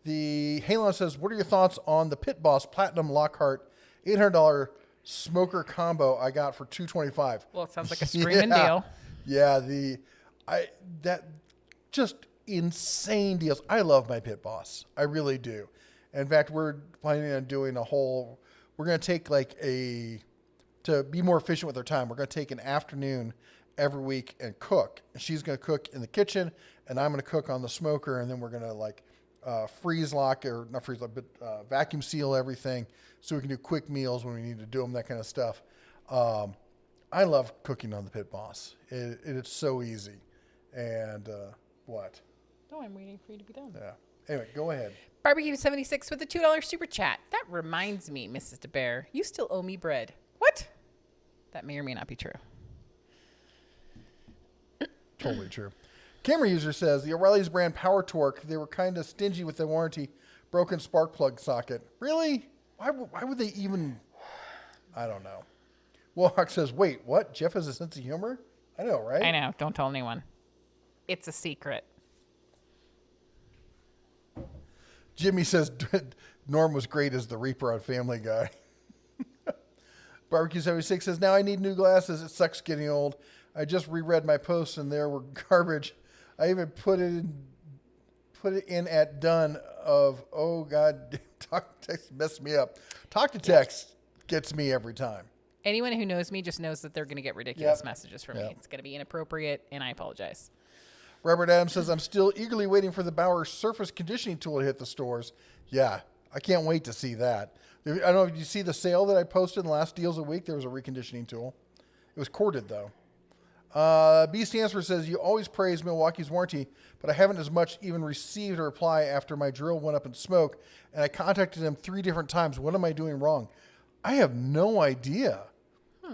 The Halon says, what are your thoughts on the Pit Boss Platinum Lockhart $800 smoker combo I got for $225? Well, it sounds like a screaming deal. Yeah, just insane deals. I love my Pit Boss. I really do. In fact, we're planning on doing we're going to take to be more efficient with our time, we're going to take an afternoon every week and cook. She's going to cook in the kitchen, and I'm going to cook on the smoker, and then we're going to vacuum seal everything so we can do quick meals when we need to do them, that kind of stuff. I love cooking on the Pit Boss. It's so easy. And what? No, I'm waiting for you to be done. Yeah. Anyway, go ahead. Barbecue 76 with a $2 super chat. That reminds me, Mrs. DeBear, you still owe me bread. What? That may or may not be true. Totally true. Camera user says the O'Reilly's brand Power Torque, they were kind of stingy with the warranty. Broken spark plug socket. Really? Why would they even? I don't know. Warhawk says, wait, what? Jeff has a sense of humor? I know, right? I know. Don't tell anyone. It's a secret. Jimmy says Norm was great as the Reaper on Family Guy. Barbecue 76 says, now I need new glasses. It sucks getting old. I just reread my posts and there were garbage. I even put it in at done of, oh God, talk to text messed me up. Talk to text gets me every time. Anyone who knows me just knows that they're going to get ridiculous Yep. messages from Yep. me. It's going to be inappropriate, and I apologize. Robert Adams says, I'm still eagerly waiting for the Bauer surface conditioning tool to hit the stores. Yeah, I can't wait to see that. I don't know if you see the sale that I posted in the last deals of the week. There was a reconditioning tool. It was corded, though. B. Stansford says, you always praise Milwaukee's warranty, but I haven't as much even received a reply after my drill went up in smoke, and I contacted them 3 different times. What am I doing wrong? I have no idea.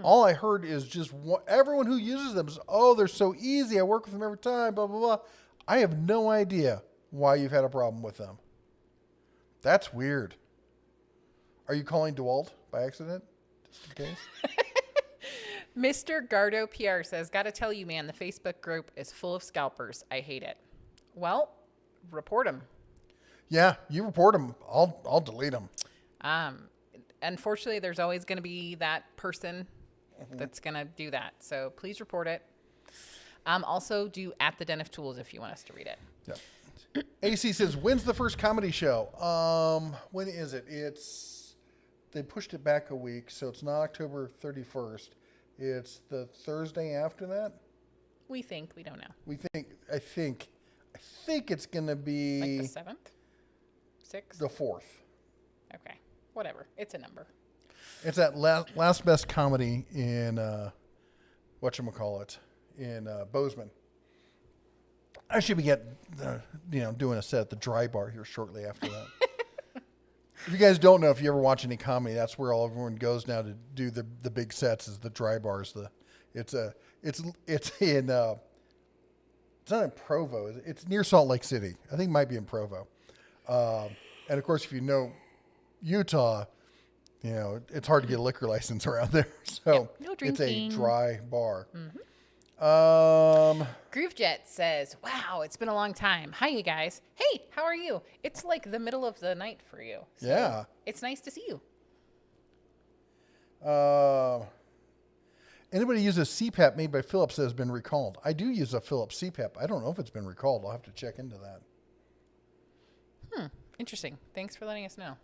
All I heard is just everyone who uses them is, oh, they're so easy. I work with them every time, blah, blah, blah. I have no idea why you've had a problem with them. That's weird. Are you calling DeWalt by accident? Just in case? Mr. Gardo PR says, gotta tell you, man, the Facebook group is full of scalpers. I hate it. Well, report them. Yeah, you report them. I'll delete them. Unfortunately, there's always going to be that person that's going to do that. So please report it. Also, do at the Den of Tools if you want us to read it. Yeah. AC says, when's the first comedy show? When is it? They pushed it back a week, so it's not October 31st. It's the Thursday after that. We think. We don't know. I think it's going to be Like the 7th? 6th? the 4th. Okay. Whatever. It's a number. It's at Last Best Comedy in whatchamacallit in Bozeman. I should be doing a set at the Dry Bar here shortly after that. If you guys don't know, if you ever watch any comedy, that's where everyone goes now to do the big sets. Is the Dry Bars. It's not in Provo. It's near Salt Lake City. I think it might be in Provo. And of course, if you know Utah, it's hard to get a liquor license around there. So no it's a drinking. dry bar. Mm-hmm. Groovejet says, wow, it's been a long time. Hi, you guys. Hey, how are you? It's like the middle of the night for you. So Yeah. It's nice to see you. Anybody use a CPAP made by Philips that has been recalled? I do use a Philips CPAP. I don't know if it's been recalled. I'll have to check into that. Interesting. Thanks for letting us know.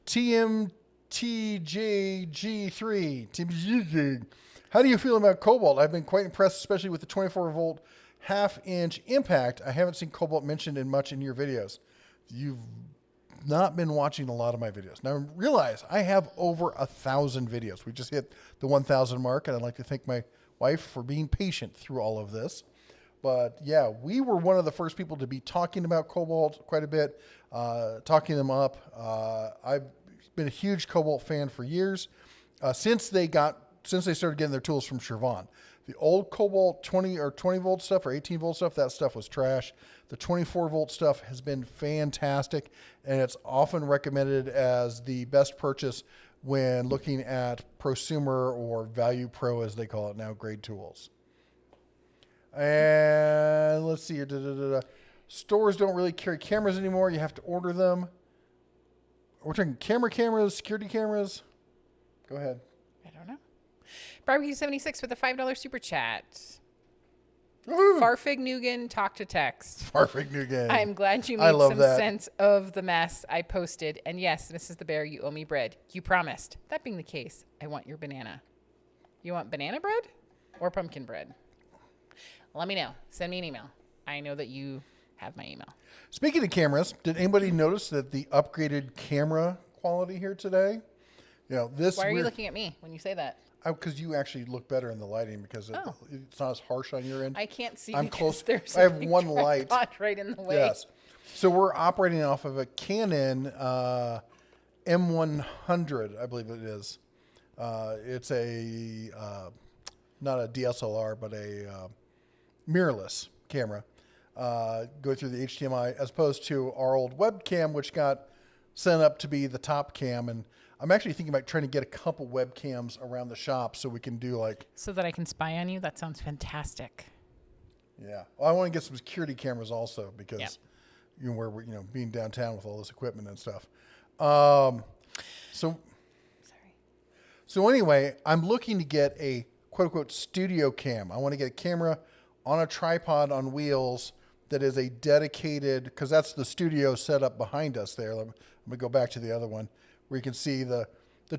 TMTJG3. How do you feel about Cobalt? I've been quite impressed, especially with the 24-volt half-inch impact. I haven't seen Cobalt mentioned much in your videos. You've not been watching a lot of my videos. Now, realize I have over 1,000 videos. We just hit the 1,000 mark, and I'd like to thank my wife for being patient through all of this. But yeah, we were one of the first people to be talking about Cobalt quite a bit, talking them up. I've been a huge Cobalt fan for years, since they started getting their tools from Chevron. The old Cobalt 20 volt stuff or 18 volt stuff, that stuff was trash. The 24 volt stuff has been fantastic, and it's often recommended as the best purchase when looking at prosumer or value pro, as they call it now, grade tools. And let's see here. Stores don't really carry cameras anymore. You have to order them. We're talking cameras, security cameras. Go ahead. I don't know. Barbecue 76 with a $5 super chat. Woo-hoo. Farfig Nugan, talk to text. Farfig Nugan. I'm glad you I made love some that. sense of the mess I posted. And yes, Mrs. the Bear, you owe me bread. You promised. That being the case, I want your banana. You want banana bread or pumpkin bread? Let me know. Send me an email. I know that you have my email. Speaking of cameras, did anybody notice that the upgraded camera quality here today? This. Why are you looking at me when you say that? Because you actually look better in the lighting because it's not as harsh on your end. I can't see. I'm because close. There's I have a big one light. tripod right in the way. Yes. So we're operating off of a Canon M100, I believe it is. It's not a DSLR, but a mirrorless camera. Go through the HDMI as opposed to our old webcam, which got sent up to be the top cam. And I'm actually thinking about trying to get a couple webcams around the shop so we can do So that I can spy on you? That sounds fantastic. Yeah. Well, I want to get some security cameras also because we're being downtown with all this equipment and stuff. So anyway, I'm looking to get a quote unquote studio cam. I want to get a camera on a tripod on wheels that is a dedicated, because that's the studio set up behind us there. Let me go back to the other one where you can see the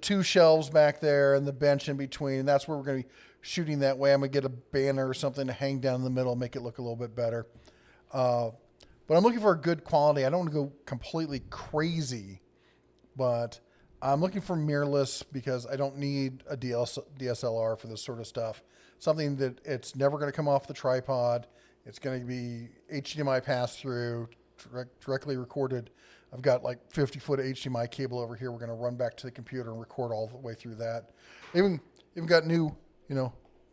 two shelves back there and the bench in between. And that's where we're going to be shooting that way. I'm going to get a banner or something to hang down in the middle, make it look a little bit better. But I'm looking for a good quality. I don't want to go completely crazy, but I'm looking for mirrorless because I don't need a DSLR for this sort of stuff. Something that it's never going to come off the tripod. It's going to be HDMI pass-through, directly recorded. I've got like 50-foot HDMI cable over here. We're going to run back to the computer and record all the way through that. Even got new,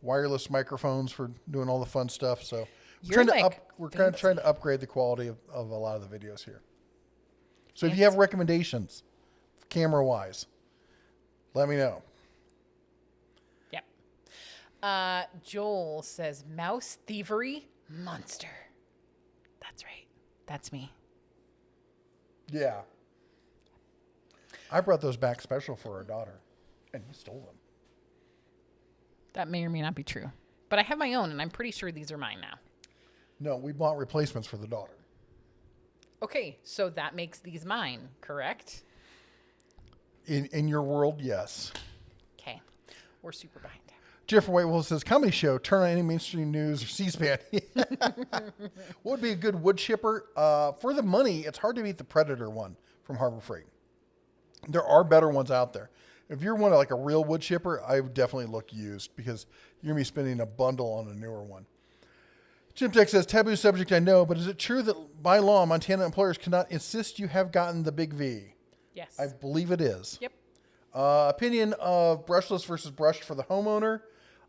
wireless microphones for doing all the fun stuff. So we're kind of trying to upgrade the quality of a lot of the videos here. So if you have recommendations, camera-wise, let me know. Yep. Joel says, mouse thievery monster. That's right. That's me. Yeah. I brought those back special for our daughter, and you stole them. That may or may not be true. But I have my own, and I'm pretty sure these are mine now. No, we bought replacements for the daughter. Okay, so that makes these mine, correct? In your world, yes. Okay. We're super behind. Jeffrey Whitewell says, comedy show, turn on any mainstream news or C-SPAN. What would be a good wood chipper? For the money, it's hard to beat the Predator one from Harbor Freight. There are better ones out there. If you're one of like a real wood chipper, I would definitely look used because you're going to be spending a bundle on a newer one. Jim Tech says, taboo subject, I know, but is it true that by law, Montana employers cannot insist you have gotten the big V? Yes. I believe it is. Yep. Opinion of brushless versus brushed for the homeowner.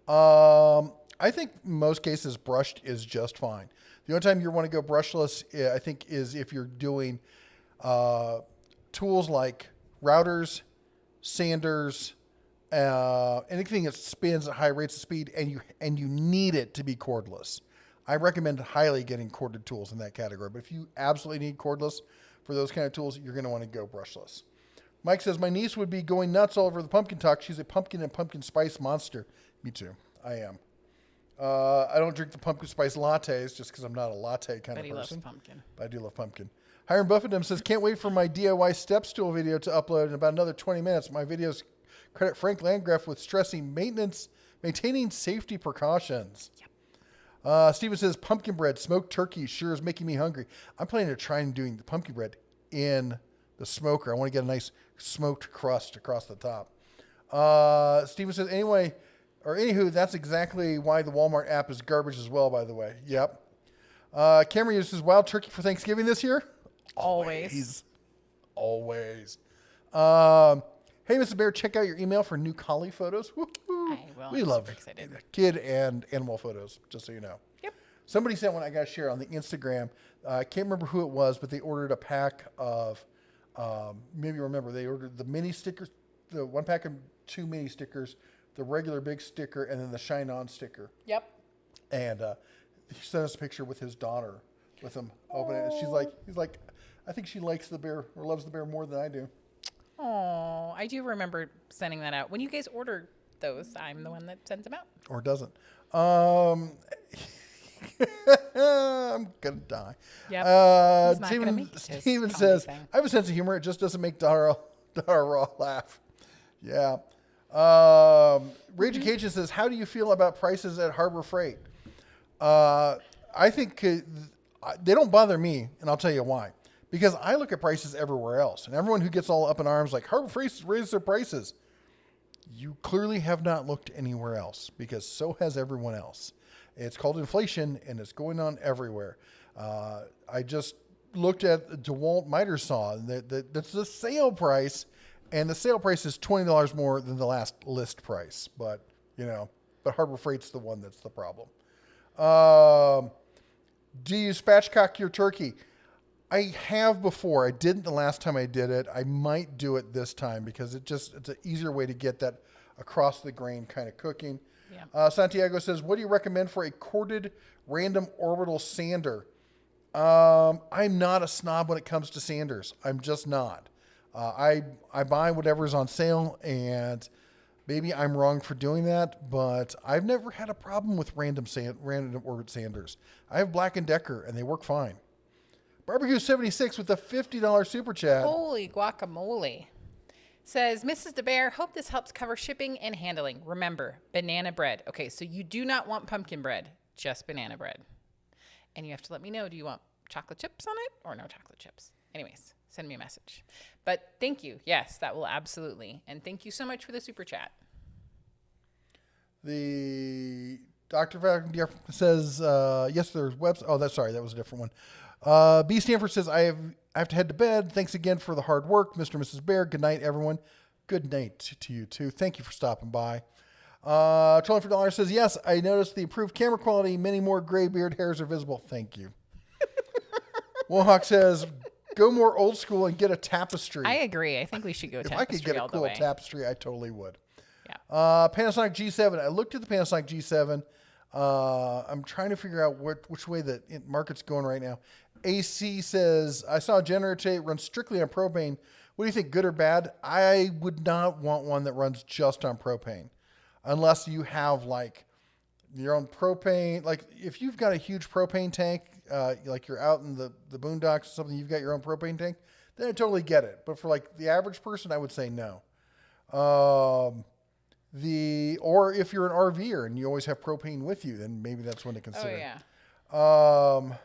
I think most cases brushed is just fine. The only time you want to go brushless, I think, is if you're doing tools like routers, sanders, anything that spins at high rates of speed, and you need it to be cordless. I recommend highly getting corded tools in that category. But if you absolutely need cordless for those kind of tools, you're going to want to go brushless. Mike says, my niece would be going nuts all over the pumpkin talk. She's a pumpkin and pumpkin spice monster. Me too. I am. I don't drink the pumpkin spice lattes just because I'm not a latte kind of person. But he loves pumpkin. But I do love pumpkin. Hiram Buffetum says, can't wait for my DIY step stool video to upload in about another 20 minutes. My videos credit Frank Landgraf with stressing maintaining safety precautions. Yep. Steven says, pumpkin bread, smoked turkey sure is making me hungry. I'm planning to try and doing the pumpkin bread in the smoker. I want to get a nice smoked crust across the top. Steven says, anywho, that's exactly why the Walmart app is garbage as well, by the way. Yep. Cameron says, wild turkey for Thanksgiving this year? Always. Hey, Mr. Bear, check out your email for new collie photos. Woo-hoo. I will. We love kid and animal photos, just so you know. Yep. Somebody sent one I got to share on the Instagram. I can't remember who it was, but they ordered a pack of, maybe you remember, they ordered the mini stickers, the one pack of 2 mini stickers, the regular big sticker, and then the Shine On sticker. Yep. And he sent us a picture with his daughter with him opening it. And he's like, I think she likes the bear or loves the bear more than I do. Oh, I do remember sending that out. When you guys order those, I'm the one that sends them out. Or doesn't. I'm going to die. Yep. Steven says, I have a sense of humor. It just doesn't make Dara Raw laugh. Yeah. Rage Occasion says, how do you feel about prices at Harbor Freight? I think they don't bother me, and I'll tell you why. Because I look at prices everywhere else, and everyone who gets all up in arms like Harbor Freight raised their prices, you clearly have not looked anywhere else, because so has everyone else. It's called inflation, and it's going on everywhere. I just looked at the DeWalt miter saw, and that's the sale price, and the sale price is $20 more than the last list price. But Harbor Freight's the one that's the problem. Do you spatchcock your turkey? I have before. I didn't the last time I did it. I might do it this time because it's an easier way to get that across the grain kind of cooking. Yeah. Santiago says, what do you recommend for a corded random orbital sander? I'm not a snob when it comes to sanders. I'm just not. I buy whatever's on sale, and maybe I'm wrong for doing that, but I've never had a problem with random orbit sanders. I have Black & Decker, and they work fine. Barbecue 76 with a $50 super chat. Holy guacamole. Says, Mrs. DeBear, hope this helps cover shipping and handling. Remember, banana bread. Okay, so you do not want pumpkin bread, just banana bread. And you have to let me know, do you want chocolate chips on it or no chocolate chips? Anyways, send me a message. But thank you. Yes, that will absolutely. And thank you so much for the super chat. The Dr. Wagner says, yes, there's webs. Oh, that was a different one. B. Stanford says, I have to head to bed. Thanks again for the hard work, Mr. and Mrs. Bear. Good night, everyone. Good night to you, too. Thank you for stopping by. $24 says, yes, I noticed the improved camera quality. Many more gray beard hairs are visible. Thank you. Wohawk says, go more old school and get a tapestry. I agree. I think we should go if tapestry I could get a all the cool way. tapestry, I totally would. Yeah. Panasonic G7. I looked at the Panasonic G7. I'm trying to figure out which way the market's going right now. AC says, I saw a generator today. It runs strictly on propane. What do you think, good or bad? I would not want one that runs just on propane unless you have like your own propane. Like if you've got a huge propane tank, like you're out in the boondocks or something, you've got your own propane tank, then I totally get it. But for like the average person, I would say no. Or if you're an RVer and you always have propane with you, then maybe that's one to consider. Oh, yeah.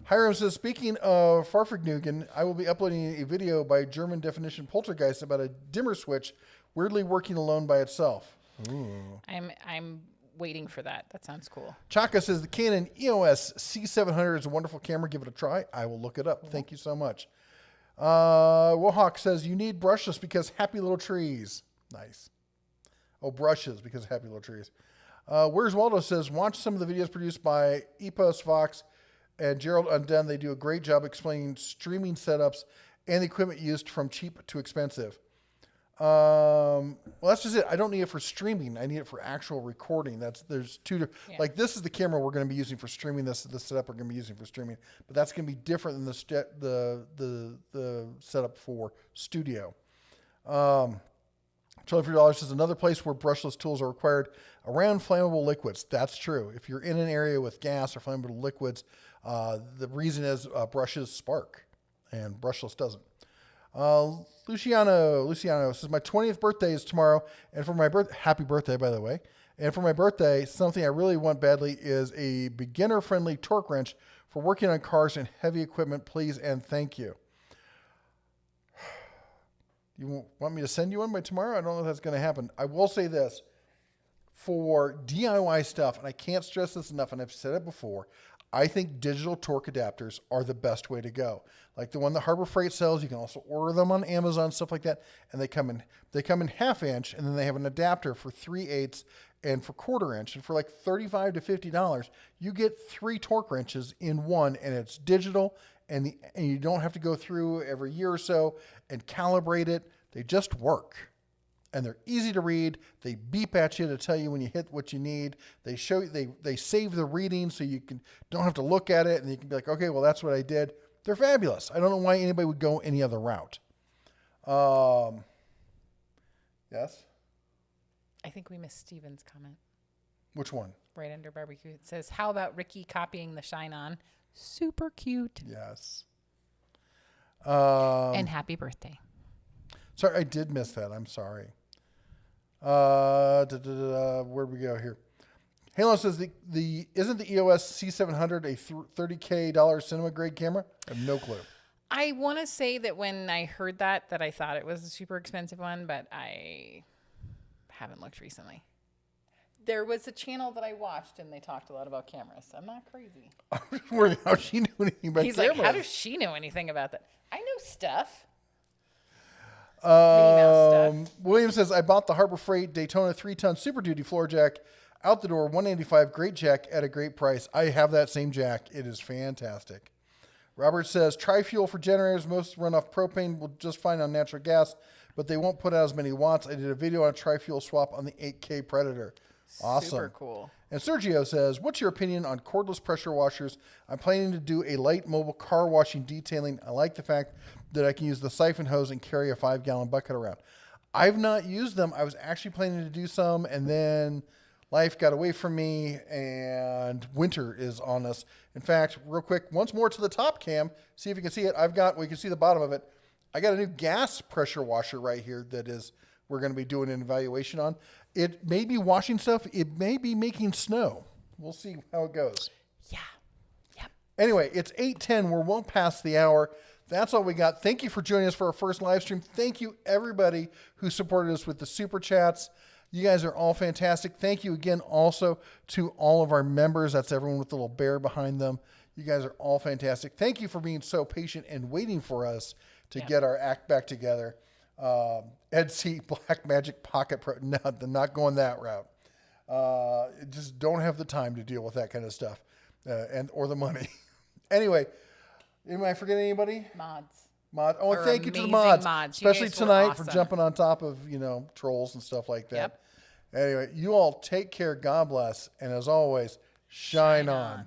Hiram says, speaking of Farfignugan, I will be uploading a video by German definition poltergeist about a dimmer switch weirdly working alone by itself. Ooh. I'm waiting for that. That sounds cool. Chaka says the Canon EOS C700 is a wonderful camera. Give it a try. I will look it up. Mm-hmm. Thank you so much. Wohawk says you need brushless because happy little trees. Nice. Oh, brushes because happy little trees. Where's Waldo says watch some of the videos produced by Epos Fox and Gerald Undone. They do a great job explaining streaming setups and the equipment used from cheap to expensive. Well, that's just it. I don't need it for streaming. I need it for actual recording. There's two. Like this is the camera we're going to be using for streaming. This is the setup we're going to be using for streaming. But that's going to be different than the setup for studio. $23 is another place where brushless tools are required around flammable liquids. That's true. If you're in an area with gas or flammable liquids, the reason is brushes spark and brushless doesn't. Luciano says my 20th birthday is tomorrow, and for my happy birthday, by the way. And for my birthday, something I really want badly is a beginner-friendly torque wrench for working on cars and heavy equipment. Please and thank you. You want me to send you one by tomorrow? I don't know if that's going to happen. I will say this. For DIY stuff, and I can't stress this enough, and I've said it before, I think digital torque adapters are the best way to go. Like the one that Harbor Freight sells, you can also order them on Amazon, stuff like that, and they come in half inch, and then they have an adapter for 3/8 and for 1/4 inch, and for like $35 to $50, you get 3 torque wrenches in one, and it's digital, and you don't have to go through every year or so and calibrate it. They just work. And they're easy to read. They beep at you to tell you when you hit what you need. They show you, they save the reading so you don't have to look at it, and you can be like, okay, well, that's what I did. They're fabulous. I don't know why anybody would go any other route. Yes? I think we missed Steven's comment. Which one? Right under barbecue. It says, how about Ricky copying the Shine On? Super cute. Yes. And happy birthday. Sorry, I did miss that. I'm sorry. Where'd we go here? Halo says isn't the EOS C700 a $30K cinema grade camera? I have no clue. I want to say that when I heard that I thought it was a super expensive one, but I haven't looked recently. There was a channel that I watched and they talked a lot about cameras. I'm not crazy. I'm just worried how she knew anything about He's cameras. like, how does she know anything about that? I know stuff. Minnie Mouse stuff. William says, I bought the Harbor Freight Daytona 3-ton Super Duty floor jack. Out the door, $185. Great jack at a great price. I have that same jack. It is fantastic. Robert says, tri-fuel for generators. Most run off propane. Will just fine on natural gas, but they won't put out as many watts. I did a video on a tri-fuel swap on the 8K Predator. Awesome. Super cool. And Sergio says, what's your opinion on cordless pressure washers? I'm planning to do a light mobile car washing detailing. I like the fact that I can use the siphon hose and carry a 5-gallon bucket around. I've not used them. I was actually planning to do some, and then life got away from me, and winter is on us. In fact, real quick, once more to the top cam, see if you can see it. We can see the bottom of it. I got a new gas pressure washer right here that is we're going to be doing an evaluation on. It may be washing stuff. It may be making snow. We'll see how it goes. Yeah. Yep. Anyway, it's 8:10. We're well past the hour. That's all we got. Thank you for joining us for our first live stream. Thank you, everybody who supported us with the super chats. You guys are all fantastic. Thank you again also to all of our members. That's everyone with the little bear behind them. You guys are all fantastic. Thank you for being so patient and waiting for us to get our act back together. Ed C. Black Magic Pocket Pro. No, they're not going that route. Just don't have the time to deal with that kind of stuff or the money. Anyway, am I forgetting anybody? Oh, and thank you to the mods. Especially tonight for jumping on top of, trolls and stuff like that. Yep. Anyway, you all take care. God bless. And as always, shine on.